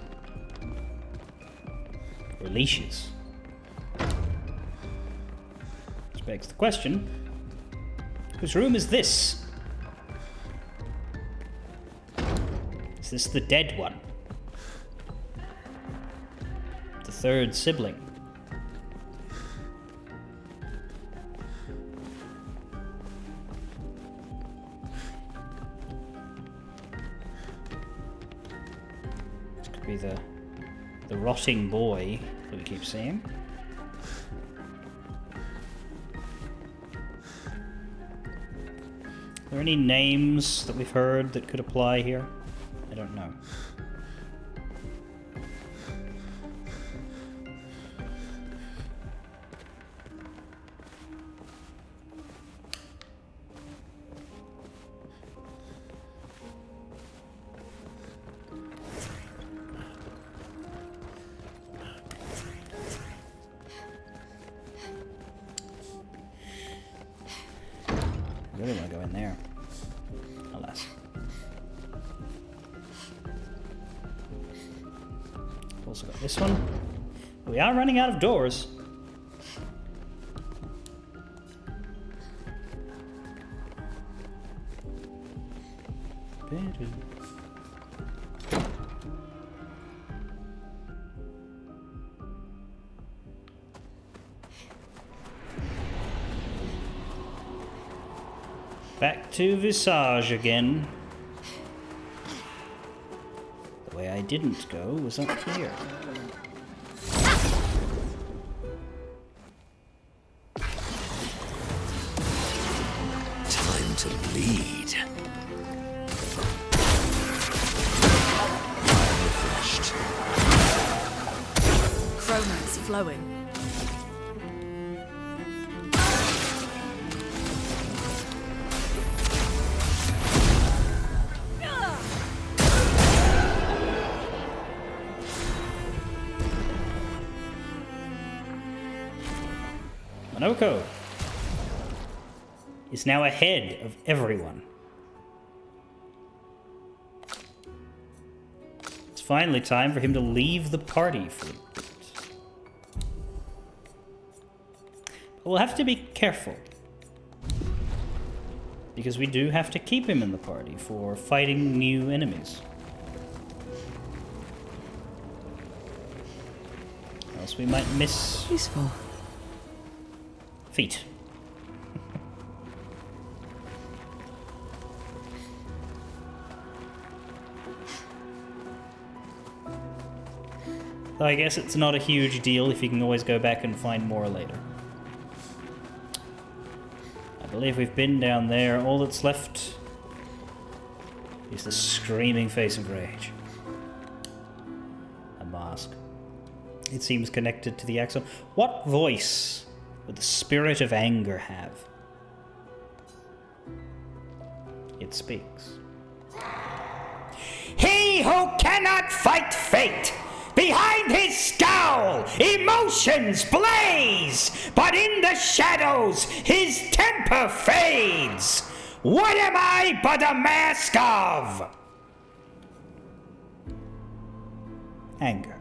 Or Leash's. Which begs the question, whose room is this? Is this the dead one? The third sibling? This could be the rotting boy that we keep seeing. Are there any names that we've heard that could apply here? I don't know. I really want to go in there. Alas. Also got this one. We are running out of doors. Back to Visage again. The way I didn't go was up here. Time to bleed. Refreshed. Chroma's flowing. Minoko is now ahead of everyone. It's finally time for him to leave the party for a bit. But we'll have to be careful, because we do have to keep him in the party for fighting new enemies. Else we might miss... Useful. Feet. Though I guess it's not a huge deal if you can always go back and find more later. I believe we've been down there. All that's left is the screaming face of rage. A mask. It seems connected to the axon. What voice would the spirit of anger have? It speaks. He who cannot fight fate! Behind his scowl, emotions blaze, but in the shadows, his temper fades. What am I but a mask of? Anger.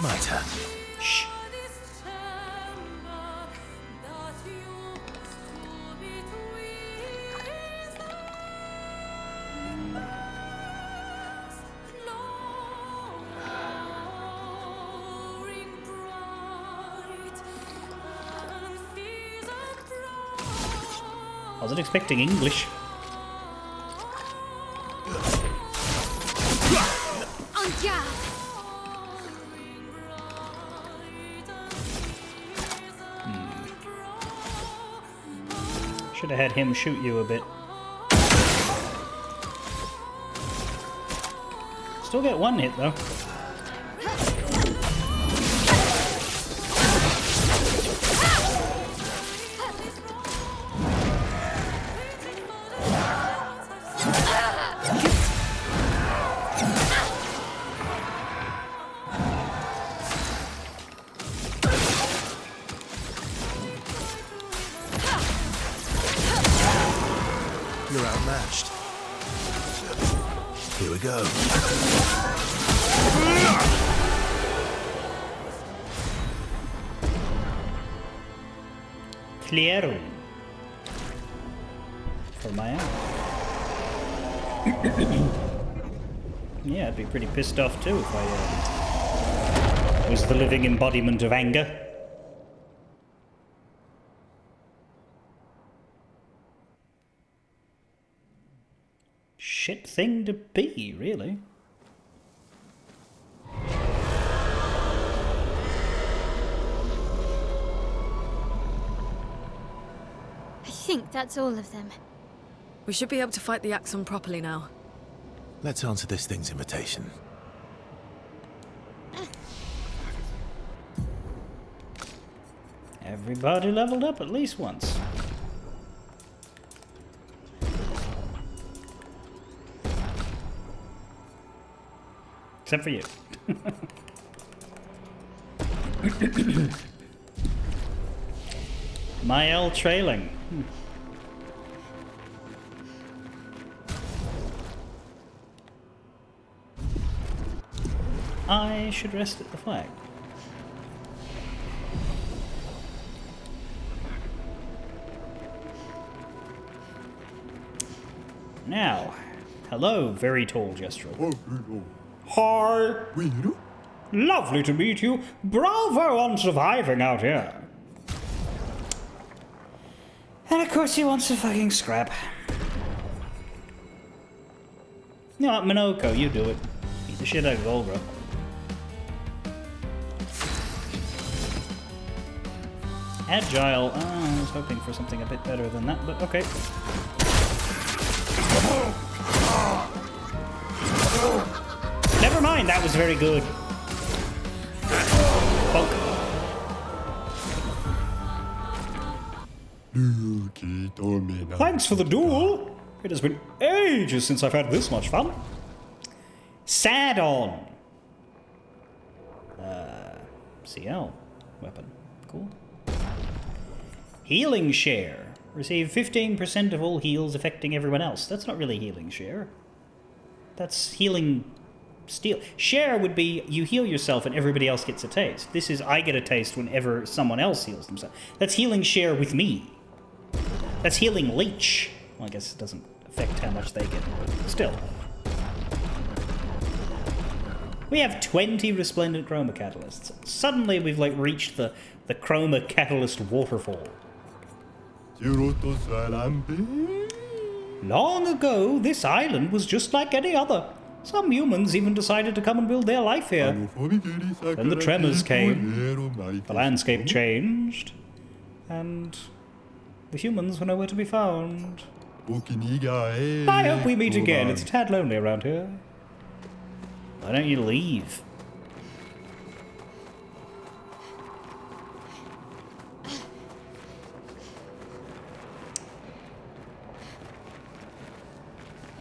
My turn. Shh. I wasn't expecting English. Should have had him shoot you a bit. Still get one hit though. You're outmatched. Here we go. Clair. For my eye. Yeah, I'd be pretty pissed off too if I was the living embodiment of anger. Shit thing to be, really. I think that's all of them. We should be able to fight the Axon properly now. Let's answer this thing's invitation. Everybody leveled up at least once. Except for you. Mael trailing. I should rest at the flag. Now, hello, very tall Gestural. Hi. Lovely to meet you. Bravo on surviving out here. And of course he wants to fucking scrap. You know what, Minoko, you do it. Beat the shit out of Volgra. Agile. I was hoping for something a bit better than that, but okay. Never mind, that was very good. Poke. Thanks for the duel. It has been ages since I've had this much fun. Sadon. CL weapon. Cool. Healing share. Receive 15% of all heals affecting everyone else. That's not really healing share. That's healing steal. Share would be you heal yourself and everybody else gets a taste. This is I get a taste whenever someone else heals themselves. That's healing share with me. That's healing leech. Well, I guess it doesn't affect how much they get, but still. We have 20 resplendent chroma catalysts. Suddenly we've like reached the chroma catalyst waterfall. Long ago, this island was just like any other. Some humans even decided to come and build their life here. Then the tremors came, the landscape changed, and the humans were nowhere to be found. I hope we meet again. It's a tad lonely around here. Why don't you leave?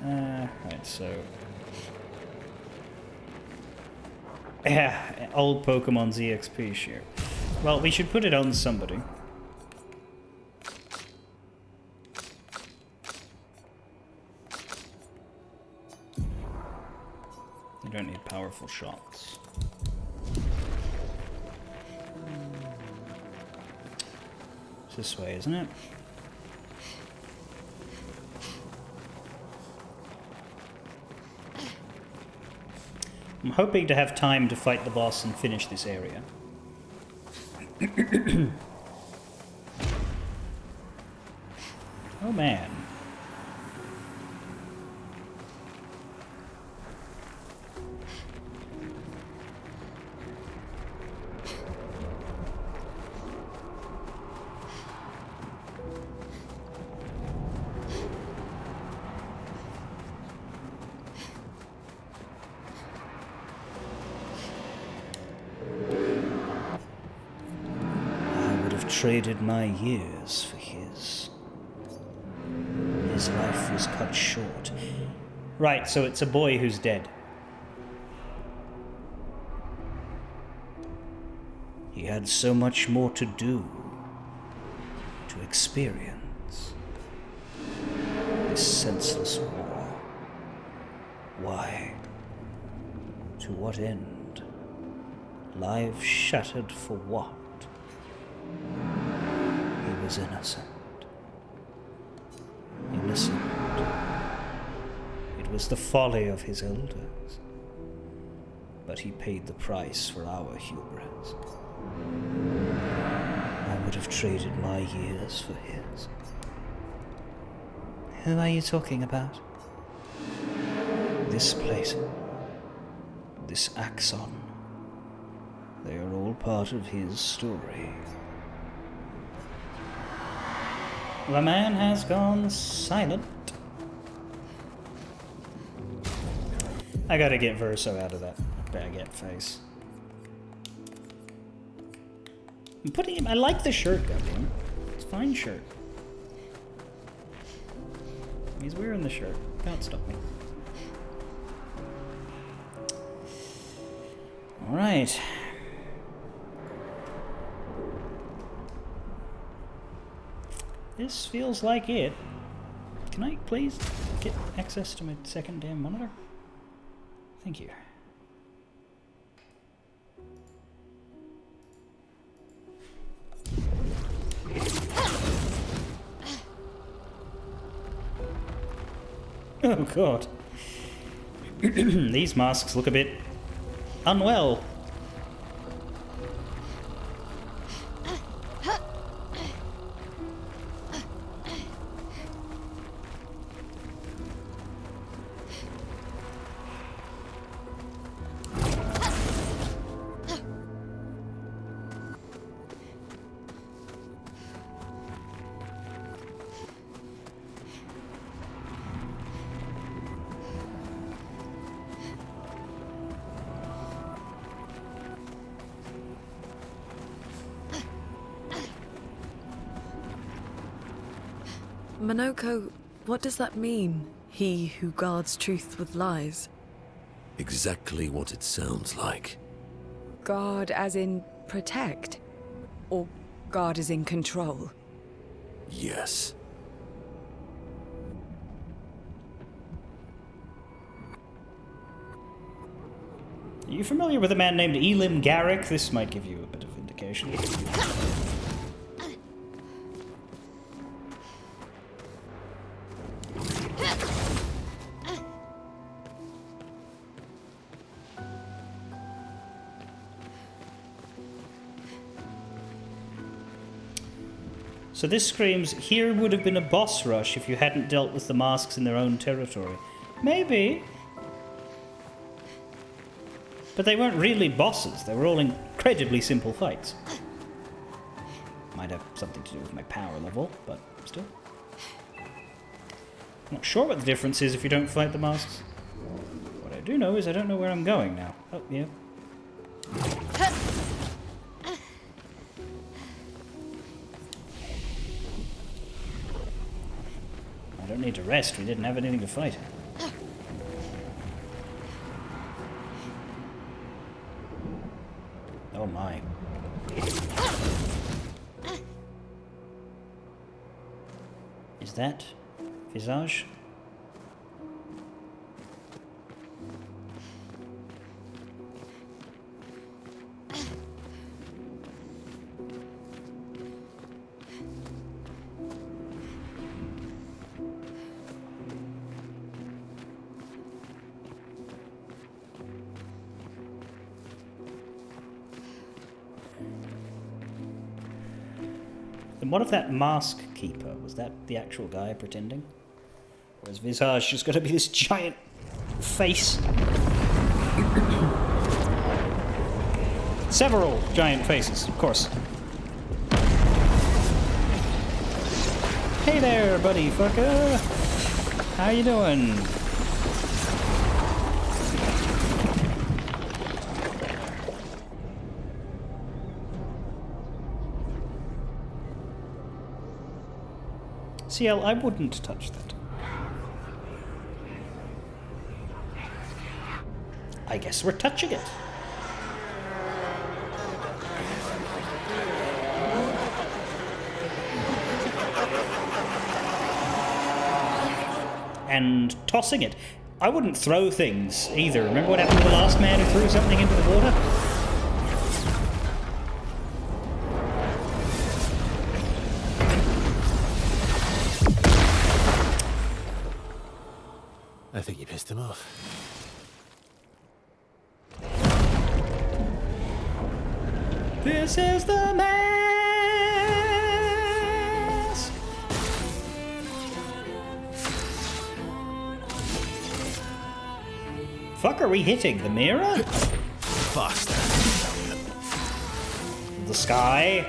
Right, so... Yeah, old Pokemon's EXP share. Well, we should put it on somebody. You don't need powerful shots. It's this way, isn't it? I'm hoping to have time to fight the boss and finish this area. Oh man. Traded my years for his. His life was cut short. Right, so it's a boy who's dead. He had so much more to do, to experience. This senseless war. Why? To what end? Lives shattered for what? He was innocent. Innocent. It was the folly of his elders. But he paid the price for our hubris. I would have traded my years for his. Who are you talking about? This place. This Axon. They are all part of his story. The man has gone silent. I gotta get Verso out of that baguette face. I'm putting him. I like the shirt, goddammit. It's a fine shirt. He's wearing the shirt. Can't stop me. Alright. This feels like it. Can I please get access to my second damn monitor? Thank you. Oh god. These masks look a bit unwell. Minoko, what does that mean? He who guards truth with lies? Exactly what it sounds like. Guard as in protect? Or guard as in control? Yes. Are you familiar with a man named Elim Garrick? This might give you a bit of indication. So this screams, here would have been a boss rush if you hadn't dealt with the masks in their own territory. Maybe. But they weren't really bosses. They were all incredibly simple fights. Might have something to do with my power level, but still. I'm not sure what the difference is if you don't fight the masks. What I do know is I don't know where I'm going now. Oh, yeah. I don't need to rest. We didn't have anything to fight. Oh my. Is that Visage? Then what if that mask keeper, was that the actual guy pretending? Or is Visage just going to be this giant face? Several giant faces, of course. Hey there, buddy fucker! How you doing? CL, I wouldn't touch that. I guess we're touching it. And tossing it. I wouldn't throw things either. Remember what happened to the last man who threw something into the water? I think you pissed him off. This is the mask! Fuck, are we hitting? The mirror? Faster. The sky?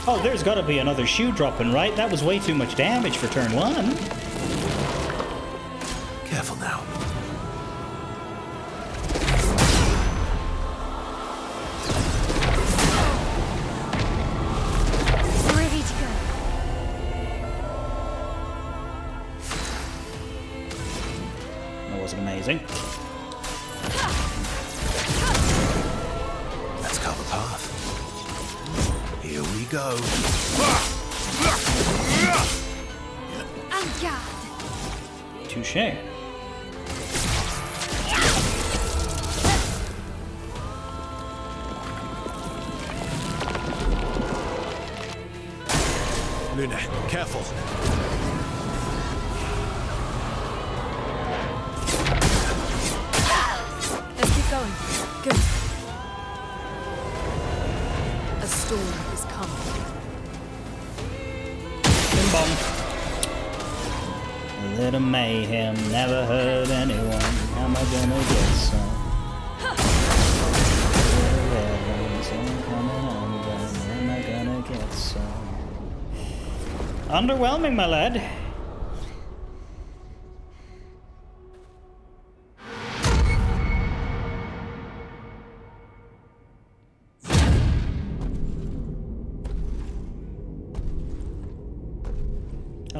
Oh, there's gotta be another shoe dropping, right? That was way too much damage for turn one. Careful now. Ready to go. That wasn't amazing. Let's carve a path. Here we go. En garde. Touché. Luna, careful. Let's keep going. Good. A storm is coming. Bing bong. A little mayhem never hurt anyone. How am I gonna get some? How am I gonna get some? Underwhelming, my lad.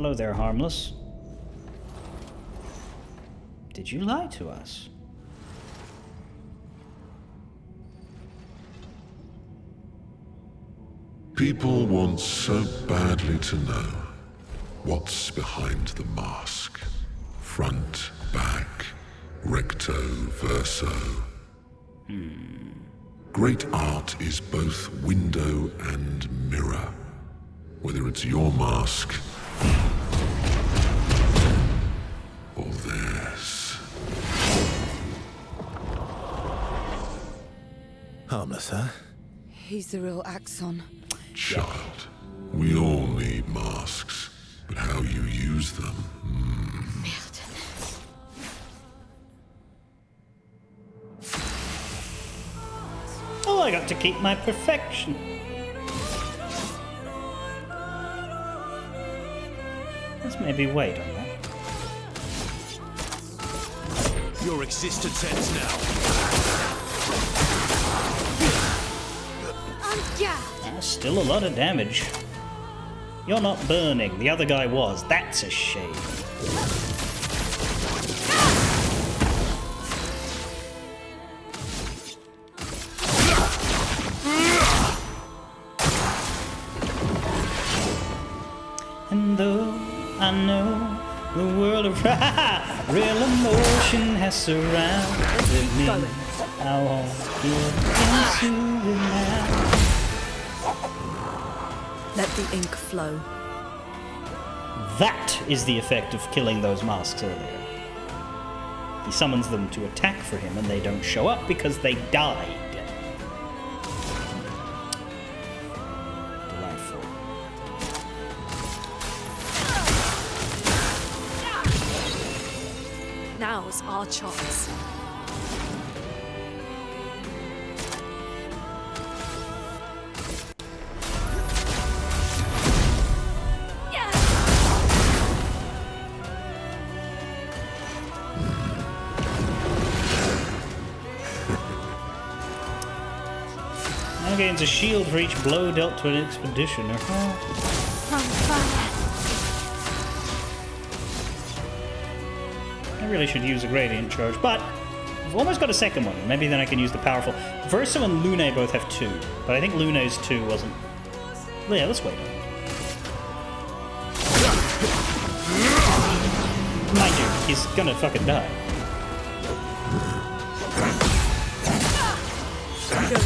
Hello there, harmless. Did you lie to us? People want so badly to know what's behind the mask. Front, back, recto, verso. Great art is both window and mirror. Whether it's your mask or theirs. Harmless, huh? He's the real Axon. Child, we all need masks, but how you use them. Oh, I got to keep my perfection. Let's maybe wait on that. Your existence ends now. Still a lot of damage. You're not burning. The other guy was. That's a shame. And though I know the world of real emotion has surrounded me, I won't give into it now. Let the ink flow. That is the effect of killing those masks earlier. He summons them to attack for him and they don't show up because they died. Delightful. Now's our chance. Now gains a shield for each blow dealt to an expeditioner. I really should use a gradient charge, but I've almost got a second one. Maybe then I can use the powerful. Verso and Lune both have 2, but I think Lune's 2 wasn't. Well, yeah, let's wait. Mind you, he's gonna fucking die. Good.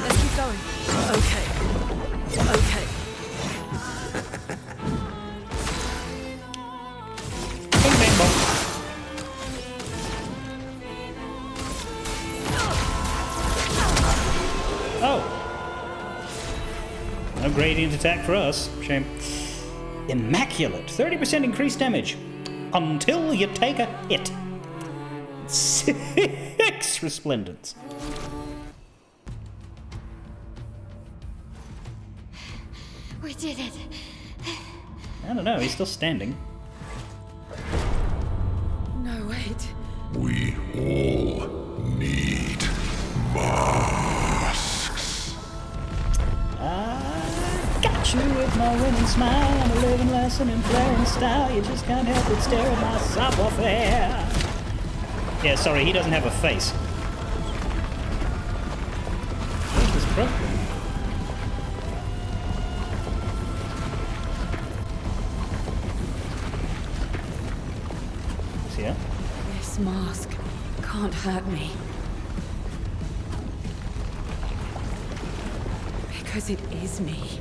Let's keep going. Okay. Okay. Bing, bang, bong. Oh. No gradient attack for us. Shame. Immaculate. 30% increased damage. Until you take a hit. 6 resplendence. We did it. I don't know, he's still standing. No, wait. We all need masks. I got you with my winning smile and a living lesson in flaring style. You just can't help but stare at my savoir-faire. Yeah, sorry, he doesn't have a face. This is broken. See ya? This mask can't hurt me. Because it is me.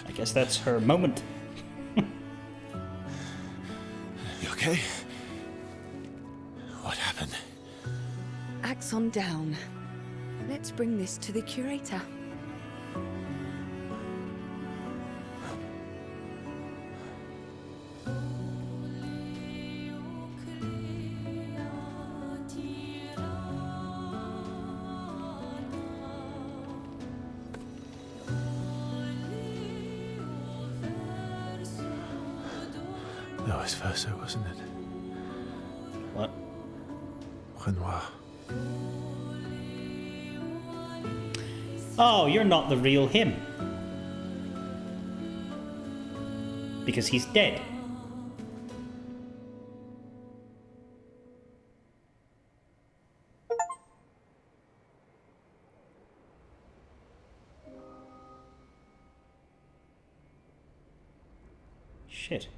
I guess that's her moment. You okay? What happened? Axon down. Let's bring this to the curator. vice versa, wasn't it? What? Renoir. Oh, you're not the real him. Because he's dead. Shit.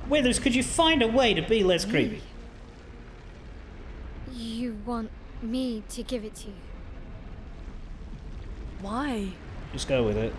Withers, could you find a way to be less creepy? You want me to give it to you? Why? Just go with it.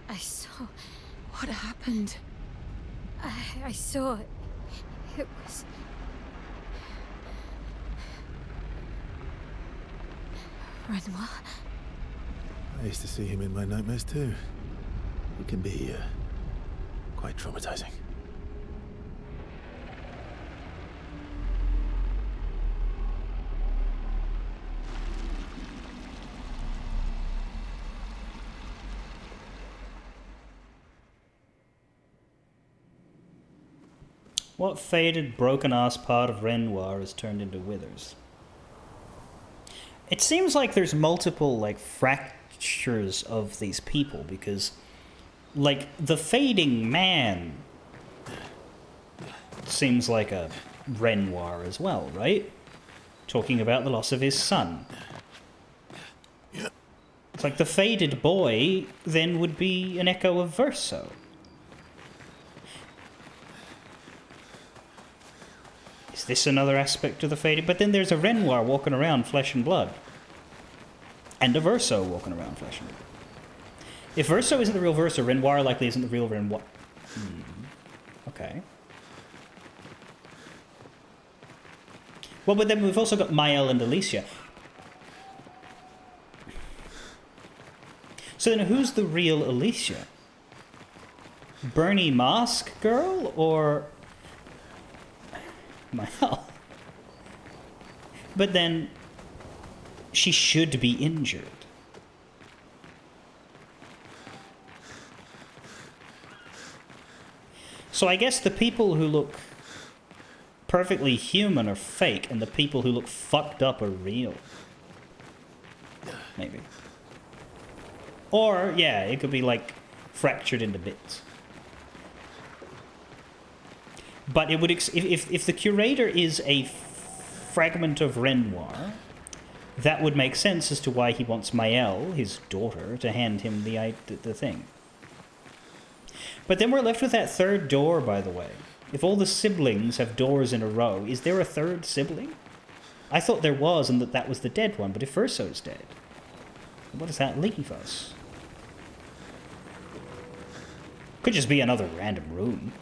I saw. What happened? I saw it. It was. Renoir. I used to see him in my nightmares too. He can be quite traumatizing. What faded, broken-ass part of Renoir has turned into Withers? It seems like there's multiple, like, fractures of these people, because, like, the fading man seems like a Renoir as well, right? Talking about the loss of his son. It's like the faded boy then would be an echo of Verso. Is this another aspect of the faded? But then there's a Renoir walking around flesh and blood. And a Verso walking around flesh and blood. If Verso isn't the real Verso, Renoir likely isn't the real Renoir. Okay. Well, but then we've also got Mael and Alicia. So then who's the real Alicia? Bernie Mask girl or Mael? But then she should be injured. So I guess the people who look perfectly human are fake, and the people who look fucked up are real. Maybe. Or, yeah, it could be, like, fractured into bits. But it would... if the curator is a fragment of Renoir, that would make sense as to why he wants Mael, his daughter, to hand him the thing. But then we're left with that third door, by the way. If all the siblings have doors in a row, is there a third sibling? I thought there was, and that was the dead one, but if Verso's dead, what does that leave us? Could just be another random room.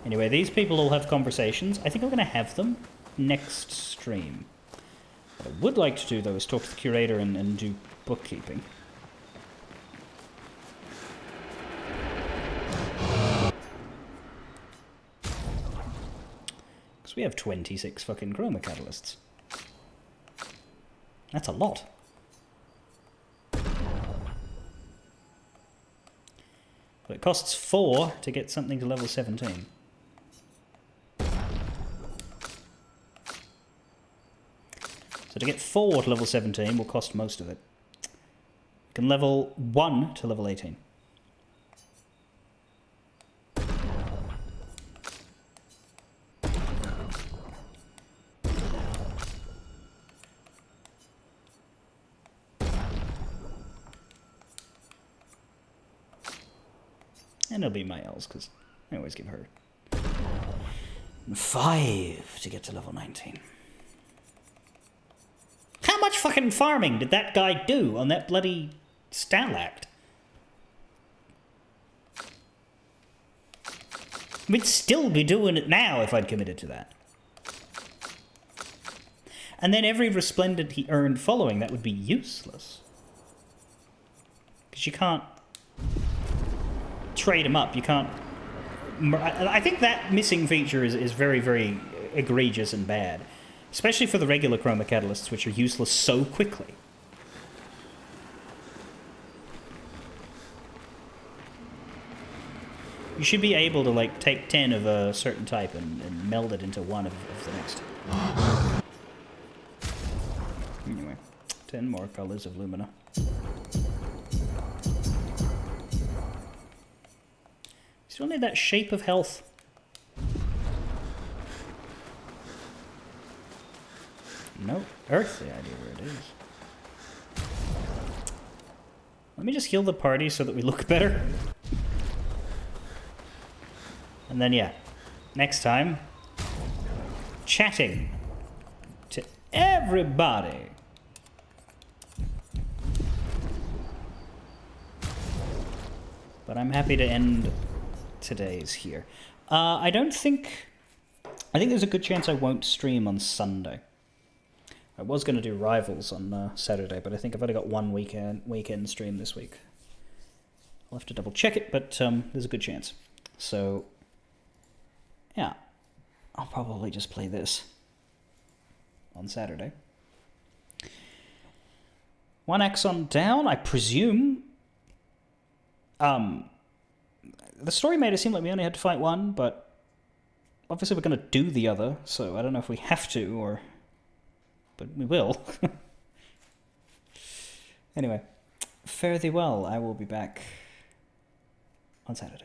Anyway, these people all have conversations. I think I'm going to have them next stream. What I would like to do, though, is talk to the curator and do bookkeeping. Because we have 26 fucking chroma catalysts. That's a lot. But it costs 4 to get something to level 17. So to get 4 to level 17 will cost most of it. You can level 1 to level 18. And it'll be my elves, because I always give her 5 to get to level 19. How much fucking farming did that guy do on that bloody Stalact? We'd still be doing it now if I'd committed to that. And then every resplendent he earned following that would be useless. Because you can't trade him up, you can't... I think that missing feature is very, very egregious and bad. Especially for the regular chroma catalysts, which are useless so quickly. You should be able to, like, take 10 of a certain type and meld it into one of the next. Anyway, 10 more colors of Lumina. Still need that shape of health. No earthly idea where it is. Let me just heal the party so that we look better. And then, yeah, next time, chatting to everybody. But I'm happy to end today's here. I think there's a good chance I won't stream on Sunday. I was going to do Rivals on Saturday, but I think I've only got one weekend stream this week. I'll have to double check it, but there's a good chance. So, yeah, I'll probably just play this on Saturday. 1 Axon down, I presume. The story made it seem like we only had to fight one, but obviously we're going to do the other, so I don't know if we have to, or... but we will. Anyway, fare thee well. I will be back on Saturday.